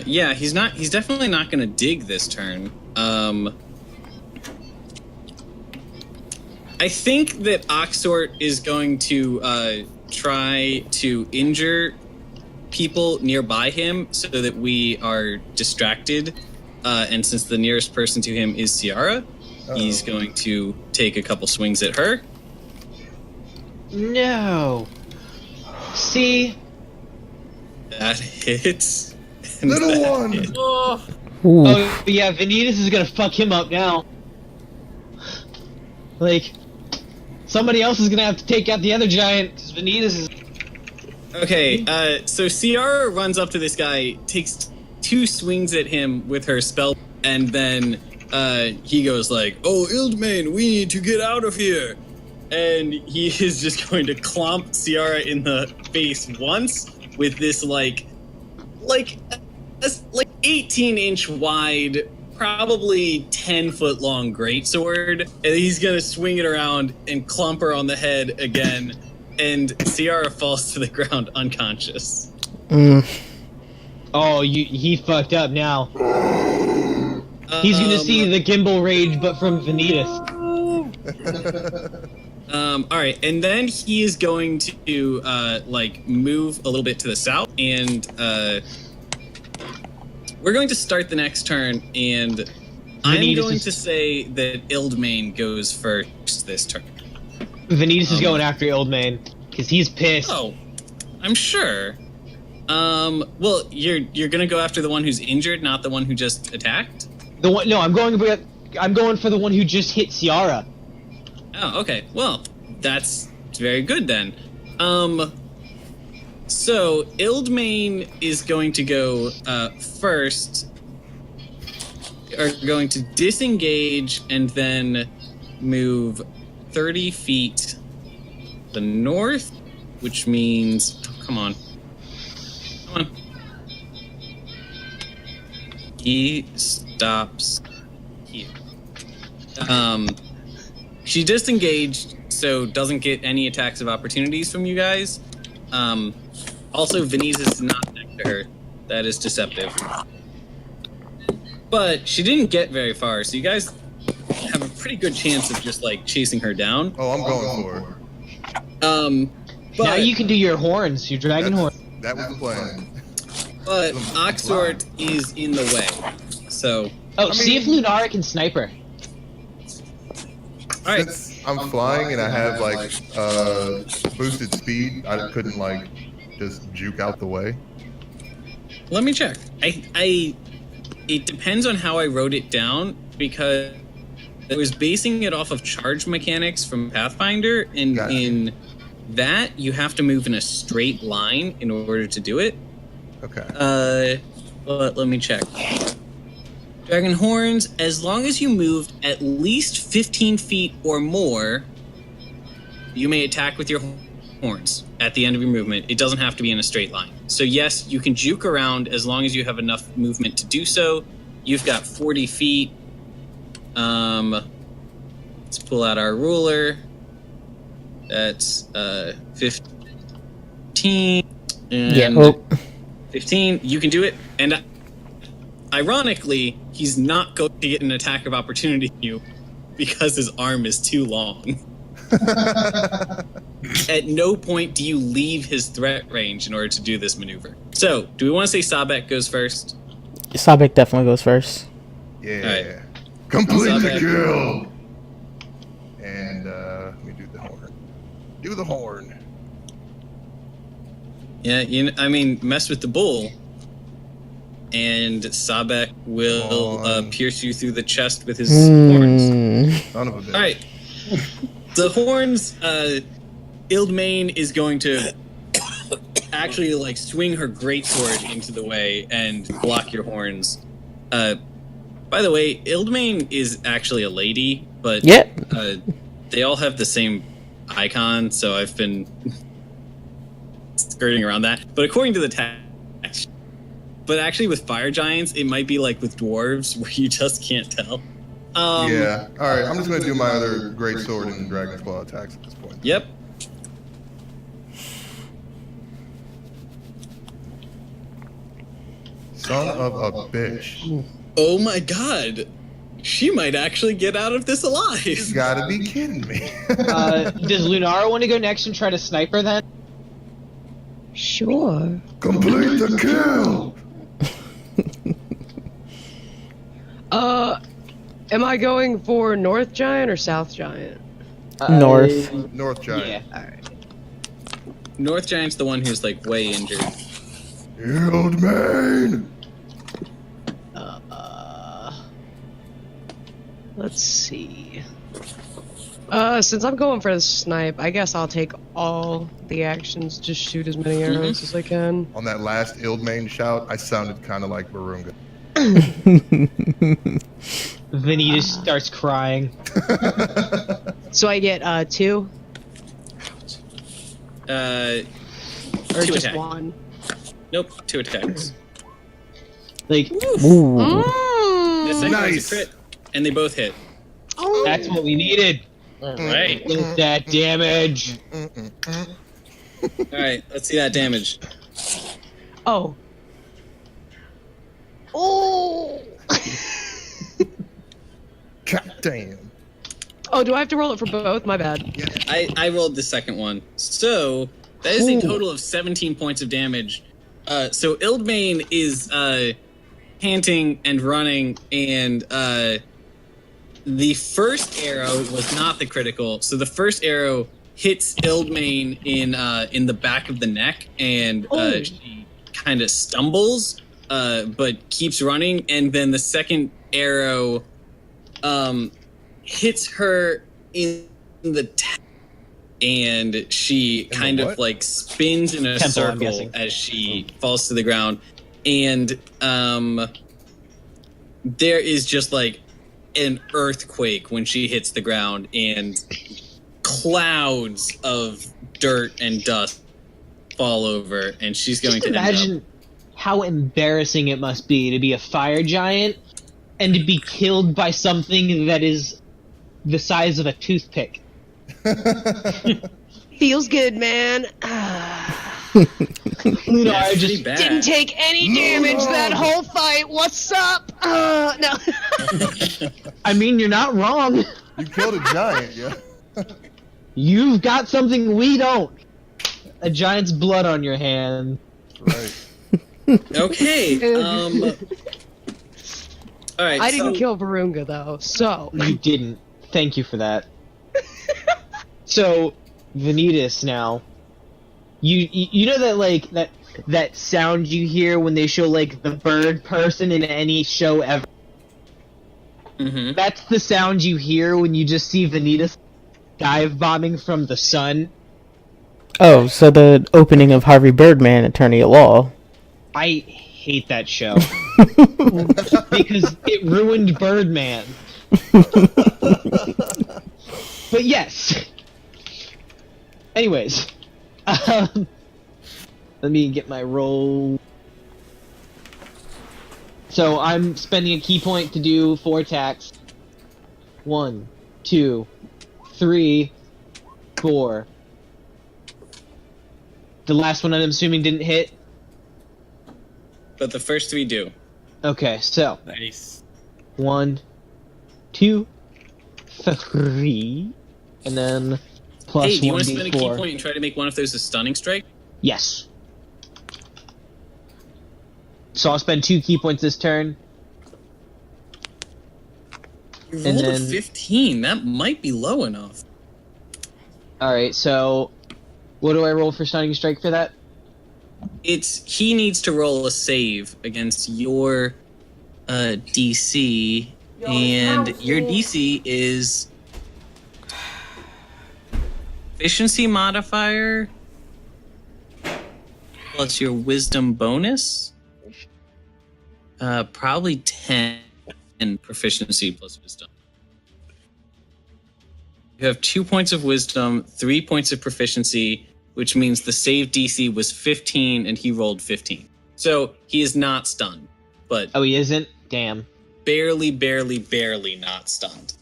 yeah, he's definitely not gonna dig this turn. I think that Oxort is going to try to injure people nearby him so that we are distracted. And since the nearest person to him is Ciara, he's going to take a couple swings at her. no. See, That hits. Little one! hits. oh yeah, Vanitas is gonna fuck him up now. Like, somebody else is gonna have to take out the other giant, because Vanitas is... Okay, so Ciara runs up to this guy, takes 2 swings at him with her spell, and then he goes like, "Oh, Ildmane, we need to get out of here!" And he is just going to clomp Ciara in the face once with this like 18-inch wide, probably 10-foot long greatsword, and he's gonna swing it around and clump her on the head again, and Ciara falls to the ground unconscious. Oh, he fucked up now. He's gonna see the gimbal rage, but from Vanitas. Alright, and then he is going to like move a little bit to the south, and we're going to start the next turn, and I'm going to say that Ildmane goes first this turn. Vanitas is going after Ildmane, because he's pissed. Oh, I'm sure. Well, you're gonna go after the one who's injured, not the one who just attacked? No, I'm going for the one who just hit Ciara. Oh, okay. Well, that's very good then. So Ildmane is going to go first, are going to disengage and then move 30 feet the north, which means, oh, come on. He stops here. She disengaged, so doesn't get any attacks of opportunities from you guys. Also, Vanitas is not next to her. That is deceptive. But she didn't get very far, so you guys have a pretty good chance of just like chasing her down. Oh, I'm going for her. But now you can do your horns, your dragon horn. That was the plan. But Oxort is in the way, so. Oh, see if Lunara can snipe her. All right. Since I'm flying and I have like boosted speed, I couldn't like just juke out the way. Let me check. It depends on how I wrote it down, because I was basing it off of charge mechanics from Pathfinder, and Gotcha. in that you have to move in a straight line in order to do it. Okay. But let me check. Dragon horns, as long as you moved at least 15 feet or more, you may attack with your horns at the end of your movement. It doesn't have to be in a straight line. So yes, you can juke around as long as you have enough movement to do so. You've got 40 feet. Let's pull out our ruler. That's 15. And Yeah. 15. You can do it. And ironically, he's not going to get an attack of opportunity on you because his arm is too long. At no point do you leave his threat range in order to do this maneuver. So, do we want to say Sabek goes first? Sabek definitely goes first. Yeah. All right. Complete the Sabek. kill. And let me do the horn. Do the horn. Yeah, I mean, mess with the bull, and Sabek will pierce you through the chest with his horns. Son of a bitch. All right. The horns. Ildmain is going to actually like swing her greatsword into the way and block your horns. By the way, Ildmain is actually a lady, but they all have the same icon, so I've been skirting around that. But according to the text, but actually with fire giants, it might be like with dwarves where you just can't tell. Yeah. All right. I'm just going to do my other great sword and dragon's claw attacks at this point. Yep. Son of a bitch. Oh my god. She might actually get out of this alive. You gotta be kidding me. Does Lunara want to go next and try to snipe her then? Sure. Complete the kill. Am I going for North Giant or South Giant? North. North Giant. Yeah. Alright. North Giant's the one who's like way injured. Ildmain. Let's see. Since I'm going for the snipe, I guess I'll take all the actions, just shoot as many arrows as I can. On that last Ildmain shout, I sounded kind of like Varunga. Vanitas starts crying. So I get 2? Or Or two just attack. 1? Nope, 2 attacks. Like, Ooh. The second one's Nice. a crit, and they both hit. that's what we needed. Alright. With that damage. Alright, let's see that damage. Oh. Oh! God damn. Oh, do I have to roll it for both? My bad. I rolled the second one. So, that is a total of 17 points of damage. So Ildmain is panting and running, and the first arrow was not the critical. So the first arrow hits Ildmain in the back of the neck, and she kind of stumbles, but keeps running. And then the second arrow hits her in the and she kind of like spins in a Temple, I'm circle guessing. as she falls to the ground, and there is just like an earthquake when she hits the ground, and clouds of dirt and dust fall over, and she's going Just to imagine how embarrassing it must be to be a fire giant and to be killed by something that is the size of a toothpick. Feels good, man. Lunar That's just pretty bad. Didn't take any damage that whole fight. What's up? No. I mean, you're not wrong. You killed a giant, yeah. You've got something we don't. A giant's blood on your hand. Right. Okay. All right. I didn't kill Varunga though, so You didn't. Thank you for that. So, Vanitas now. You know that like that sound you hear when they show like the bird person in any show ever? Mm-hmm. That's the sound you hear when you just see Vanitas dive bombing from the sun. Oh, so the opening of Harvey Birdman, Attorney at Law. I hate that show. Because it ruined Birdman. But yes. Anyways. Let me get my roll. So I'm spending a key point to do 4 attacks. 1, 2, 3, 4. The last one I'm assuming didn't hit. But the first 3 do. Okay, so Nice. 1, 2, 3, and then plus Hey, do you 1d4. want to spend a key point and try to make one of those a stunning strike? Yes. So I'll spend 2 key points this turn. You rolled a 15. That might be low enough. All right, so what do I roll for Stunning Strike for that? He needs to roll a save against your DC, and your DC is efficiency modifier plus your wisdom bonus. Probably 10 proficiency plus wisdom. You have 2 points of wisdom, 3 points of proficiency, which means the save DC was 15 and he rolled 15. So he is not stunned, but oh, he isn't. Damn. Barely not stunned.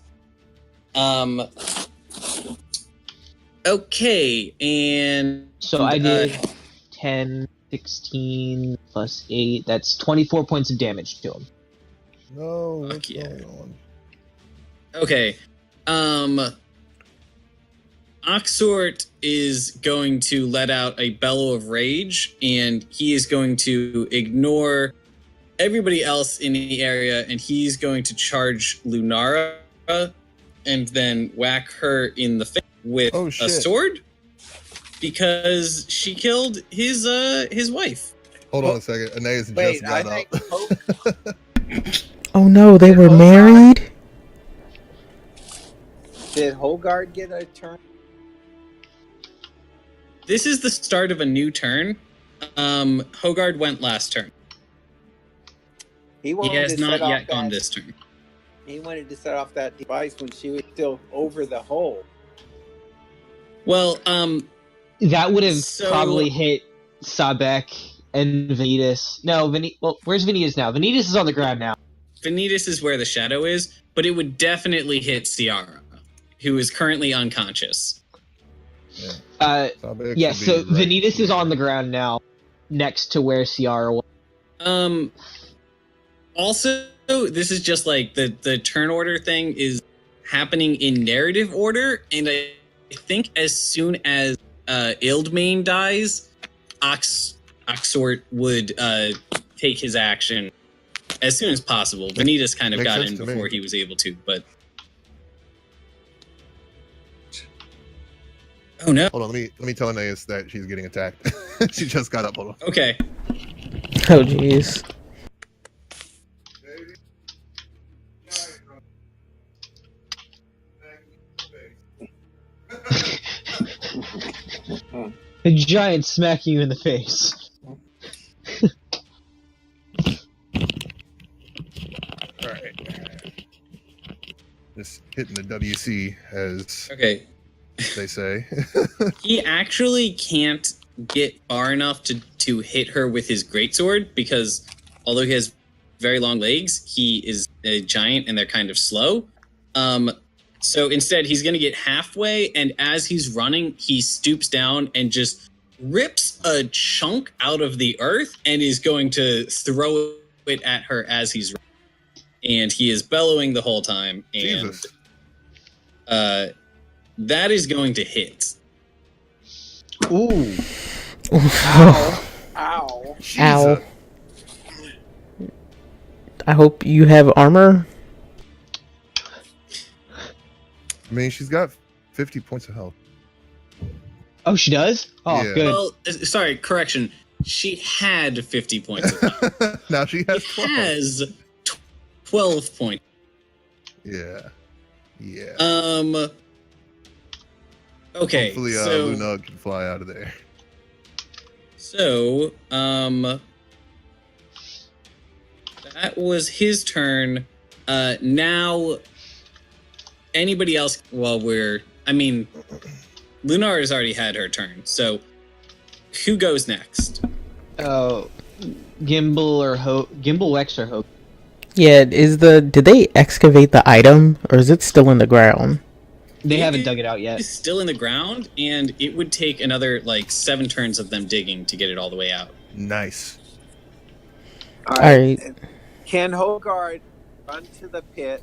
Okay, and so I did 10, 16 plus 8. That's 24 points of damage to him. No, what's going on? Okay. Oxort is going to let out a bellow of rage, and he is going to ignore everybody else in the area, and he's going to charge Lunara and then whack her in the face with a sword because she killed his wife. Hold on a second. Aeneas just got up. Oh no, they were married? Did Hogard get a turn? This is the start of a new turn. Hogard went last turn. He has not yet gone this turn. He wanted to set off that device when she was still over the hole. Well, that would have probably hit Sabek and Vanitas. No, well, where's Vanitas now? Vanitas is on the ground now. Vanitas is where the shadow is, but it would definitely hit Ciara, who is currently unconscious. Yeah, so Vanitas is on the ground now, next to where Ciara was. Also, this is just like the turn order thing is happening in narrative order, and I think as soon as Ildmane dies, Oxort would take his action as soon as possible. Vanitas kind of got in before he was able to, but... Oh no. Hold on, let me tell Aeneas that she's getting attacked. She just got up, hold on. Okay. Oh jeez. A giant smacking you in the face. Alright. Just hitting the WC, as they say. He actually can't get far enough to hit her with his greatsword, because although he has very long legs, he is a giant and they're kind of slow. So instead, he's going to get halfway, and as he's running, he stoops down and just rips a chunk out of the earth and is going to throw it at her as he's running. And he is bellowing the whole time, and that is going to hit. Ooh. Ow. Ow. Ow. I hope you have armor. I mean, she's got 50 points of health. Oh, she does? Oh, yeah. good. Well, sorry, correction. She had 50 points of health. Now she has 12. Has 12 points. Yeah. Yeah. Okay. Hopefully, so, Luna can fly out of there. So, that was his turn. Now, anybody else? Well, Lunar has already had her turn. So, who goes next? Oh, Gimbal, Wex, or Hope. Yeah, did they excavate the item, or is it still in the ground? They haven't dug it out yet. It's still in the ground, and it would take another 7 turns of them digging to get it all the way out. Nice. All right. Can Hogard run to the pit,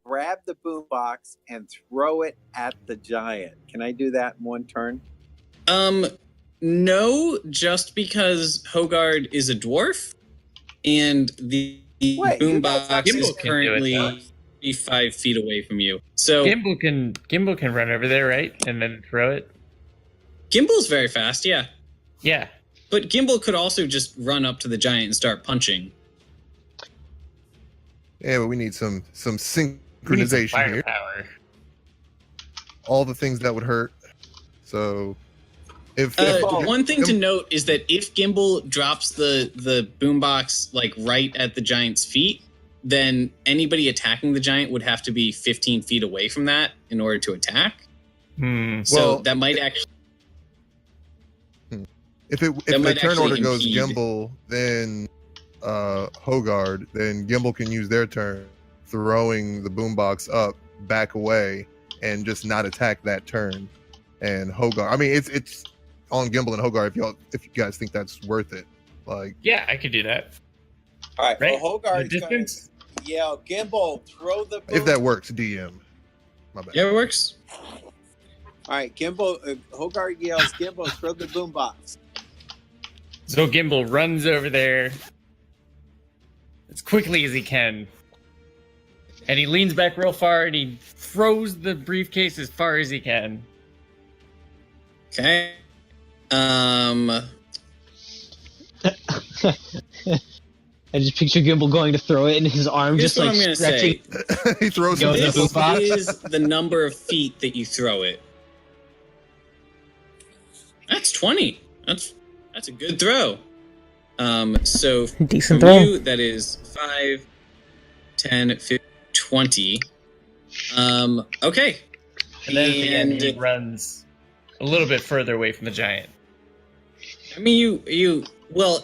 grab the boombox, and throw it at the giant? Can I do that in one turn? No, just because Hogard is a dwarf, and the boombox is currently 35 feet away from you. So Gimbal can run over there, right? And then throw it. Gimbal's very fast, yeah. Yeah. But Gimbal could also just run up to the giant and start punching. Yeah, but we need some We need some synchronization here. firepower. All the things that would hurt. So, if one thing to note is that if Gimbal drops the boombox like right at the giant's feet, then anybody attacking the giant would have to be 15 feet away from that in order to attack. So Well, that might actually. if the turn order goes Gimbal, then Hogard, then Gimbal can use their turn, throwing the boombox up, back away, and just not attack that turn. And Hogard, I mean, it's on Gimbal and Hogard if you guys think that's worth it. Like, Yeah, I could do that. All right, Right? well, The Hogard's going distance? to yell, Gimbal, throw the boom. if that works, DM. My bad. Yeah, it works. All right, Gimbal, Hogard yells, Gimbal, throw the boombox. So Gimbal runs over there as quickly as he can. And he leans back real far and he throws the briefcase as far as he can. Okay. I just picture Gimbal going to throw it, and his arm Here's just what like I'm gonna stretching. say. He throws Go it. to the This boombox. is the number of feet that you throw it. That's 20. That's a good throw. So Decent from throw. you, that is 5, 10, 15, 20. Okay. And then at the end he runs a little bit further away from the giant. I mean, well,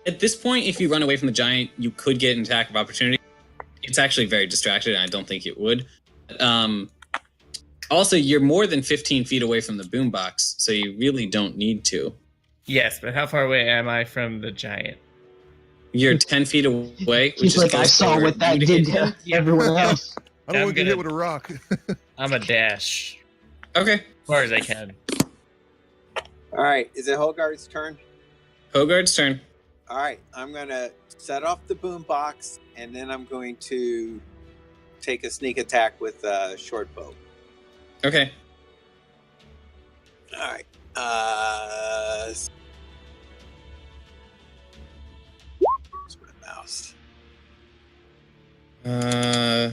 at this point, if you run away from the giant, you could get an attack of opportunity. It's actually very distracted, and I don't think it would. Also, you're more than 15 feet away from the boombox, so you really don't need to. Yes, but how far away am I from the giant? You're 10 feet away. Which He's is like, I close saw for what that you to did hit. to everyone else. I don't I'm want to get gonna- hit with a rock. I'm a dash. Okay. As far as I can. All right, is it Hogard's turn? Hogard's turn. All right, I'm going to set off the boombox, and then I'm going to take a sneak attack with a short bow. Okay. All right. Where's my mouse? I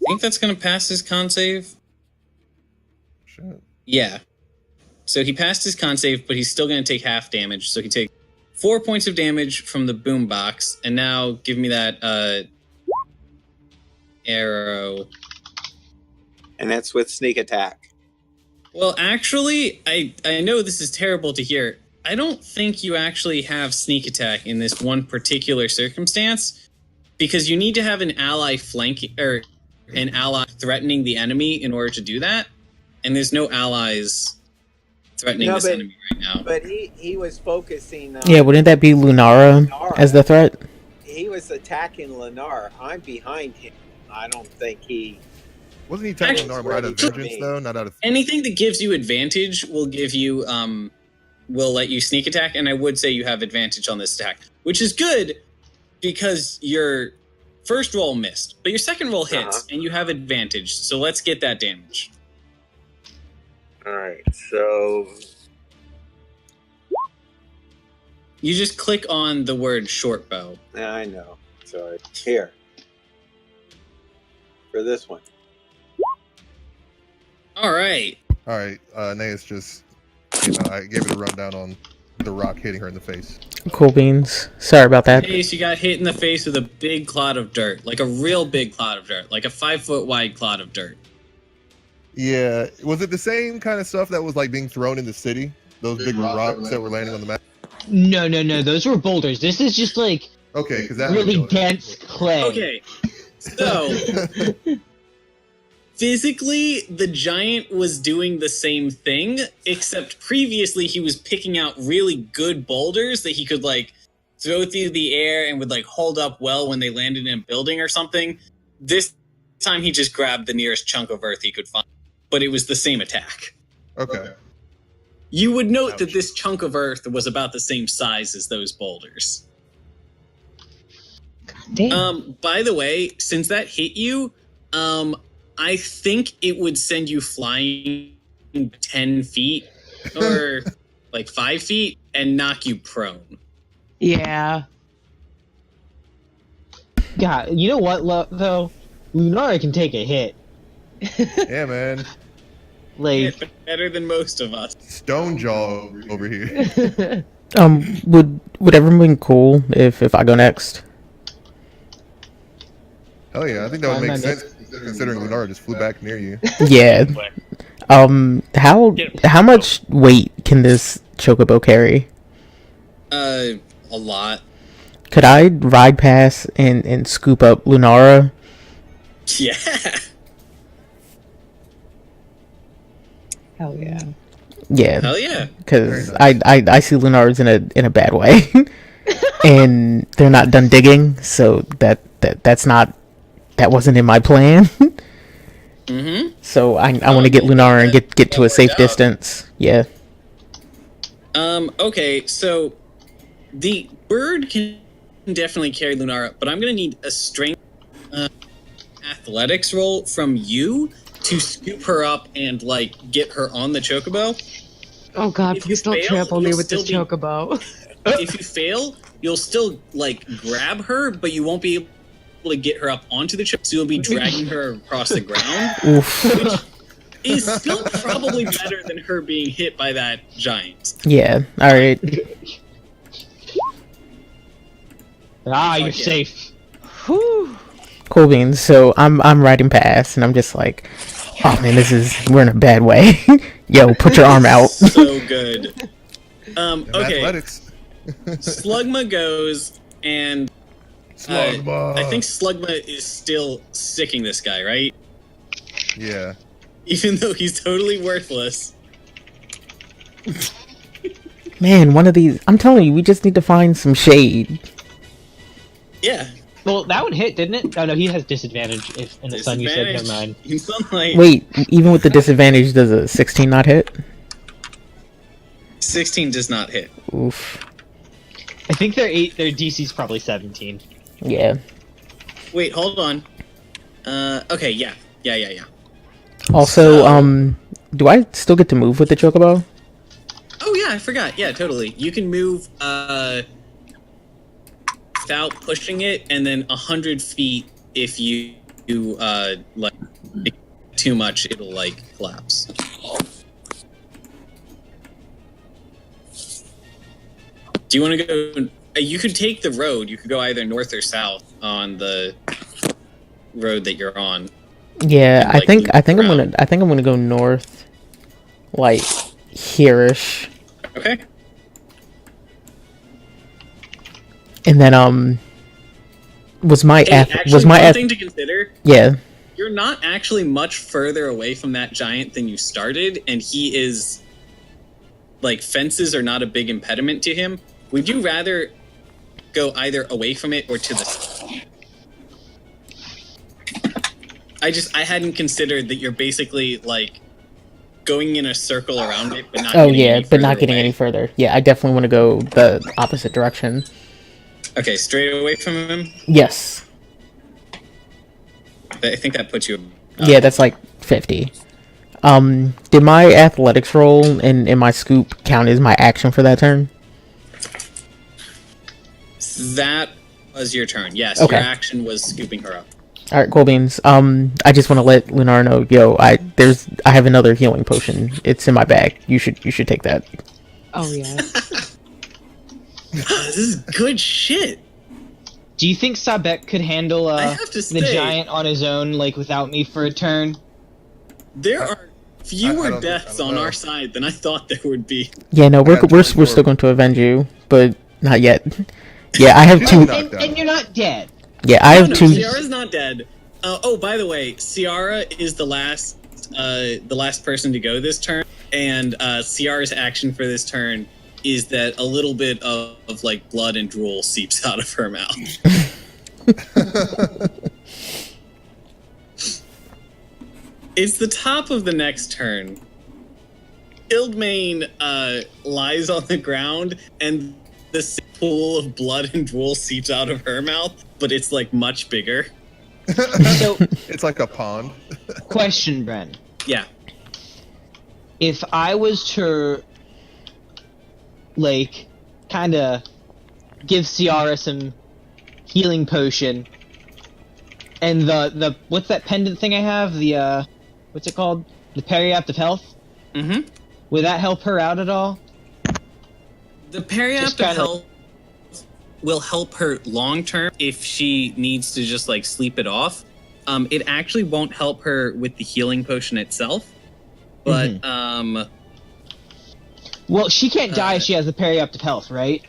think that's going to pass his con save. Shit. Yeah. So he passed his con save, but he's still going to take half damage. So he takes 4 points of damage from the boombox. And now give me that arrow. And that's with sneak attack. Well, actually, I know this is terrible to hear. I don't think you actually have sneak attack in this one particular circumstance, because you need to have an ally flanking or an ally threatening the enemy in order to do that, and there's no allies threatening this enemy right now. But he was focusing on... Yeah, wouldn't that be Lunara as the threat? He was attacking Lennar. I'm behind him. I don't think he... Wasn't he attacking Armor out of vengeance, though? Not out of... Anything that gives you advantage will give you will let you sneak attack, and I would say you have advantage on this attack, which is good because your first roll missed, but your second roll hits, and you have advantage. So let's get that damage. All right, so you just click on the word short bow. I know. Sorry. Here for this one. All right. Naeus just, I gave it a rundown on the rock hitting her in the face. Cool beans. Sorry about that. Case, you got hit in the face with a big clod of dirt, like a real big clod of dirt, like a 5 foot wide clod of dirt. Yeah, was it the same kind of stuff that was like being thrown in the city? Those big rocks that were landing on the map? No. Those were boulders. This is just like Okay, because that really dense clay. Okay, so physically, the giant was doing the same thing, except previously he was picking out really good boulders that he could like throw through the air and would like hold up well when they landed in a building or something. This time he just grabbed the nearest chunk of earth he could find, but it was the same attack. Okay. You would note that this chunk of earth was about the same size as those boulders. Damn. By the way, since that hit you, I think it would send you flying 10 feet or like 5 feet and knock you prone. Yeah. God, you know what, though? Lunara can take a hit. Yeah, man. Like, Better than most of us. Stone Jaw over here. Would everyone be cool if I go next? Hell yeah, I think that would make sense considering Lunara just flew back near you. Yeah. How much weight can this chocobo carry? A lot. Could I ride past and scoop up Lunara? Yeah. Hell yeah. Yeah. Hell yeah. Because I see Lunara's in a bad way, and they're not done digging, so that wasn't in my plan. Mm-hmm. So I want to get Lunara and get to a safe distance. Yeah. Okay, so the bird can definitely carry Lunara, but I'm gonna need a strength athletics roll from you to scoop her up and like get her on the chocobo. Oh god, please don't trample me with this chocobo. If you fail, you'll still like grab her, but you won't be able to get her up onto the chocobo, so you'll be dragging her across the ground. Which is still probably better than her being hit by that giant. Yeah, alright. you're safe. Whew. Cool beans. So I'm riding past and I'm just like, oh man, we're in a bad way. Yo, put your arm out. So good. Okay. Athletics. Slugma goes and Slugma. I think Slugma is still sicking this guy, right? Yeah. Even though he's totally worthless. Man, one of these. I'm telling you, we just need to find some shade. Yeah. Well, that would hit, didn't it? Oh no, he has disadvantage if in the sun. You said, never mind. In sunlight. Wait, even with the disadvantage, does a 16 not hit? 16 does not hit. Oof. I think their DC's probably 17. Yeah. Wait, hold on. Okay, yeah. Also, do I still get to move with the chocobo? Oh yeah, I forgot. Yeah, totally. You can move without pushing it, and then 100 feet if you like too much, it'll like collapse. Do you want to go? You could take the road. You could go either north or south on the road that you're on. Yeah, And, like, I think I'm gonna go north, like here-ish. Okay. And then was my one thing to consider? Yeah. You're not actually much further away from that giant than you started, and he is like fences are not a big impediment to him. Would you rather go either away from it or to the side? I hadn't considered that you're basically like going in a circle around it, but not getting any further. Yeah, I definitely want to go the opposite direction. Okay, straight away from him? Yes. I think that puts you Yeah, that's like 50. Did my athletics roll and my scoop count as my action for that turn? That was your turn. Yes, Okay. Your action was scooping her up. All right, cool beans. I just want to let Lunar know, yo, I have another healing potion. It's in my bag. You should take that. Oh yeah. This is good shit. Do you think Sabek could handle I have to the say, giant on his own, like without me for a turn? There are fewer I deaths don't on know. our side than I thought there would be. Yeah, no, we're 24. still going to avenge you, but not yet. Yeah, I have She's two. knocked out. And you're not dead. Yeah, I have No, two. Ciara's not dead. Oh, by the way, Ciara is the last person to go this turn, and Ciara's action for this turn is that a little bit of like blood and drool seeps out of her mouth. It's the top of the next turn. Ilgmane lies on the ground, and this pool of blood and drool seeps out of her mouth, but it's like much bigger. So, It's like a pond. question, Bren. Yeah. If I was to, like, kind of give Ciara some healing potion, and the what's that pendant thing I have? The what's it called? The Periapt of Health. Mm-hmm. Would that help her out at all? The Periapt of Health will help her long term if she needs to just like sleep it off. It actually won't help her with the healing potion itself, but well, she can't die if she has the Periapt of Health, right?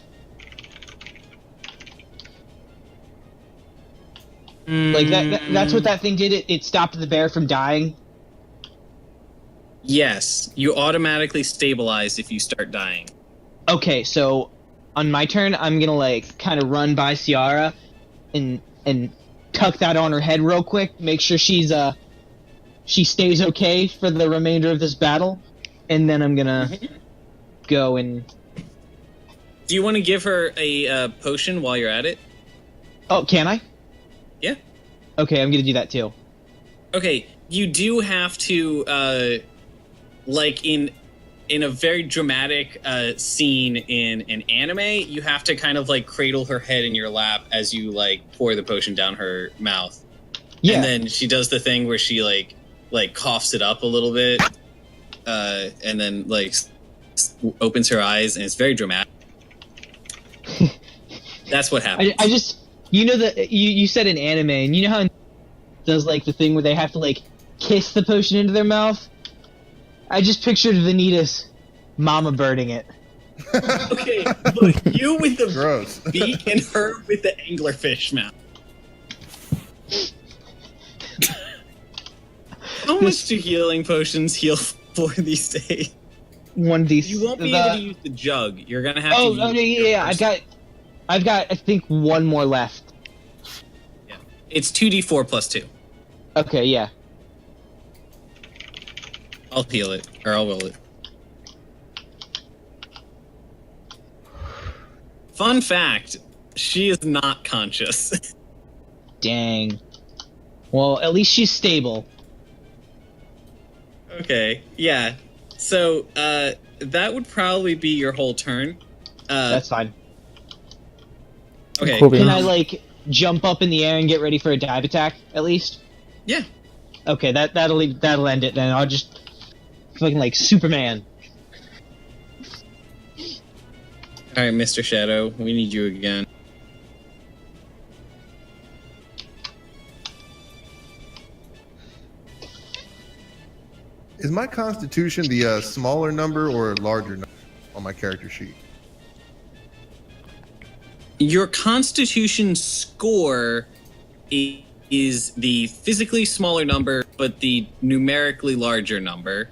Like that's what that thing did. It stopped the bear from dying. Yes, you automatically stabilize if you start dying. Okay, so on my turn, I'm gonna like kind of run by Ciara and tuck that on her head real quick. Make sure she stays okay for the remainder of this battle, and then I'm gonna go and. Do you want to give her a potion while you're at it? Oh, can I? Yeah. Okay, I'm gonna do that too. Okay, you do have to, like in a very dramatic scene in an anime, you have to kind of like cradle her head in your lap as you like pour the potion down her mouth. Yeah. And then she does the thing where she like coughs it up a little bit, and then like opens her eyes, and it's very dramatic. That's what happens. I just, you know that you said in anime, and you know how it does like the thing where they have to like kiss the potion into their mouth. I just pictured Vanitas mama birding it. Okay, but you with the Gross. beak and her with the anglerfish mouth. How much do healing potions heal for these days? One of these. You won't be able to use the jug. You're gonna have to. Oh, use yeah. I've got. I think one more left. Yeah, it's 2d4 plus 2. Okay, yeah. I'll heal it, or I'll will it. Fun fact: she is not conscious. Dang. Well, at least she's stable. Okay, yeah. So, that would probably be your whole turn. That's fine. Okay. Can I, like, jump up in the air and get ready for a dive attack, at least? Yeah. Okay, that'll end it then. I'll just fucking, like, Superman. Alright, Mr. Shadow, we need you again. Is my constitution the smaller number or larger number on my character sheet? Your constitution score is the physically smaller number, but the numerically larger number.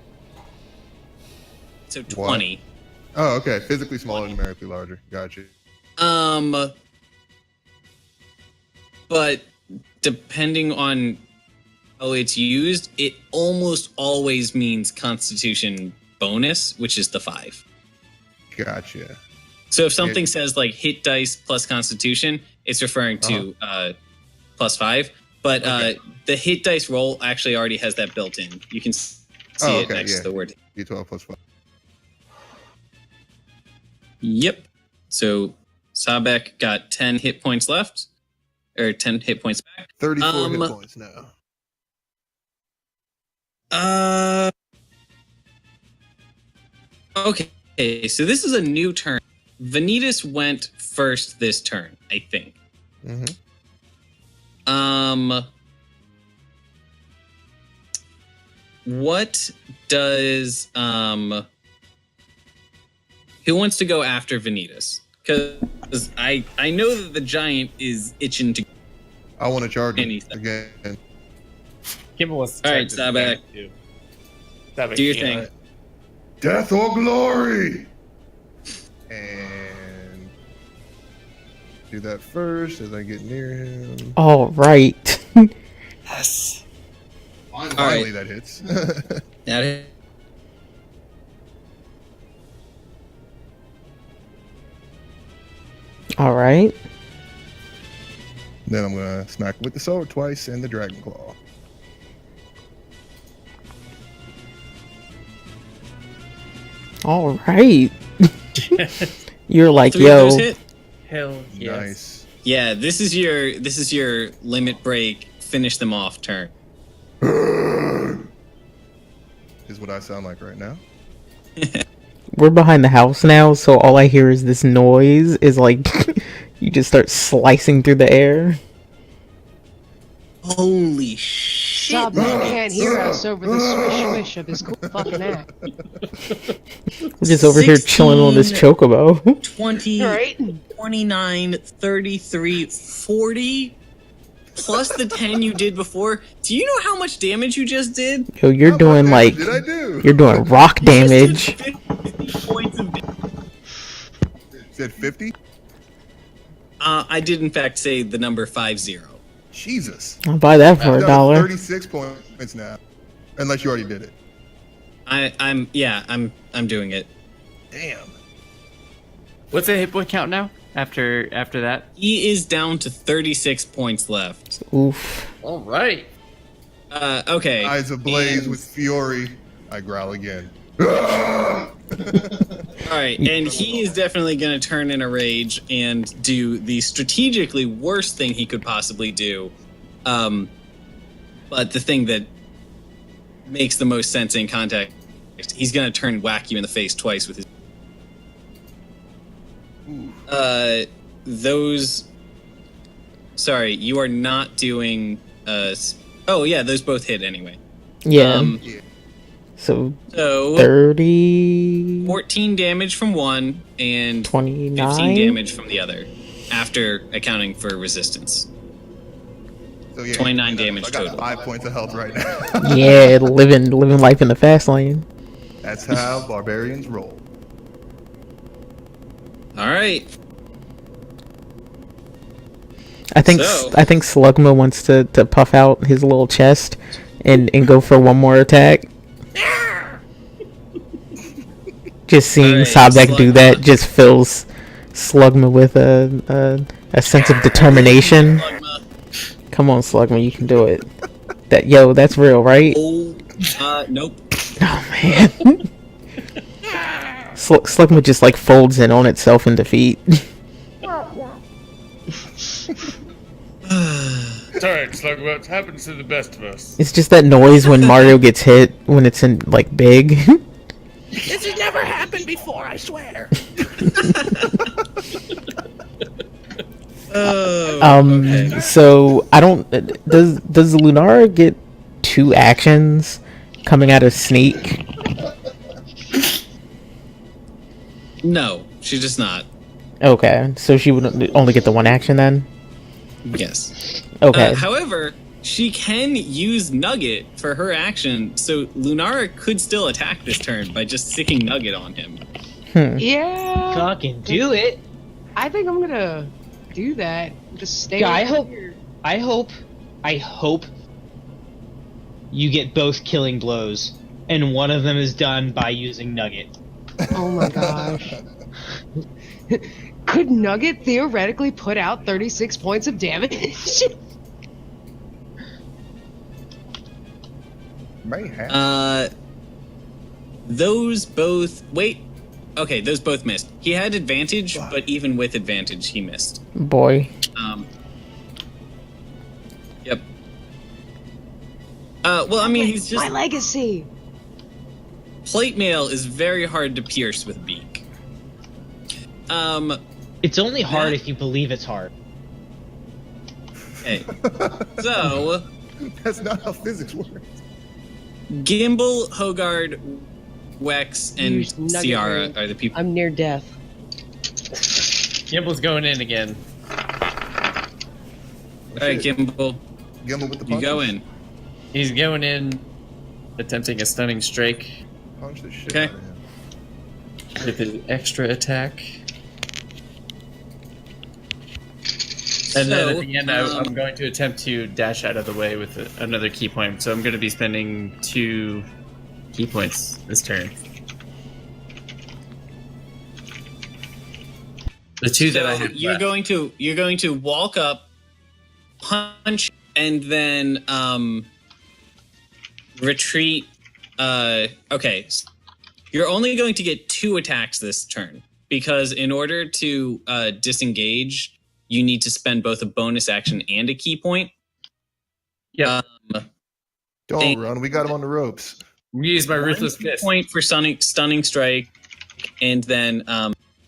So 20. What? Oh, okay. Physically smaller, numerically larger. Gotcha. But depending on how it's used, it almost always means constitution bonus, which is the 5. Gotcha. So if something says like hit dice plus constitution, it's referring to plus 5. But the hit dice roll actually already has that built in. You can see it next to the word. D12 plus 5. Yep. So Sabek got 10 hit points left. Or 10 hit points back. 34 hit points now. Okay, so this is a new turn. Vanitas went first this turn, I think. Mm-hmm. What does who wants to go after Vanitas? Because I know that the giant is itching to. I want to charge him again. Gimbal was. All right, Sabek. Do your thing. Right. Death or glory! And do that first as I get near him. All right. Yes. Finally, that hits. That hit. All right. Then I'm gonna smack with the sword twice and the dragon claw. All right. You're like, 3 of yo. those hit? Hell yes. Nice. Yeah, this is your limit break. Finish them off turn. Is what I sound like right now. We're behind the house now, so all I hear is this noise. Is like you just start slicing through the air. Holy shit! Sobman can't hear us over the swish swish of his cool fucking act. We're just over here chilling on this 16, chocobo. 20, Right? 29, 33, 40, plus the 10 you did before. Do you know how much damage you just did? Yo, you're How doing much like damage did I do? you're doing rock You just damage. did 50 points of damage. Said 50. I did in fact say the number 50. Jesus. I'll buy that for I'm $1. down to 36 points now. Unless you already did it. I'm doing it. Damn. What's the hit point count now? After that? He is down to 36 points left. Oof. All right. Okay. Eyes ablaze and- with fury. I growl again. Alright, and he is definitely going to turn in a rage and do the strategically worst thing he could possibly do. But the thing that makes the most sense in context, he's going to turn and whack you in the face twice with his... Those... Sorry, you are not doing... Oh, yeah, those both hit anyway. Yeah. Yeah. So So... 30, 14 damage from one and 29. 15 damage from the other, after accounting for resistance. So, yeah, 29 damage I got total. 5 points of health right now. Yeah, living life in the fast lane. That's how barbarians roll. All right. I think So- Slugma wants to puff out his little chest and go for one more attack. Just seeing Alright, Sabek do Slugma. that just fills Slugma with a sense of determination. Come on, Slugma, you can do it. That's real, right? Oh, nope. Oh man. Slugma just like folds in on itself in defeat. Sorry, Slug, what happens to the best of us? It's just that noise when Mario gets hit when it's in like big. This has never happened before, I swear. Okay. So I don't. Does Lunara get 2 actions coming out of sneak? No, she does not. Okay, so she would only get the 1 action then. Yes. Okay. However, she can use Nugget for her action, so Lunara could still attack this turn by just sticking Nugget on him. Yeah. Fucking do it. I think I'm gonna do that. Just stay. Yeah, over here. I hope you get both killing blows, and one of them is done by using Nugget. Oh my gosh. Could Nugget theoretically put out 36 points of damage? May have. Those both... Wait. Okay, those both missed. He had advantage, but even with advantage, he missed. Boy. Yep. Well, I mean, he's just... My legacy. Plate mail is very hard to pierce with beak. It's only hard if you believe it's hard. Okay. So, That's not how physics works. Gimbal, Hogard, Wex, and Use Nugget Ciara Ring. are the people. I'm near death. Gimble's going in again. Alright, Gimbal, Gimbal with the you punches. go in. He's going in, attempting a stunning strike Punch the shit Okay. out of him. with his extra attack. And then at the end, I'm going to attempt to dash out of the way with another key point. So I'm going to be spending 2 key points this turn. The two that I have you're left. going to walk up, punch, and then retreat. Okay, you're only going to get 2 attacks this turn because in order to disengage, you need to spend both a bonus action and a key point. Yeah. Don't run. We got him on the ropes. Use my ruthless fist. Point for stunning strike, and then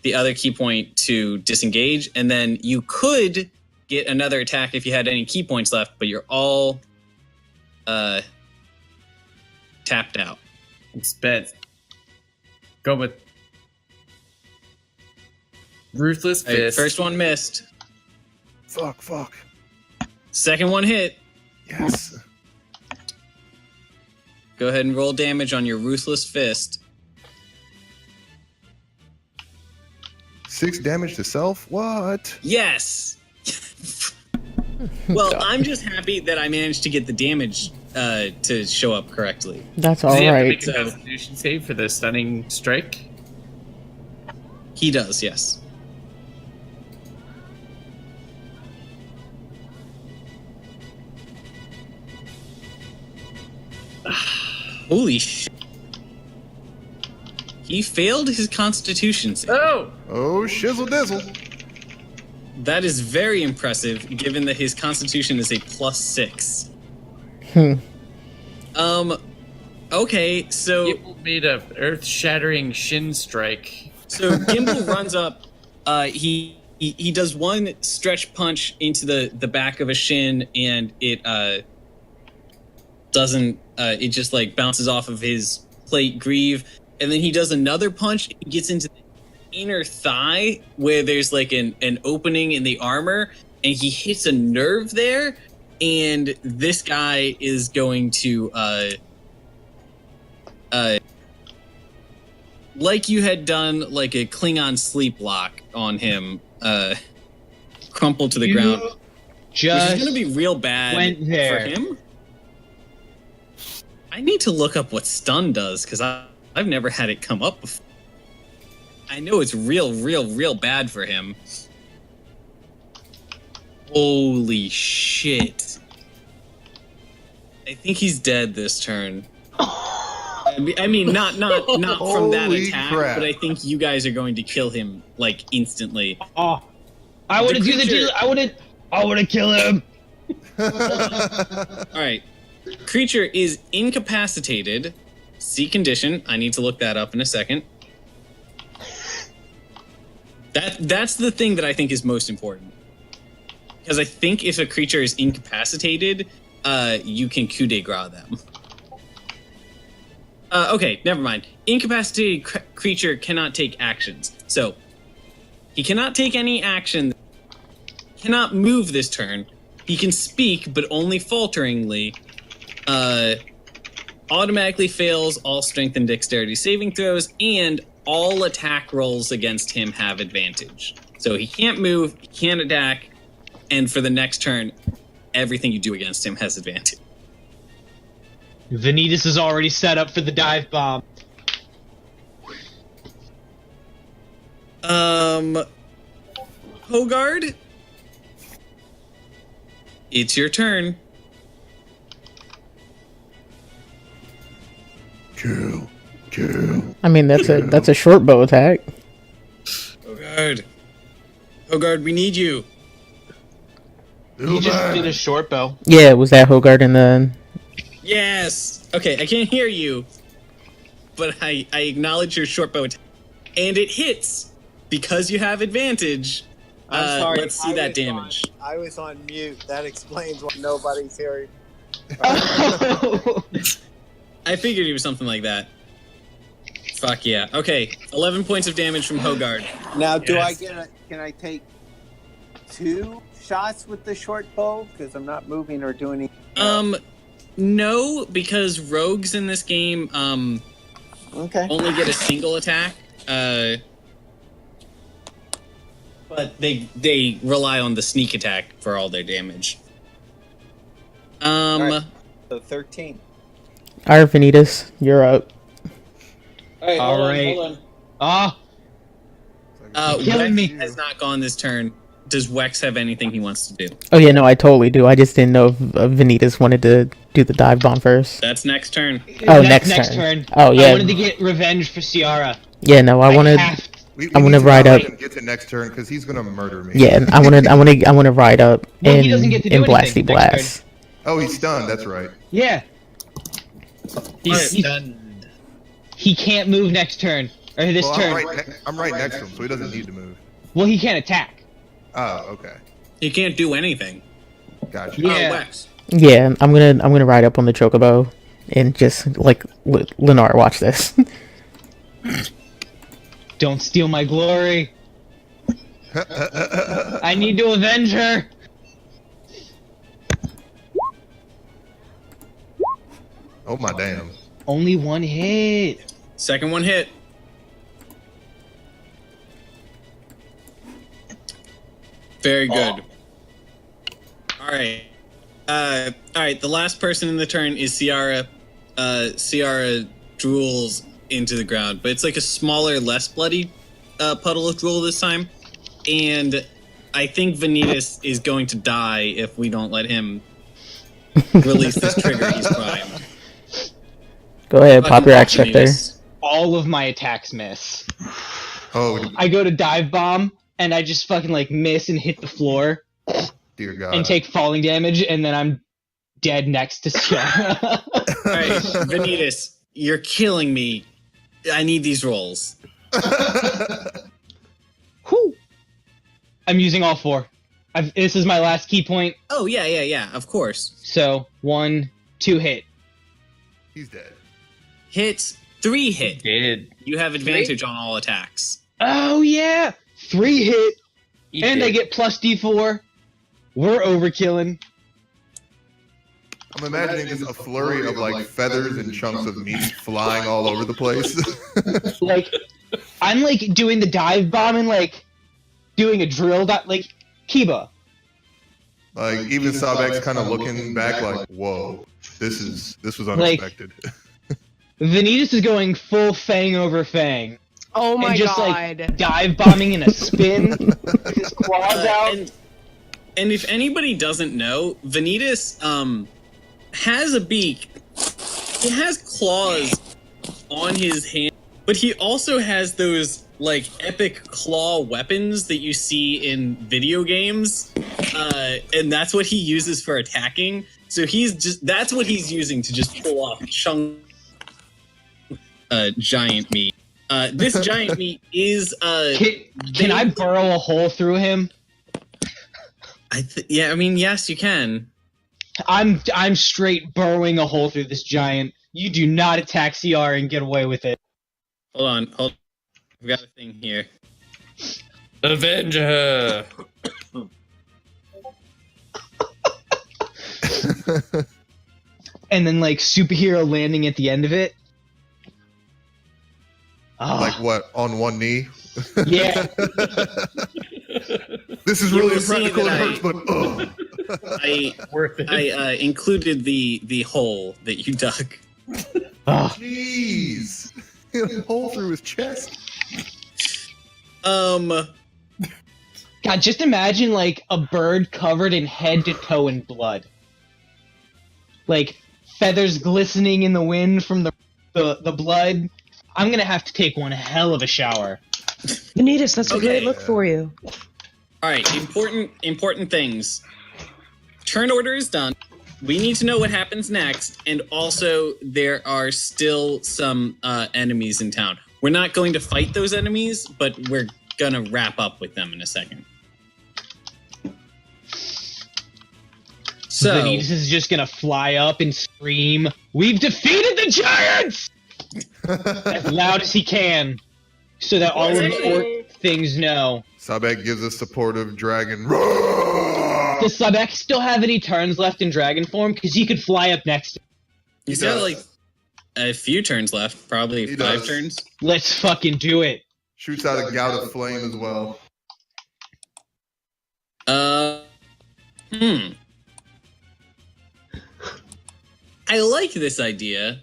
the other key point to disengage, and then you could get another attack if you had any key points left, but you're all tapped out. It's bad. Go with ruthless fist. Right, first one missed. Fuck. Second one hit. Yes. Go ahead and roll damage on your ruthless fist. 6 damage to self? What? Yes. Well, I'm just happy that I managed to get the damage to show up correctly. That's Does all he have to right. make a Constitution save for the stunning strike? He does, yes. Holy shit. He failed his Constitution save. Oh! Oh, shizzle dizzle. That is very impressive, given that his Constitution is a +6. Okay, so... Gimbal made a earth-shattering shin strike. So Gimbal runs up. He does one stretch punch into the back of a shin, and it doesn't. It just like bounces off of his plate greave, and then he does another punch. It gets into the inner thigh where there's like an opening in the armor, and he hits a nerve there. And this guy is going to like you had done like a Klingon sleep lock on him, crumple to the ground. Which is going to be real bad for him. I need to look up what stun does, because I've never had it come up before. I know it's real bad for him. Holy shit. I think he's dead this turn. I mean, not from that attack, crap. but I think you guys are going to kill him like instantly. Oh, I would have do the deal. I would have killed him. All right, creature is incapacitated. C condition. I need to look that up in a second. That's the thing that I think is most important, because I think if a creature is incapacitated, you can coup de grace them. Okay, never mind. Incapacitated creature cannot take actions. So, he cannot take any action, cannot move this turn. He can speak, but only falteringly. Automatically fails all strength and dexterity saving throws, and all attack rolls against him have advantage. So he can't move, he can't attack, and for the next turn, everything you do against him has advantage. Vanitas is already set up for the dive bomb. Hogard, it's your turn. Kill. I mean, that's a short bow attack. Hogard, we need you. He just did a short bow. Yeah, was that Hogard in the... Yes. Okay, I can't hear you, but I acknowledge your short bow attack, and it hits because you have advantage. I'm sorry. Let's see that damage. I was on mute. That explains why nobody's hearing. I figured it was something like that. Fuck yeah. Okay, 11 points of damage from Hogard. Now, can I take 2 shots with the short bow? Because I'm not moving or doing anything. No, because rogues in this game only get a single attack. But they rely on the sneak attack for all their damage. Right. So 13. All right, Vanitas, you're up. All right, hold on. Ah, Killing me. Wex has not gone this turn. Does Wex have anything he wants to do? Oh yeah, no, I totally do. I just didn't know if Vanitas wanted to do the dive bomb first. That's next turn. Oh, That's next turn. turn. Oh yeah. I wanted to get revenge for Ciara. Yeah, no, I wanted. We I want to need ride not up. let him get to next turn because he's gonna murder me. Yeah, I want to ride up Well, and he doesn't get to do Blasty anything next Blast. Oh, he's stunned. That's right. Yeah. He's stunned. He can't move next turn. Or this Well, turn. I'm right next to him, so he doesn't need to move. Well, he can't attack. Oh, okay. He can't do anything. Gotcha. Yeah. Wex. Yeah, I'm gonna ride up on the Chocobo and just like Lennar, watch this. Don't steal my glory. I need to avenge her. Oh my damn. Only one hit. Second one hit. Very good. All right. All right. The last person in the turn is Ciara. Ciara drools into the ground, but it's like a smaller, less bloody puddle of drool this time. And I think Vanitas is going to die if we don't let him release this trigger he's primed. Go ahead, pop your axe right there. All of my attacks miss. Oh, I go to dive bomb and I just fucking like miss and hit the floor dear God. and take falling damage, and then I'm dead next to Ciara. All right, Vanitas, you're killing me. I need these rolls. Whew. I'm using all four. This is my last key point. Oh, yeah, of course. So, 1, 2 hit. He's dead. Hit, 3 hit. Did. You have advantage on all attacks. Oh, yeah! 3 hit. He and did. I get plus D4. We're overkilling. I'm imagining just a flurry of like feathers and chunks of meat flying all over the place. Like, I'm like doing the dive bomb and like doing a drill like Kiba. Like even Sabek's kind of looking back like, whoa, this was unexpected. Vanitas is going full fang over fang. Oh my and just god. like dive bombing in a spin. His claws out. And if anybody doesn't know, Vanitas has a beak. He has claws on his hand, but he also has those like epic claw weapons that you see in video games, and that's what he uses for attacking. So that's what he's using to just pull off chunk giant meat. This giant meat is Can I burrow a hole through him? Yeah, I mean, yes, you can. I'm straight burrowing a hole through this giant. You do not attack CR and get away with it. Hold on. I've got a thing here. Avenge her. And then like superhero landing at the end of it. Like what? On one knee? Yeah. This is really impractical. It hurts, but Worth it. I included the hole that you dug. Jeez, a hole through his chest. God, just imagine like a bird covered in head to toe in blood, like feathers glistening in the wind from the blood. I'm gonna have to take one hell of a shower. Vanitas, that's a great Okay. look for you. All right, important things. Turn order is done. We need to know what happens next, and also there are still some enemies in town. We're not going to fight those enemies, but we're gonna wrap up with them in a second. So Vanitas is just gonna fly up and scream, "We've defeated the giants!" as loud as he can, so that all of the orc things know. Sabek gives a supportive dragon. Does Sabek still have any turns left in dragon form? Because he could fly up next. he's got like a few turns left, probably He 5 does. turns. Let's fucking do it. Shoots out a gout of flame as well. I like this idea.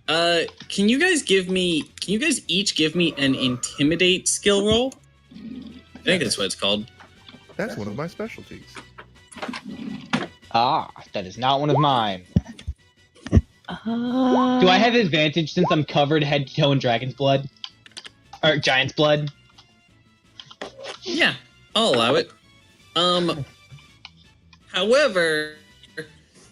Can you guys each give me an intimidate skill roll? think that's what it's called. That's one of my specialties. Ah, that is not one of mine. Do I have advantage since I'm covered head to toe in dragon's blood? Or giant's blood? Yeah, I'll allow it. However,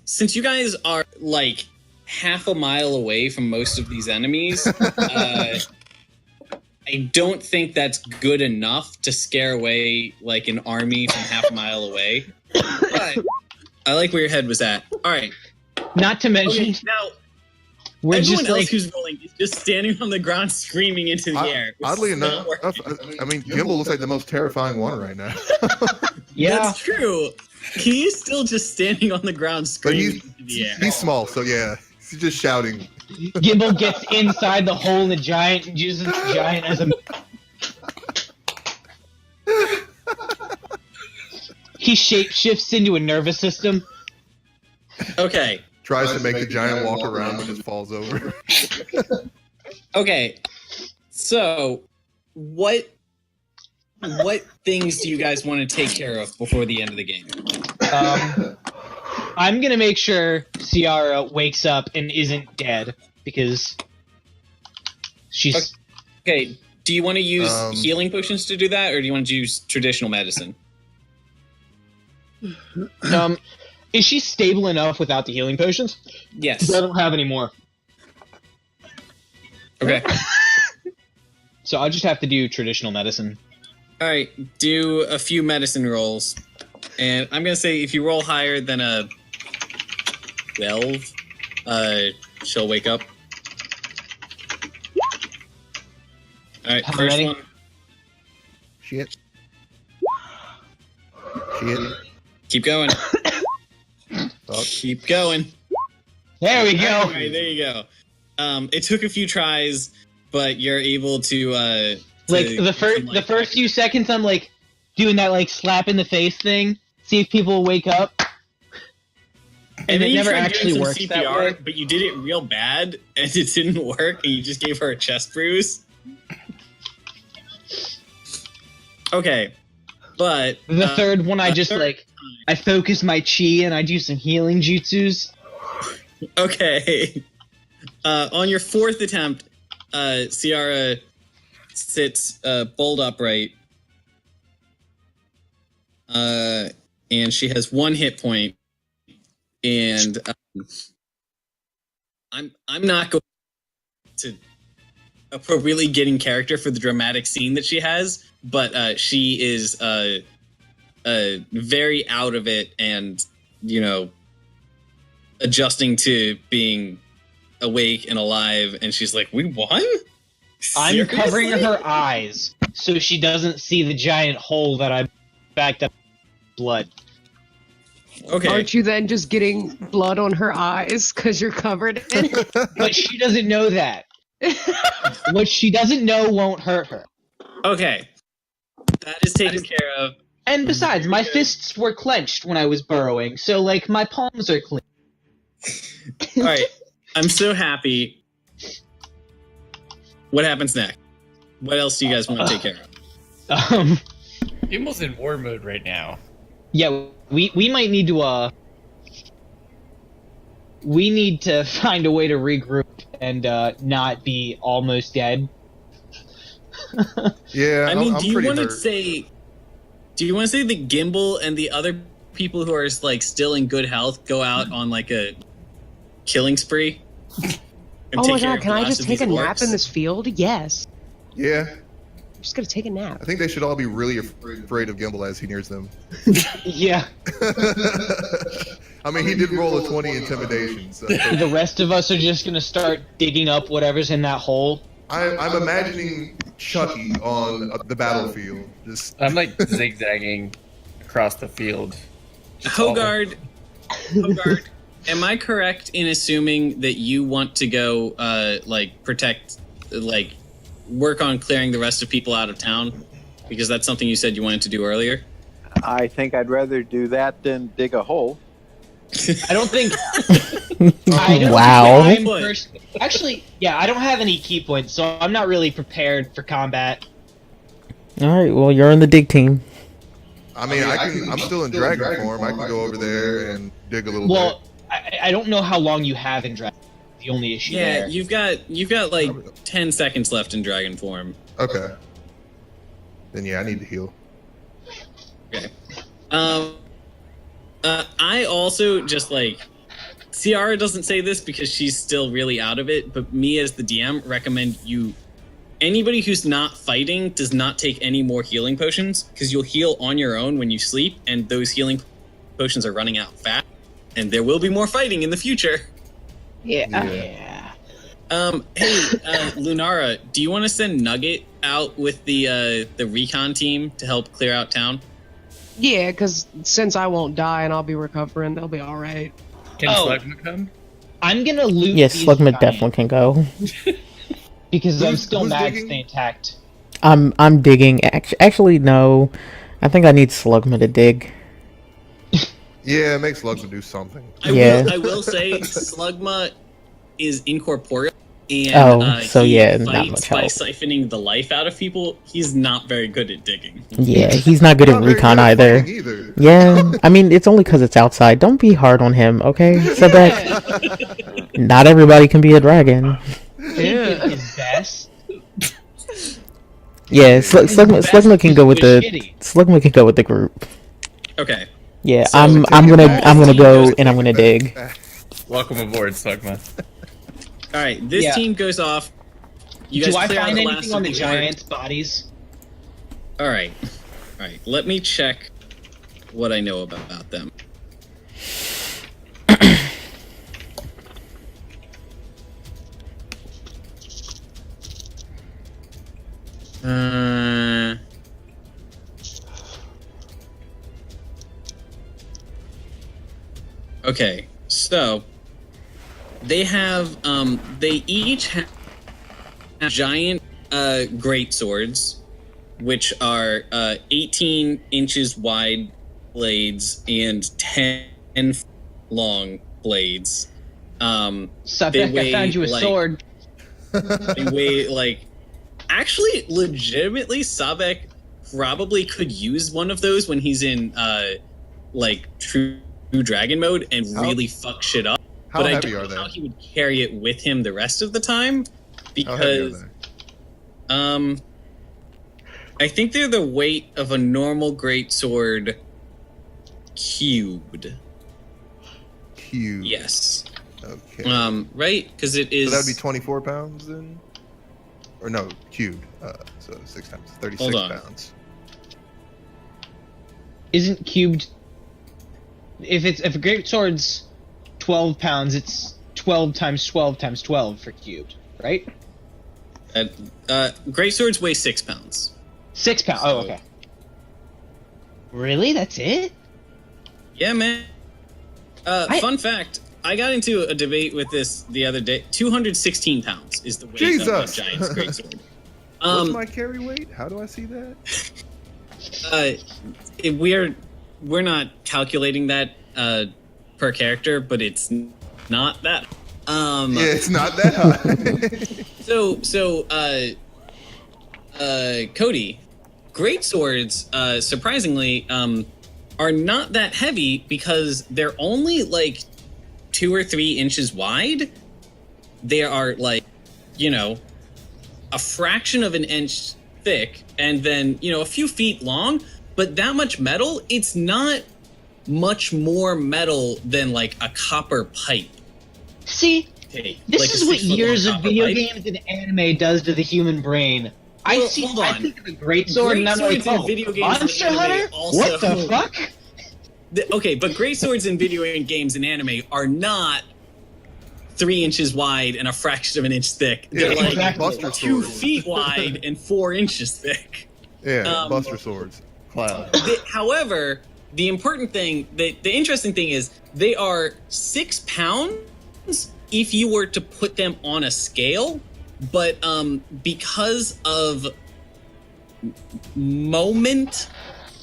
since you guys are like half a mile away from most of these enemies, I don't think that's good enough to scare away like an army from half a mile away. But I like where your head was at. All right. Not to mention, Okay, now we're everyone just else like who's rolling is just standing on the ground screaming into the air. which Oddly is not enough, working. I mean, Gimbal looks like the most terrifying one right now. yeah. That's true. He is still just standing on the ground But screaming into the air. he's small, so yeah, he's just shouting. Gimbal gets inside the hole in the giant and uses the giant as a. He shapeshifts into a nervous system. Okay. Tries to make the giant walk around, but just falls over. Okay. So, what things do you guys want to take care of before the end of the game? I'm gonna make sure Ciara wakes up and isn't dead because she's. Okay. Do you want to use healing potions to do that, or do you want to use traditional medicine? Is she stable enough without the healing potions? Yes. I don't have any more. Okay. So I'll just have to do traditional medicine. All right. Do a few medicine rolls, and I'm gonna say if you roll higher than a 12, she'll wake up. All right. How First many? one. Shit. Keep going. Oh. Keep going. There we go. All right, there you go. It took a few tries, but you're able to Like the first few seconds, I'm like doing that like slap in the face thing, see if people will wake up, and then it you never tried actually doing some works that CPR, way. but you did it real bad, and it didn't work, and you just gave her a chest bruise. Okay, but The third one, I just like I focus my chi and I do some healing jutsus. Okay. On your fourth attempt, Ciara sits bolt upright, and she has 1 hit point. And I'm not going to appropriately get in character for the dramatic scene that she has, but she is very out of it, and adjusting to being awake and alive, and she's like, "We won?" I'm Seriously? covering her eyes so she doesn't see the giant hole that I backed up with blood. Okay. Aren't you then just getting blood on her eyes because you're covered in it? But she doesn't know that. What she doesn't know won't hurt her. Okay. That is taken care of. And besides, my fists were clenched when I was burrowing, so like my palms are clean. All right. I'm so happy. What happens next? What else do you guys want to take care of? Gimbal's in war mode right now. Yeah, we might need to we need to find a way to regroup and not be almost dead. Yeah, I mean, I'm do you pretty want to hurt. say the Gimbal and the other people who are like still in good health go out on like a killing spree? And Oh take my care god, of can the I last just of take a these nap orcs? in this field? Yes. Yeah, I'm just gonna take a nap. I think they should all be really afraid of Gimbal as he nears them. Yeah. I mean, he did roll a 20 intimidation, so The rest of us are just gonna start digging up whatever's in that hole. I'm imagining Chucky on the battlefield. Just I'm like zigzagging across the field. Hogard, am I correct in assuming that you want to go, protect, work on clearing the rest of people out of town? Because that's something you said you wanted to do earlier. I think I'd rather do that than dig a hole. I don't think. Wow. Actually, yeah, I don't have any key points, so I'm not really prepared for combat. All right. Well, you're on the dig team. I mean, I'm still in dragon form. I can go over there and dig a little bit. Well, I don't know how long you have in dragon. The only issue there. You've got like 10 seconds left in dragon form. Okay. Then I need to heal. Okay. I also just like Ciara doesn't say this because she's still really out of it, but me as the DM recommend anybody who's not fighting does not take any more healing potions because you'll heal on your own when you sleep, and those healing potions are running out fast, and there will be more fighting in the future. Yeah. Hey, Lunara, do you want to send Nugget out with the recon team to help clear out town? Yeah, because since I won't die and I'll be recovering, they'll be all right. Can Slugma come? I'm gonna loot. Yes, these Slugma giants definitely can go. because I'm still who's mad digging? stay intact. I'm digging. Actually, no. I think I need Slugma to dig. Yeah, it makes Slugma do something. I will say Slugma is incorporeal, and he not fights much by help. siphoning the life out of people. He's not very good at digging. Yeah, he's not good at Not very recon good at either. fighting either. Yeah, I mean, it's only because it's outside. Don't be hard on him, okay? Sebek, not everybody can be a dragon. He did his best. Yeah, Slugma can go with was the shitty. Slugma can go with the group. Okay. Yeah, So- I'm gonna go and I'm gonna dig. Welcome aboard, Slugma. All right, this Yeah. team goes off. You guys Do I clear out find the last anything on the of giants' bodies? All right. Let me check what I know about them. Okay, so they have they each have giant great swords, which are 18 inches wide blades and 10 long blades. Sabek, I found you a sword. They weigh like, actually, legitimately, Sabek probably could use one of those when he's in like true dragon mode and really fuck shit up. How But I heavy don't are know they? how he would carry it with him the rest of the time How heavy are because they? I think they're the weight of a normal greatsword cubed. Cube. Yes. Okay. Right? Because it is. So that would be 24 pounds then? Or no, cubed. So 6 times 36 Hold on. pounds. Isn't cubed? If a great sword's 12 pounds, it's 12 times 12 times 12 for cubed, right? Greatswords weigh 6 pounds. 6 pounds. Oh, okay. Really? That's it? Yeah, man. Fun fact: I got into a debate with this the other day. 216 pounds is the weight of a Jesus! giant's greatsword. What's my carry weight? How do I see that? We're not calculating that per character, but it's not that. Yeah, it's not that high. Cody, greatswords, surprisingly, are not that heavy because they're only like 2 or 3 inches wide. They are like, a fraction of an inch thick and then, a few feet long, but that much metal, it's not much more metal than like a copper pipe. See, Hey, this like a is what 6-foot-long years of copper video pipe. games and anime does to the human brain. I Well, see. hold I on. think of a great sword, and I'm like, Greatswords in oh, video games Monster and anime Hunter? also- What the fuck? Okay, but greatswords in video games and anime are not 3 inches wide and a fraction of an inch thick. They're Yeah, like exactly. Buster 2 swords. feet wide and 4 inches thick. Yeah, Buster swords. Cloud. However, the important thing, the interesting thing is they are 6 pounds if you were to put them on a scale, but because of moment,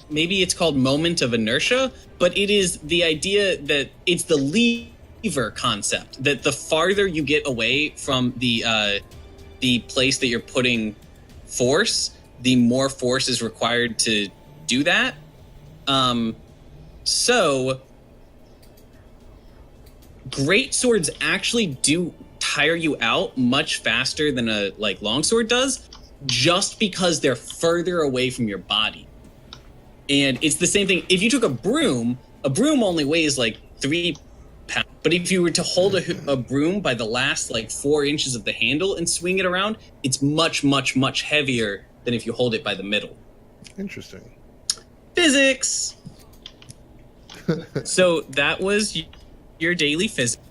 maybe it's called moment of inertia, but it is the idea that it's the lever concept, that the farther you get away from the place that you're putting force, the more force is required to do that. So great swords actually do tire you out much faster than a longsword does, just because they're further away from your body. And it's the same thing. If you took a broom only weighs 3 pounds. But if you were to hold a broom by the last 4 inches of the handle and swing it around, it's much, much, much heavier than if you hold it by the middle. Interesting. Physics. So that was your daily physics.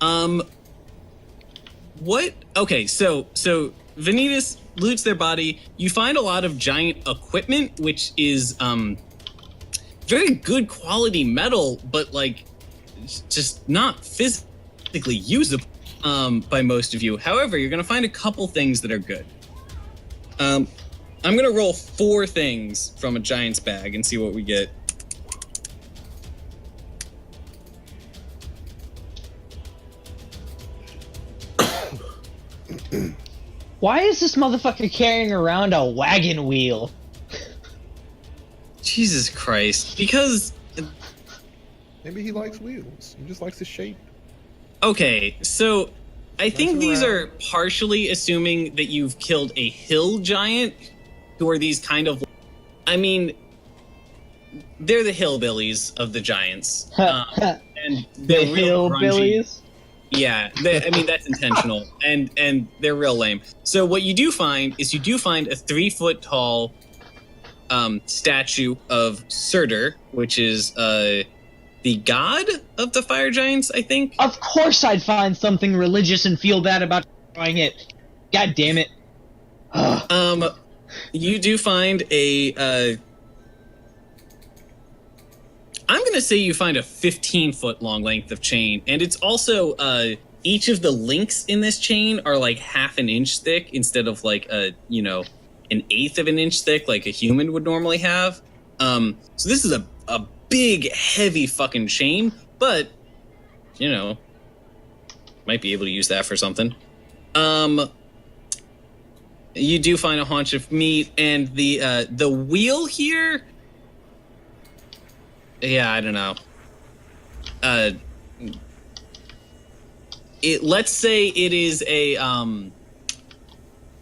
What? Okay, so Vanitas loots their body. You find a lot of giant equipment, which is very good quality metal, but just not physically usable by most of you. However, you're gonna find a couple things that are good. I'm gonna roll 4 things from a giant's bag and see what we get. Why is this motherfucker carrying around a wagon wheel? Jesus Christ. Because... Maybe he likes wheels. He just likes the shape. Okay, so I think these are partially assuming that you've killed a hill giant, who are these kind of... I mean, they're the hillbillies of the giants. And they're the real grungy. hillbillies? Yeah, I mean, that's intentional, and they're real lame. So what you do find is a 3-foot tall statue of Surtur, which is the god of the fire giants, I think. Of course I'd find something religious and feel bad about trying it. God damn it. You do find I'm going to say you find a 15-foot long length of chain, and it's also, each of the links in this chain are half an inch thick instead of an eighth of an inch thick like a human would normally have. So this is a big, heavy fucking chain, but, might be able to use that for something. You do find a haunch of meat, and the wheel here... Yeah, I don't know. Let's say it is a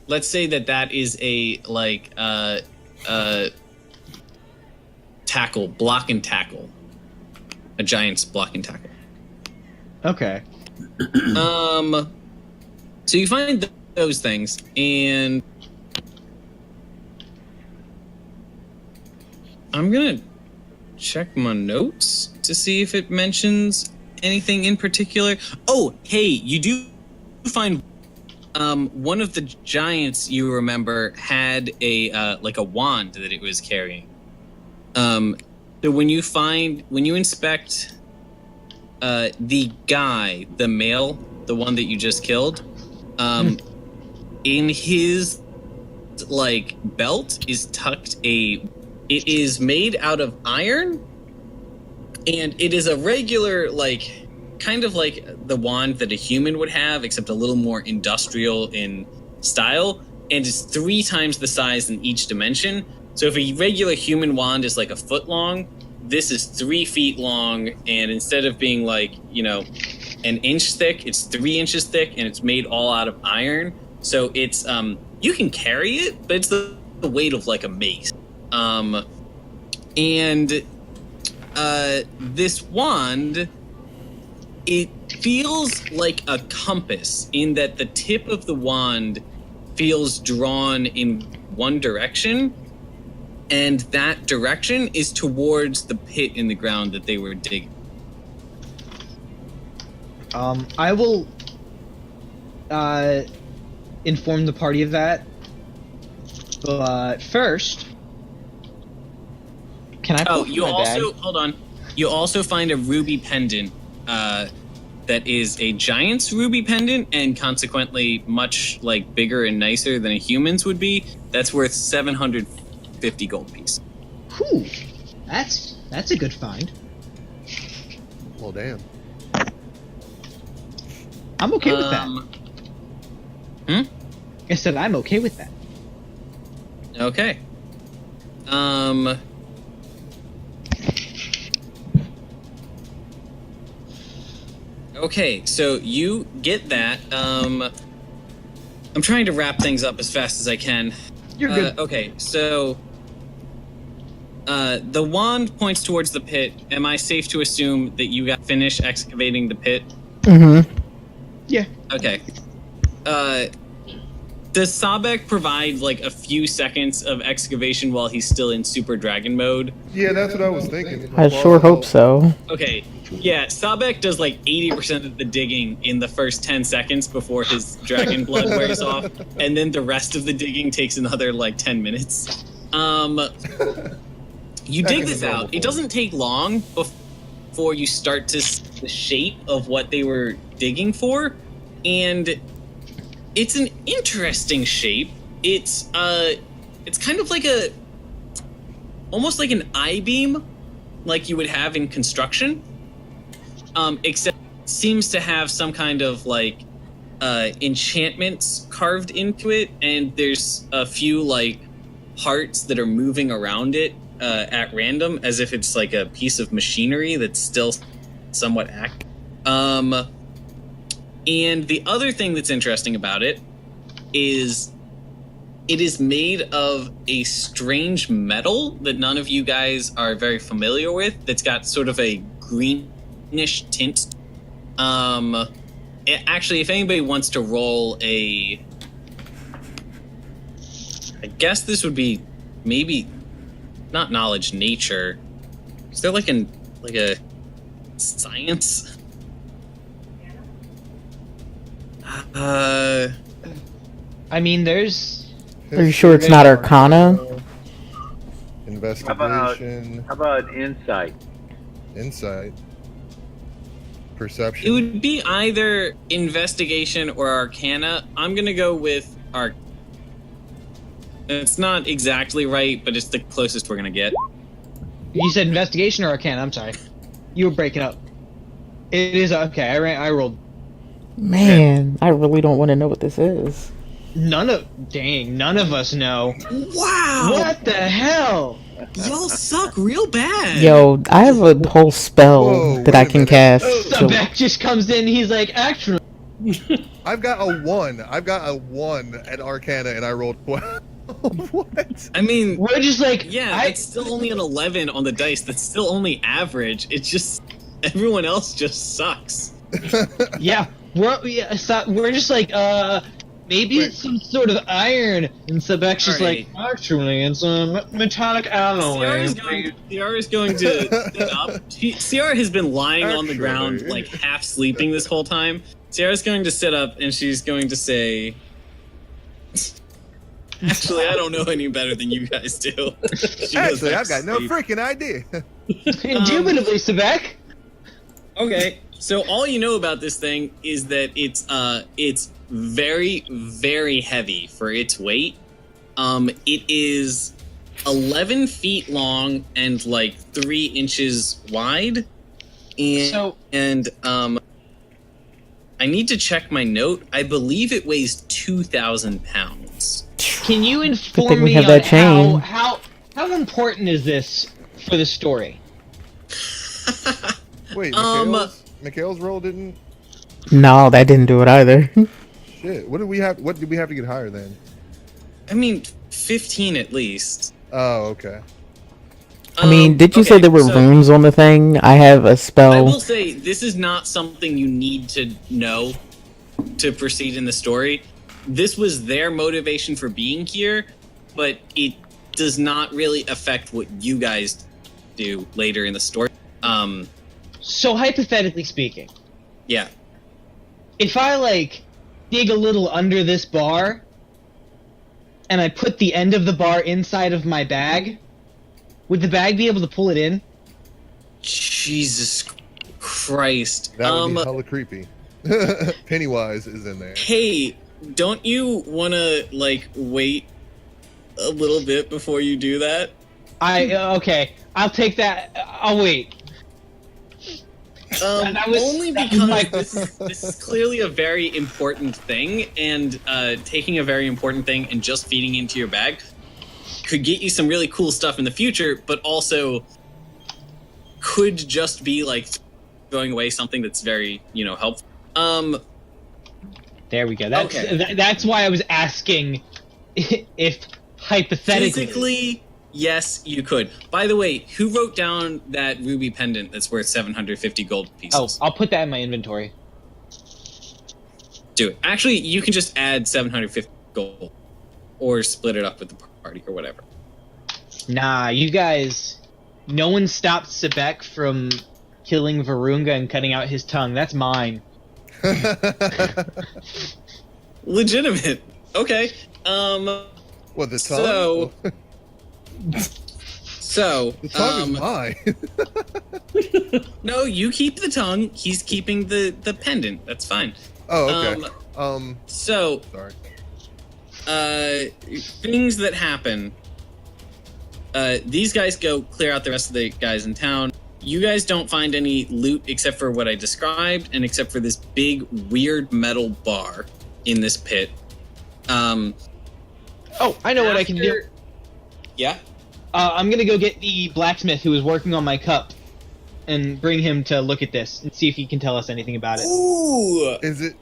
let's say that is a tackle, block and tackle. A giant's block and tackle. Okay. So you find those things, and I'm gonna check my notes to see if it mentions anything in particular. Oh, hey, you do find one of the giants you remember had a wand that it was carrying. So when you inspect the guy, the male, the one that you just killed, in his belt is tucked it is made out of iron, and it is a regular, kind of like the wand that a human would have, except a little more industrial in style, and it's 3 times the size in each dimension. So if a regular human wand is a foot long, this is 3 feet long, and instead of being an inch thick, it's 3 inches thick, and it's made all out of iron. So it's, you can carry it, but it's the weight of a mace. This wand, it feels like a compass in that the tip of the wand feels drawn in one direction, and that direction is towards the pit in the ground that they were digging. I will inform the party of that, but first, can I? Oh, you also hold on. You also find a ruby pendant that is a giant's ruby pendant, and consequently much bigger and nicer than a human's would be. That's worth 750 gold piece. Whew, that's a good find. Well, damn. I'm okay with that. I said I'm okay with that. Okay. Okay, so you get that. I'm trying to wrap things up as fast as I can. You're good. Okay, so the wand points towards the pit. Am I safe to assume that you got finished excavating the pit? Mm-hmm. Yeah. Okay. Does Sabek provide like a few seconds of excavation while he's still in Super Dragon mode? Yeah, that's what I was thinking. I sure hope so. Okay. Yeah, Sabek does like 80% of the digging in the first 10 seconds before his dragon blood wears off, and then the rest of the digging takes another like 10 minutes. You dig this out. It doesn't take long before you start to see the shape of what they were digging for, and it's an interesting shape. It's kind of like almost like an I-beam, like you would have in construction, except it seems to have some kind of like enchantments carved into it, and there's a few like parts that are moving around it at random, as if it's like a piece of machinery that's still somewhat active. And the other thing that's interesting about it is it is made of a strange metal that none of you guys are very familiar with, that's got sort of a greenish tint. Actually, if anybody wants to roll I guess this would be maybe not knowledge, nature. Is there like a science? I mean, there's. Are you sure it's not Arcana? How Investigation. about insight? Insight. Perception. It would be either investigation or arcana. I'm gonna go with It's not exactly right, but it's the closest we're gonna get. You said investigation or arcana? I'm sorry. You were breaking up. It is okay. I rolled. Man, I really don't want to know what this is. None of us know. Wow! What the hell? Y'all suck real bad. Yo, I have a whole spell that I can cast. Sabek just comes in. He's like, actually. I've got a 1. I've got a 1 at Arcana, and I rolled 12. What? I mean, we're just like, it's still only an 11 on the dice. That's still only average. It's just everyone else just sucks. Yeah, we're just like, maybe it's some sort of iron, and Sabek's just like, actually, it's a metallic alloy. Ciara's going to sit up. Ciara has been lying on the ground, like half sleeping this whole time. Ciara's going to sit up, and she's going to say, actually, I don't know any better than you guys do. Actually, I've got no freaking idea. Indubitably, Sabek. Okay, so all you know about this thing is that it's very, very heavy for its weight. It is 11 feet long and like 3 inches wide. And I need to check my note. I believe it weighs 2,000 pounds. Can you inform me on how important is this for the story? Wait, Mikhail's roll didn't. No, that didn't do it either. Shit. What did we have? What did we have to get higher then? I mean, 15 at least. Oh, okay. I mean, did you say there were runes on the thing? I have a spell. I will say this is not something you need to know to proceed in the story. This was their motivation for being here, but it does not really affect what you guys do later in the story. So hypothetically speaking, yeah, if I like dig a little under this bar and I put the end of the bar inside of my bag, would the bag be able to pull it in? Jesus Christ. That would be hella creepy. Pennywise is in there. Hey, don't you want to, like, wait a little bit before you do that? Okay. I'll take that. I'll wait. Only because this is clearly a very important thing, and taking a very important thing and just feeding into your bag could get you some really cool stuff in the future, but also could just be like throwing away something that's very, helpful. There we go. That's why I was asking if hypothetically. Physically, yes, you could. By the way, who wrote down that ruby pendant that's worth 750 gold pieces? Oh, I'll put that in my inventory. Do it. Actually, you can just add 750 gold, or split it up with the party or whatever. Nah, you guys. No one stopped Sebek from killing Varunga and cutting out his tongue. That's mine. Legitimate. Okay. What, the tongue? So the tongue is mine. No, you keep the tongue. He's keeping the pendant. That's fine. Oh, okay. So sorry. Things that happen. These guys go clear out the rest of the guys in town. You guys don't find any loot except for what I described, and except for this big, weird metal bar in this pit. Oh, I know what I can do. Yeah? I'm gonna go get the blacksmith who was working on my cup and bring him to look at this and see if he can tell us anything about it. Ooh! Is it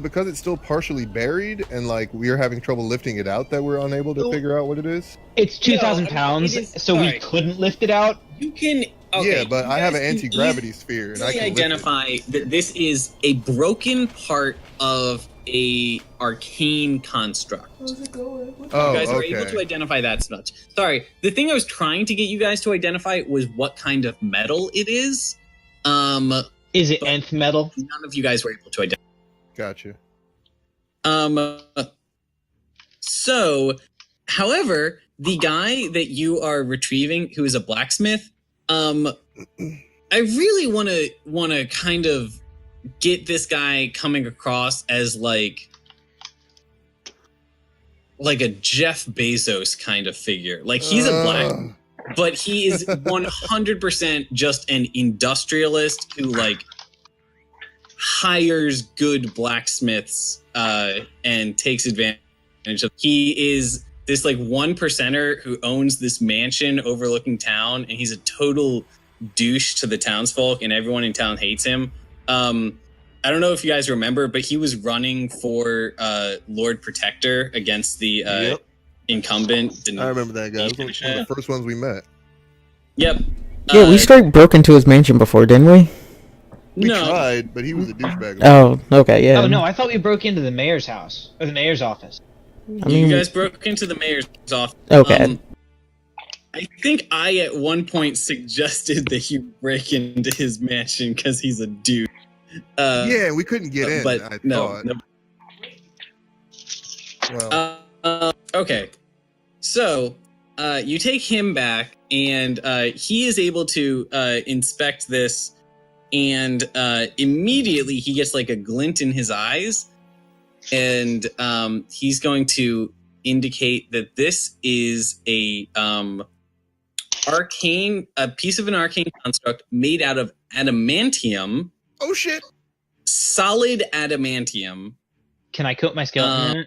because it's still partially buried and like we're having trouble lifting it out that we're unable to figure out what it is? It's 2,000 pounds, so we couldn't lift it out. You can. Okay, yeah, but I have an anti-gravity sphere, and I can identify that this is a broken part of a arcane construct. How's it going? You guys are able to identify that much. Sorry, the thing I was trying to get you guys to identify was what kind of metal it is. Is it nth metal? None of you guys were able to identify. Gotcha. So, however, the guy that you are retrieving, who is a blacksmith, I really want to kind of get this guy coming across as like a Jeff Bezos kind of figure. Like he's a black, but he is 100% just an industrialist who like hires good blacksmiths and takes advantage of. He is this like 1%er who owns this mansion overlooking town, and he's a total douche to the townsfolk, and everyone in town hates him. I don't know if you guys remember, but he was running for Lord Protector against the incumbent. I remember that guy. He was one of the first ones we met. Yep. Yeah, we straight broke into his mansion before, didn't we? We tried, but he was a douchebag. Oh, okay, yeah. Oh no, I thought we broke into the mayor's house or the mayor's office. I mean, you guys broke into the mayor's office. Okay. I think I at one point suggested that you break into his mansion because he's a dude. Yeah, we couldn't get in. But I no. Well. Okay. So you take him back, and he is able to inspect this, and immediately he gets like a glint in his eyes, and he's going to indicate that this is a piece of an arcane construct made out of adamantium. Oh shit! Solid adamantium. Can I coat my skeleton in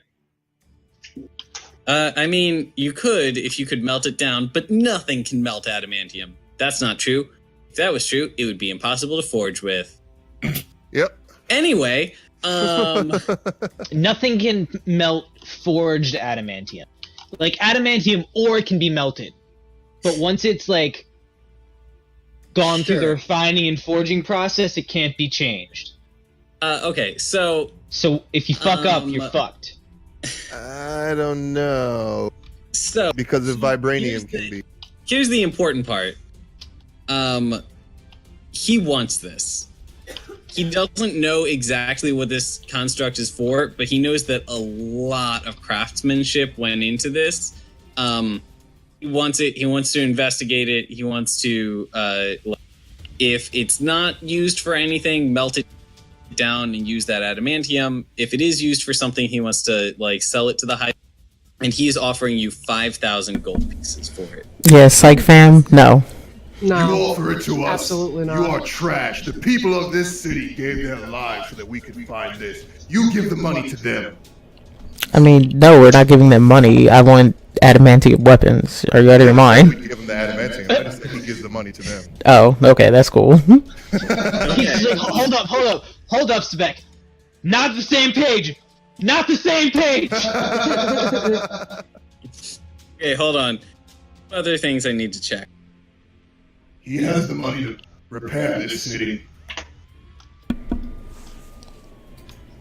it? I mean, you could if you could melt it down, but nothing can melt adamantium. That's not true. If that was true, it would be impossible to forge with. Yep. Anyway, nothing can melt forged adamantium. Like adamantium ore can be melted, but once it's like gone through the refining and forging process, it can't be changed. Okay, so if you fuck up, you're fucked. I don't know. So because of vibranium can be. Here's the important part. He wants this. He doesn't know exactly what this construct is for, but he knows that a lot of craftsmanship went into this. He wants it. He wants to investigate it. He wants to, if it's not used for anything, melt it down and use that adamantium. If it is used for something, he wants to like sell it to the high. And he is offering you 5,000 gold pieces for it. Yeah, psych fam. No. You offer it to us. Absolutely not. You are trash. The people of this city gave their lives so that we could find this. You give the money to them. I mean, no, we're not giving them money. I want adamantium weapons. Are you out of your mind? We give him the adamantium. I just said he gives the money to them. Oh, okay, that's cool. He's like, hold up, Spec. Not the same page. Not the same page. Okay, hold on. Other things I need to check. He has the money to repair this city.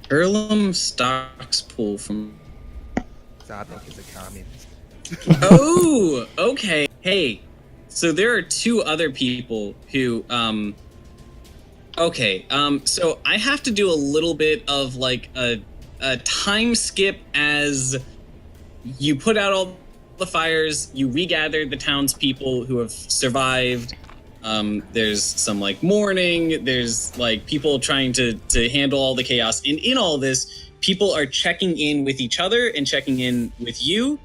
Earlham stocks pool from... Zadok is a communist. Oh, okay. Hey, so there are two other people who, okay, so I have to do a little bit of, like, a time skip as you put out all the fires, you regather the townspeople who have survived. There's some like mourning, there's like people trying to handle all the chaos. And in all this, people are checking in with each other and checking in with you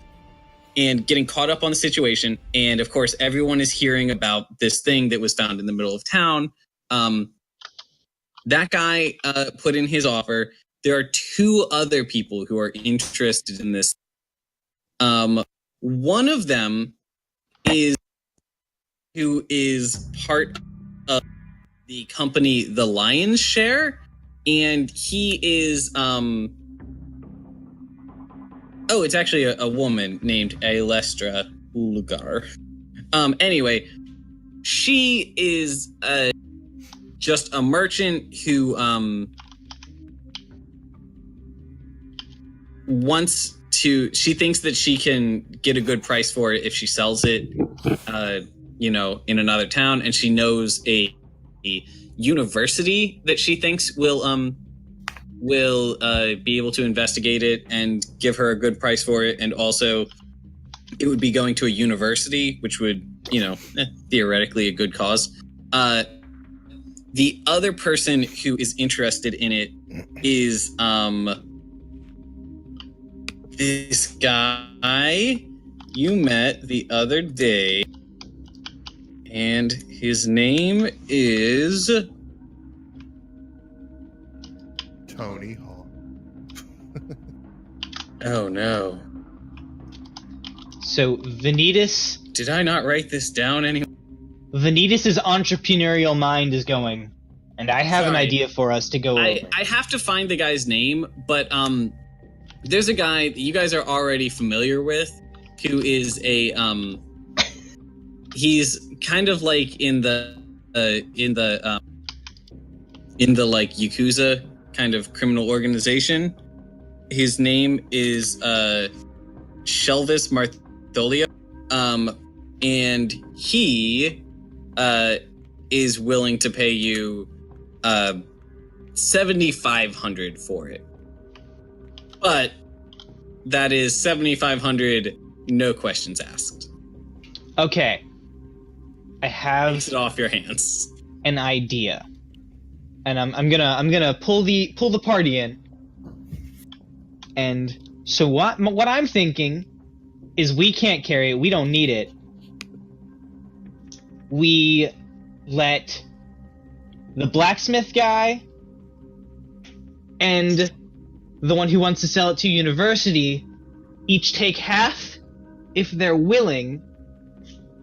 and getting caught up on the situation. And of course, everyone is hearing about this thing that was found in the middle of town. That guy put in his offer. There are two other people who are interested in this. One of them who is part of the company The Lion's Share, and he is it's actually a woman named Alestra Ulugar. Anyway, she is just a merchant who she thinks that she can get a good price for it if she sells it, in another town, and she knows a university that she thinks will be able to investigate it and give her a good price for it, and also it would be going to a university, which would, theoretically a good cause. The other person who is interested in it is this guy you met the other day, and his name is Tony Hall. Oh no. So Vanitas... Did I not write this down anyway? Vanitas' entrepreneurial mind is going, and I have an idea for us to go over. I have to find the guy's name, but there's a guy that you guys are already familiar with who is he's kind of like in the like Yakuza kind of criminal organization. His name is Shelvis Martholio, and he is willing to pay you 7,500 for it. But that is 7,500, no questions asked. Okay. I have Takes it off your hands. An idea. And I'm gonna pull the party in. And so what I'm thinking is we can't carry it, we don't need it. We let the blacksmith guy and the one who wants to sell it to university each take half, if they're willing,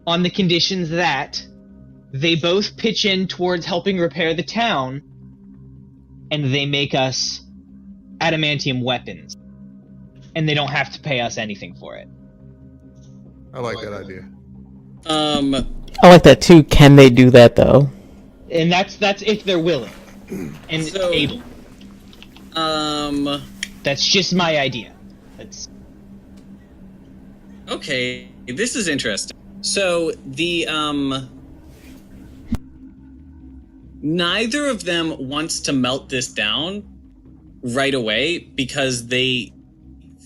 on the conditions that they both pitch in towards helping repair the town, and they make us adamantium weapons. And they don't have to pay us anything for it. I like that idea. I like that too. Can they do that though? And that's if they're willing and able. That's just my idea. That's okay. This is interesting. So the neither of them wants to melt this down right away because they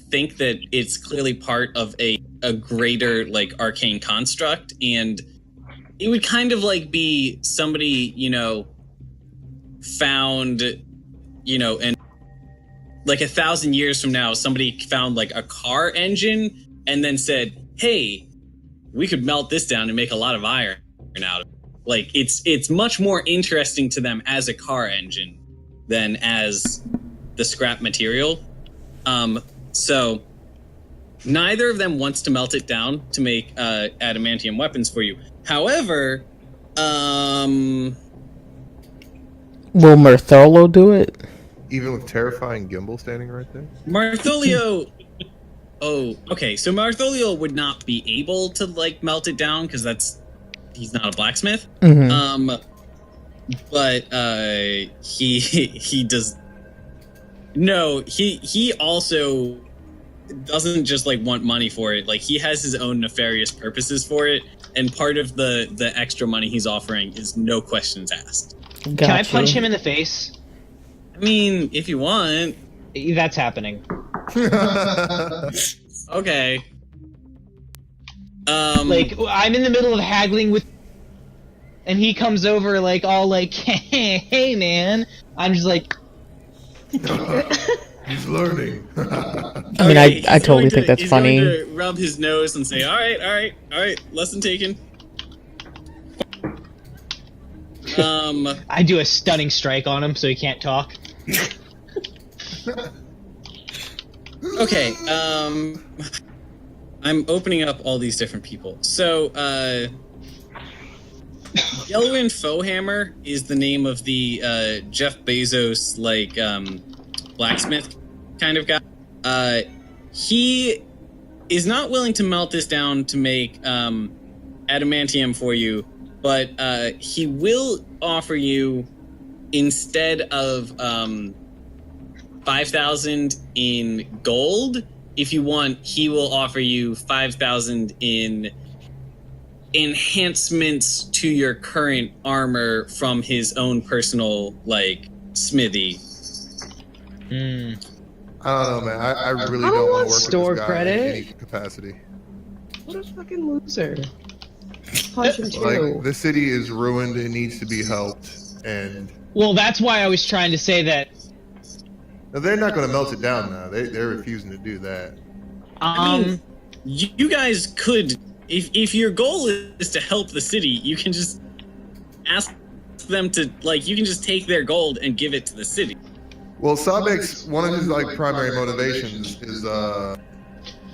think that it's clearly part of a greater like arcane construct, and it would kind of like be somebody, found, and like 1,000 years from now, somebody found like a car engine and then said, hey, we could melt this down and make a lot of iron out of it. Like it's much more interesting to them as a car engine than as the scrap material. So neither of them wants to melt it down to make adamantium weapons for you. However, will Martholo do it? Even with terrifying Gimbal standing right there? Martholio... Oh, okay. So Martholio would not be able to, like, melt it down because he's not a blacksmith. Mm-hmm. But he does... No, he also doesn't just, like, want money for it. Like, he has his own nefarious purposes for it, and part of the extra money he's offering is no questions asked. Can I punch him in the face? I mean, if you want. That's happening. Okay. Like, I'm in the middle of haggling with... And he comes over, like, all like, hey, man. I'm just like... He's learning. I mean, I totally think that's funny. He's going to rub his nose and say, all right, lesson taken. I do a stunning strike on him so he can't talk. Okay, I'm opening up all these different people. So, Yelwyn Fohammer is the name of the Jeff Bezos, like, blacksmith kind of guy. He is not willing to melt this down to make adamantium for you, but he will offer you, instead of 5,000 in gold, if you want, he will offer you 5,000 in enhancements to your current armor from his own personal, like, smithy. I don't know, man. I really don't want to work store with this guy credit. in any capacity. What a fucking loser. Punch him too. Like, the city is ruined. It needs to be helped. And Well, that's why I was trying to say that. they're not going to melt it down now. They're refusing to do that. I mean, you guys could, if your goal is to help the city, you can just ask them to, like, you can just take their gold and give it to the city. Well, Sabek's one of his, like, primary motivations is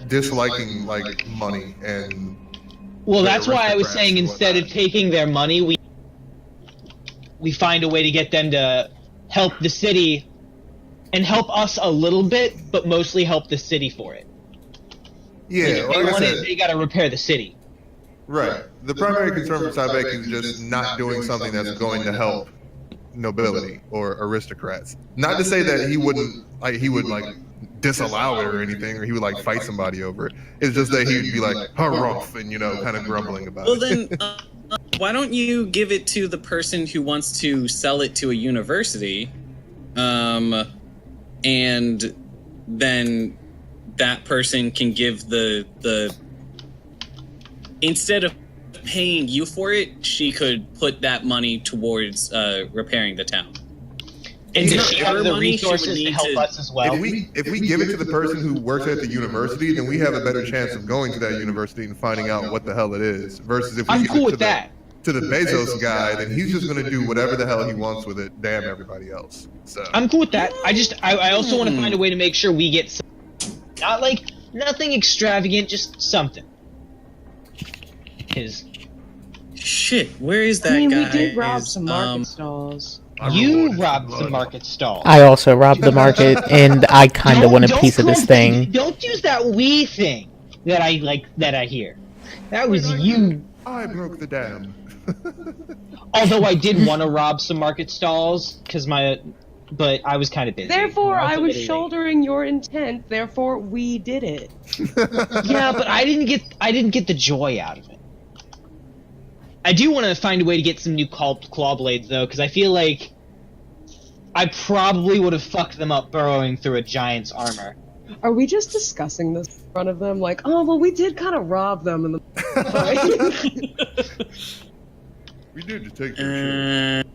disliking, like, money and. Well, that's why I was saying instead of taking their money, we find a way to get them to help the city and help us a little bit, but mostly help the city for it. Yeah, they got to repair the city. Right. The primary concern for Sabek is just not doing something that's going to help nobility or aristocrats. Not to say that he would disallow it or anything, or he would, like, fight somebody over it. It's just that he would be like, harumph, and, kind of grumbling about Well, it. then, why don't you give it to the person who wants to sell it to a university, and then that person can give the instead of paying you for it, she could put that money towards repairing the town. And does she have the resources to help us as well? If we give it to the person who works at the university, then we have a better chance of going to that university and finding out what the hell it is. Versus if we give it to the Bezos guy, then he's just going to do whatever the hell he wants with it. Damn everybody else. So I'm cool with that. I also want to find a way to make sure we get some, not like nothing extravagant, just something. Shit, where is that guy? I mean, we did rob some market stalls. You robbed the market stall. I also robbed the market, and I kind of want a piece of this thing. Don't use that "we" thing that I hear. That was you. I broke the dam. Although I did want to rob some market stalls but I was kind of busy. Therefore, I was shouldering your intent. Therefore, we did it. Yeah, but I didn't get the joy out of it. I do want to find a way to get some new claw blades, though, because I feel like I probably would have fucked them up burrowing through a giant's armor. Are we just discussing this in front of them? Like, oh, well, we did kind of rob them in the... We did just take their shit.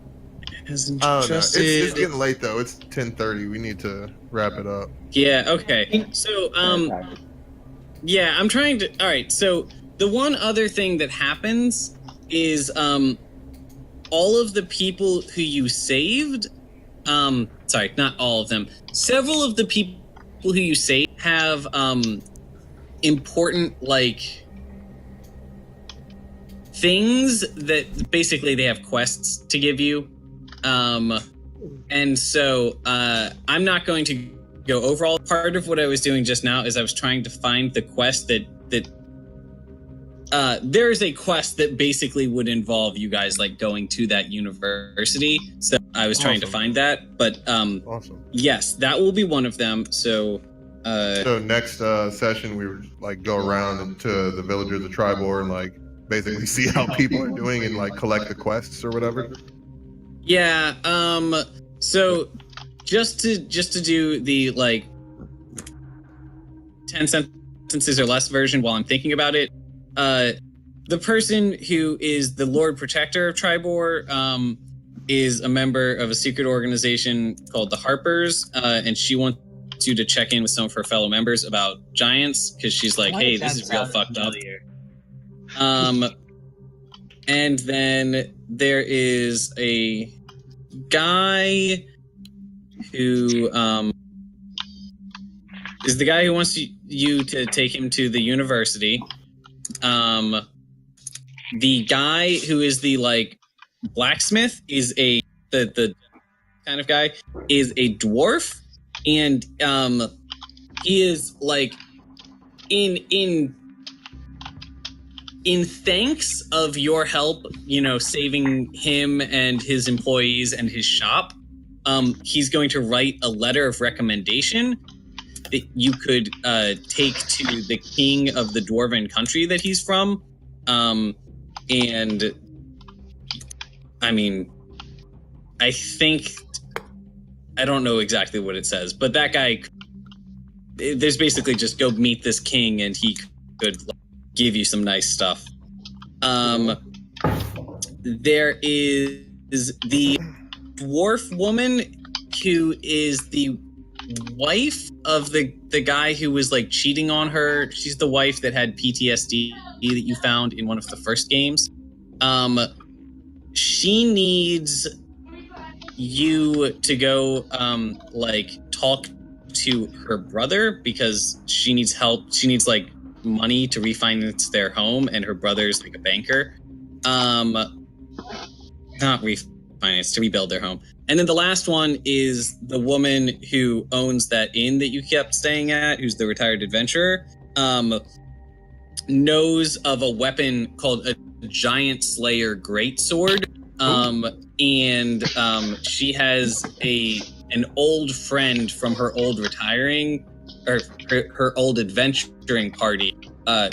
Oh, no. It's getting late, though. It's 10:30. We need to wrap it up. Yeah, okay. So, yeah, I'm trying to... Alright, so the one other thing that happens is all of the people who you saved... sorry, not all of them. Several of the people who you saved have important, like, things that basically they have quests to give you. And so I'm not going to go over all. Part of what I was doing just now is I was trying to find the quest that there is a quest that basically would involve you guys like going to that university. So I was trying to find that, but yes, that will be one of them. So next session we would like go around to the villagers of Tribor and like basically see how people are doing and like collect the quests or whatever. Yeah. So just to do the like 10 sentences or less version while I'm thinking about it. The person who is the Lord Protector of Tribor is a member of a secret organization called the Harpers, and she wants you to check in with some of her fellow members about giants because she's like, hey, this is real fucked up. And then there is a guy who is the guy who wants you to take him to the university. The guy who is the like blacksmith is the kind of guy is a dwarf, and he is like in thanks of your help, you know, saving him and his employees and his shop. He's going to write a letter of recommendation that you could take to the king of the dwarven country that he's from. And I mean, I think, I don't know exactly what it says, but that guy, there's basically just go meet this king and he could give you some nice stuff. There is the dwarf woman who is the wife of the guy who was like cheating on her. She's the wife that had PTSD that you found in one of the first games. She needs you to go like talk to her brother because she needs help. She needs like money to refinance their home, and her brother's like a banker. Not refinance, to rebuild their home. And then the last one is the woman who owns that inn that you kept staying at, who's the retired adventurer, knows of a weapon called a giant slayer greatsword. And she has an old friend from her old retiring, or her old adventuring party,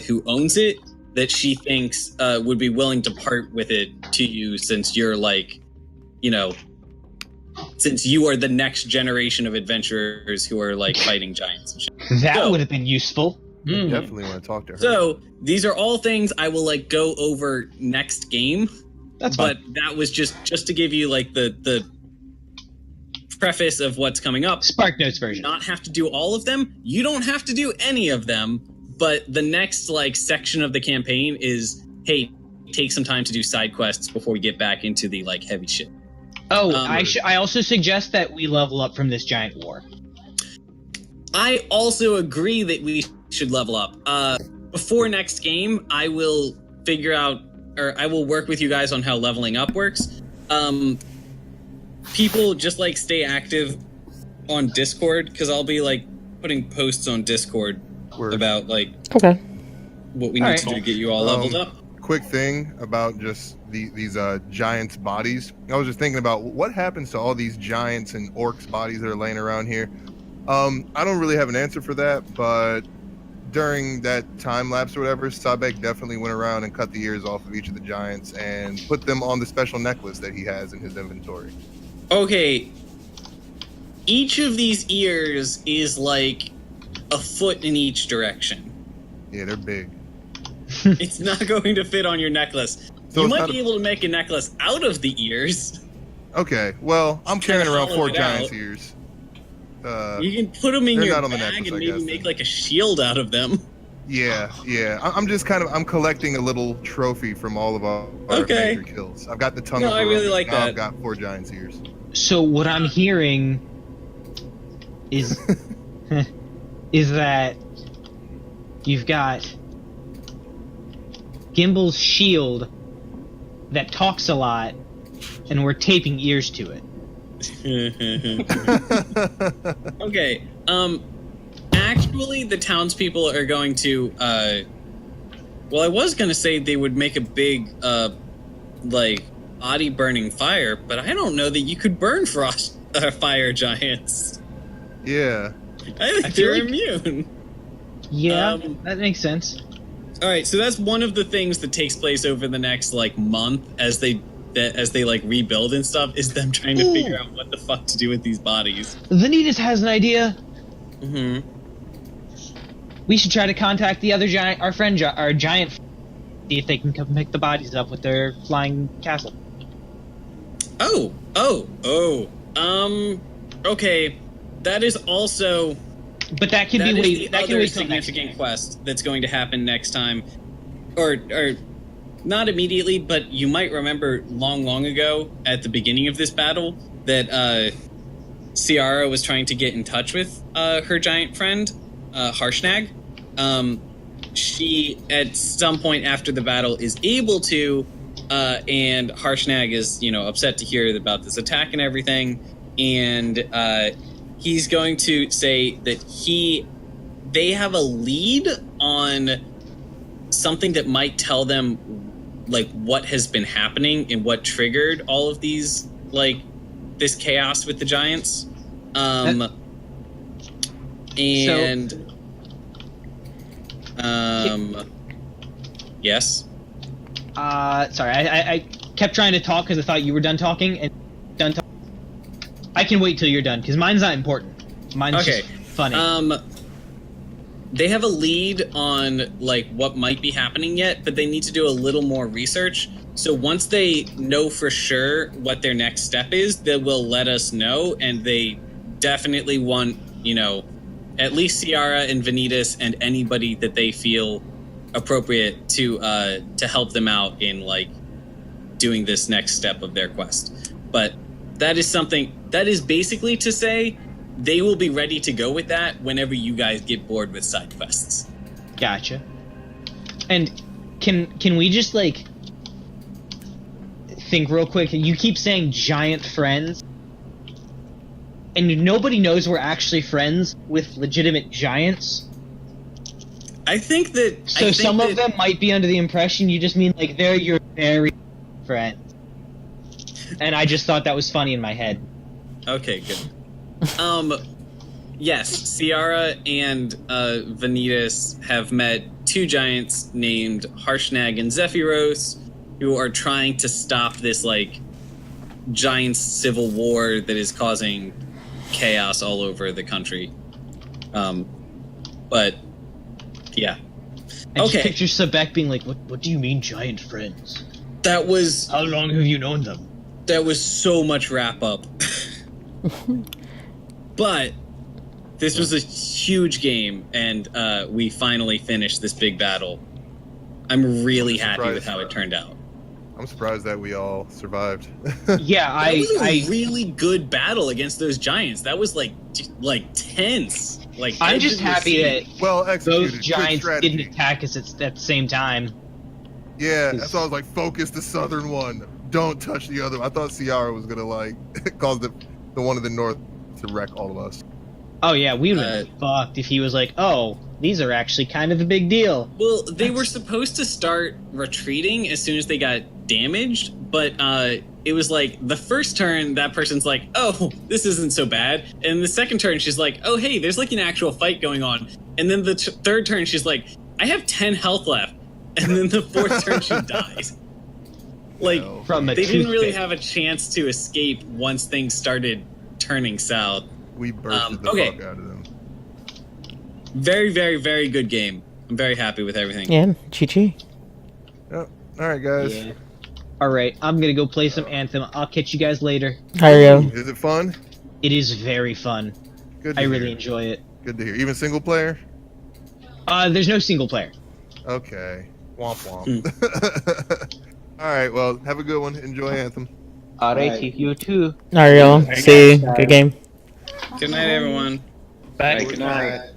who owns it, that she thinks would be willing to part with it to you since you're like, you know, since you are the next generation of adventurers who are like fighting giants and shit. That would have been useful. Definitely want to talk to her. So these are all things I will like go over next game. That's fine. But that was just to give you like the preface of what's coming up. Spark Notes version. Not have to do all of them. You don't have to do any of them. But the next like section of the campaign is, hey, take some time to do side quests before we get back into the like heavy shit. Oh, I also suggest that we level up from this giant war. I also agree that we should level up. Before next game, I will figure out, or I will work with you guys on how leveling up works. People just like stay active on Discord, because I'll be like putting posts on Discord about like what we need to do to get you all leveled up. Quick thing about just these giants' bodies. I was just thinking about what happens to all these giants and orcs' bodies that are laying around here. I don't really have an answer for that, but during that time lapse or whatever, Sabek definitely went around and cut the ears off of each of the giants and put them on the special necklace that he has in his inventory. Okay. Each of these ears is like a foot in each direction. Yeah, they're big. It's not going to fit on your necklace. So you might be able to make a necklace out of the ears. Okay, well, I'm carrying around 4 giants' ears. You can put them in your not on the bag necklace, and I maybe guess, make like a shield out of them. Yeah. I'm just I'm collecting a little trophy from all of our major kills. I've got the tongue. No, I really like that. I've got 4 giants' ears. So what I'm hearing is is that You've got Gimble's shield that talks a lot, and we're taping ears to it. Okay. Actually, the townspeople are going to. Well, I was gonna say they would make a big, body burning fire, but I don't know that you could burn frost fire giants. Yeah. I think they're immune. Yeah, that makes sense. All right, so that's one of the things that takes place over the next month as they rebuild and stuff, is them trying to figure out what the fuck to do with these bodies. Vanitas has an idea. Mm-hmm. We should try to contact the other giant, our giant, see if they can come pick the bodies up with their flying castle. Okay. That is also. But that could be that could be a significant quest that's going to happen next time, or not immediately, but you might remember long ago at the beginning of this battle that Ciara was trying to get in touch with her giant friend, Harshnag. She at some point after the battle is able to, and Harshnag is upset to hear about this attack and everything, and he's going to say that they have a lead on something that might tell them what has been happening and what triggered all of these this chaos with the giants. Yes. Sorry, I kept trying to talk because I thought you were done talking and done talking. I can wait till you're done because mine's not important. Mine's okay. Just funny. They have a lead on what might be happening yet, but they need to do a little more research. So once they know for sure what their next step is, they will let us know, and they definitely want at least Ciara and Vanitas and anybody that they feel appropriate to help them out in doing this next step of their quest. But that is something that is basically to say they will be ready to go with that whenever you guys get bored with side quests. Gotcha. And can we just think real quick? You keep saying giant friends, and nobody knows we're actually friends with legitimate giants. I think that. So some of them might be under the impression you just mean they're your very friends. And I just thought that was funny in my head. Okay, good. Yes, Ciara and Vanitas have met two giants named Harshnag and Zephyros, who are trying to stop this giant civil war that is causing chaos all over the country. But yeah. And okay. Just picture Sebek being what do you mean giant friends? That was... How long have you known them? That was so much wrap up. But this was a huge game, and we finally finished this big battle. I'm really happy with how it turned out. I'm surprised that we all survived. Yeah, that was a really good battle against those giants. That was tense. I'm just happy that those giants didn't attack us at the same time. Yeah, that's why I was focus the southern one. Don't touch the other one. I thought Ciara was gonna cause the one in the north to wreck all of us. Oh yeah, we would have been fucked if he was oh, these are actually kind of a big deal. Well, they were supposed to start retreating as soon as they got damaged, but it was the first turn, that person's oh, this isn't so bad. And the second turn, she's oh, hey, there's an actual fight going on. And then the third turn, she's I have 10 health left. And then the fourth turn, she dies. From they didn't really have a chance to escape once things started turning south. We bursted the fuck out of them. Very, very, very good game. I'm very happy with everything. Yeah, chi-chi. Yep. All right, guys. Yeah. All right, I'm gonna go play some Anthem. I'll catch you guys later. Is it fun? It is very fun. Good. I really enjoy it. Good to hear. Even single player? There's no single player. Okay. Womp womp. All right. Well, have a good one. Enjoy Anthem. Alrighty, you too. All right, y'all. See you. Good game. Good night, everyone. Bye. Good night.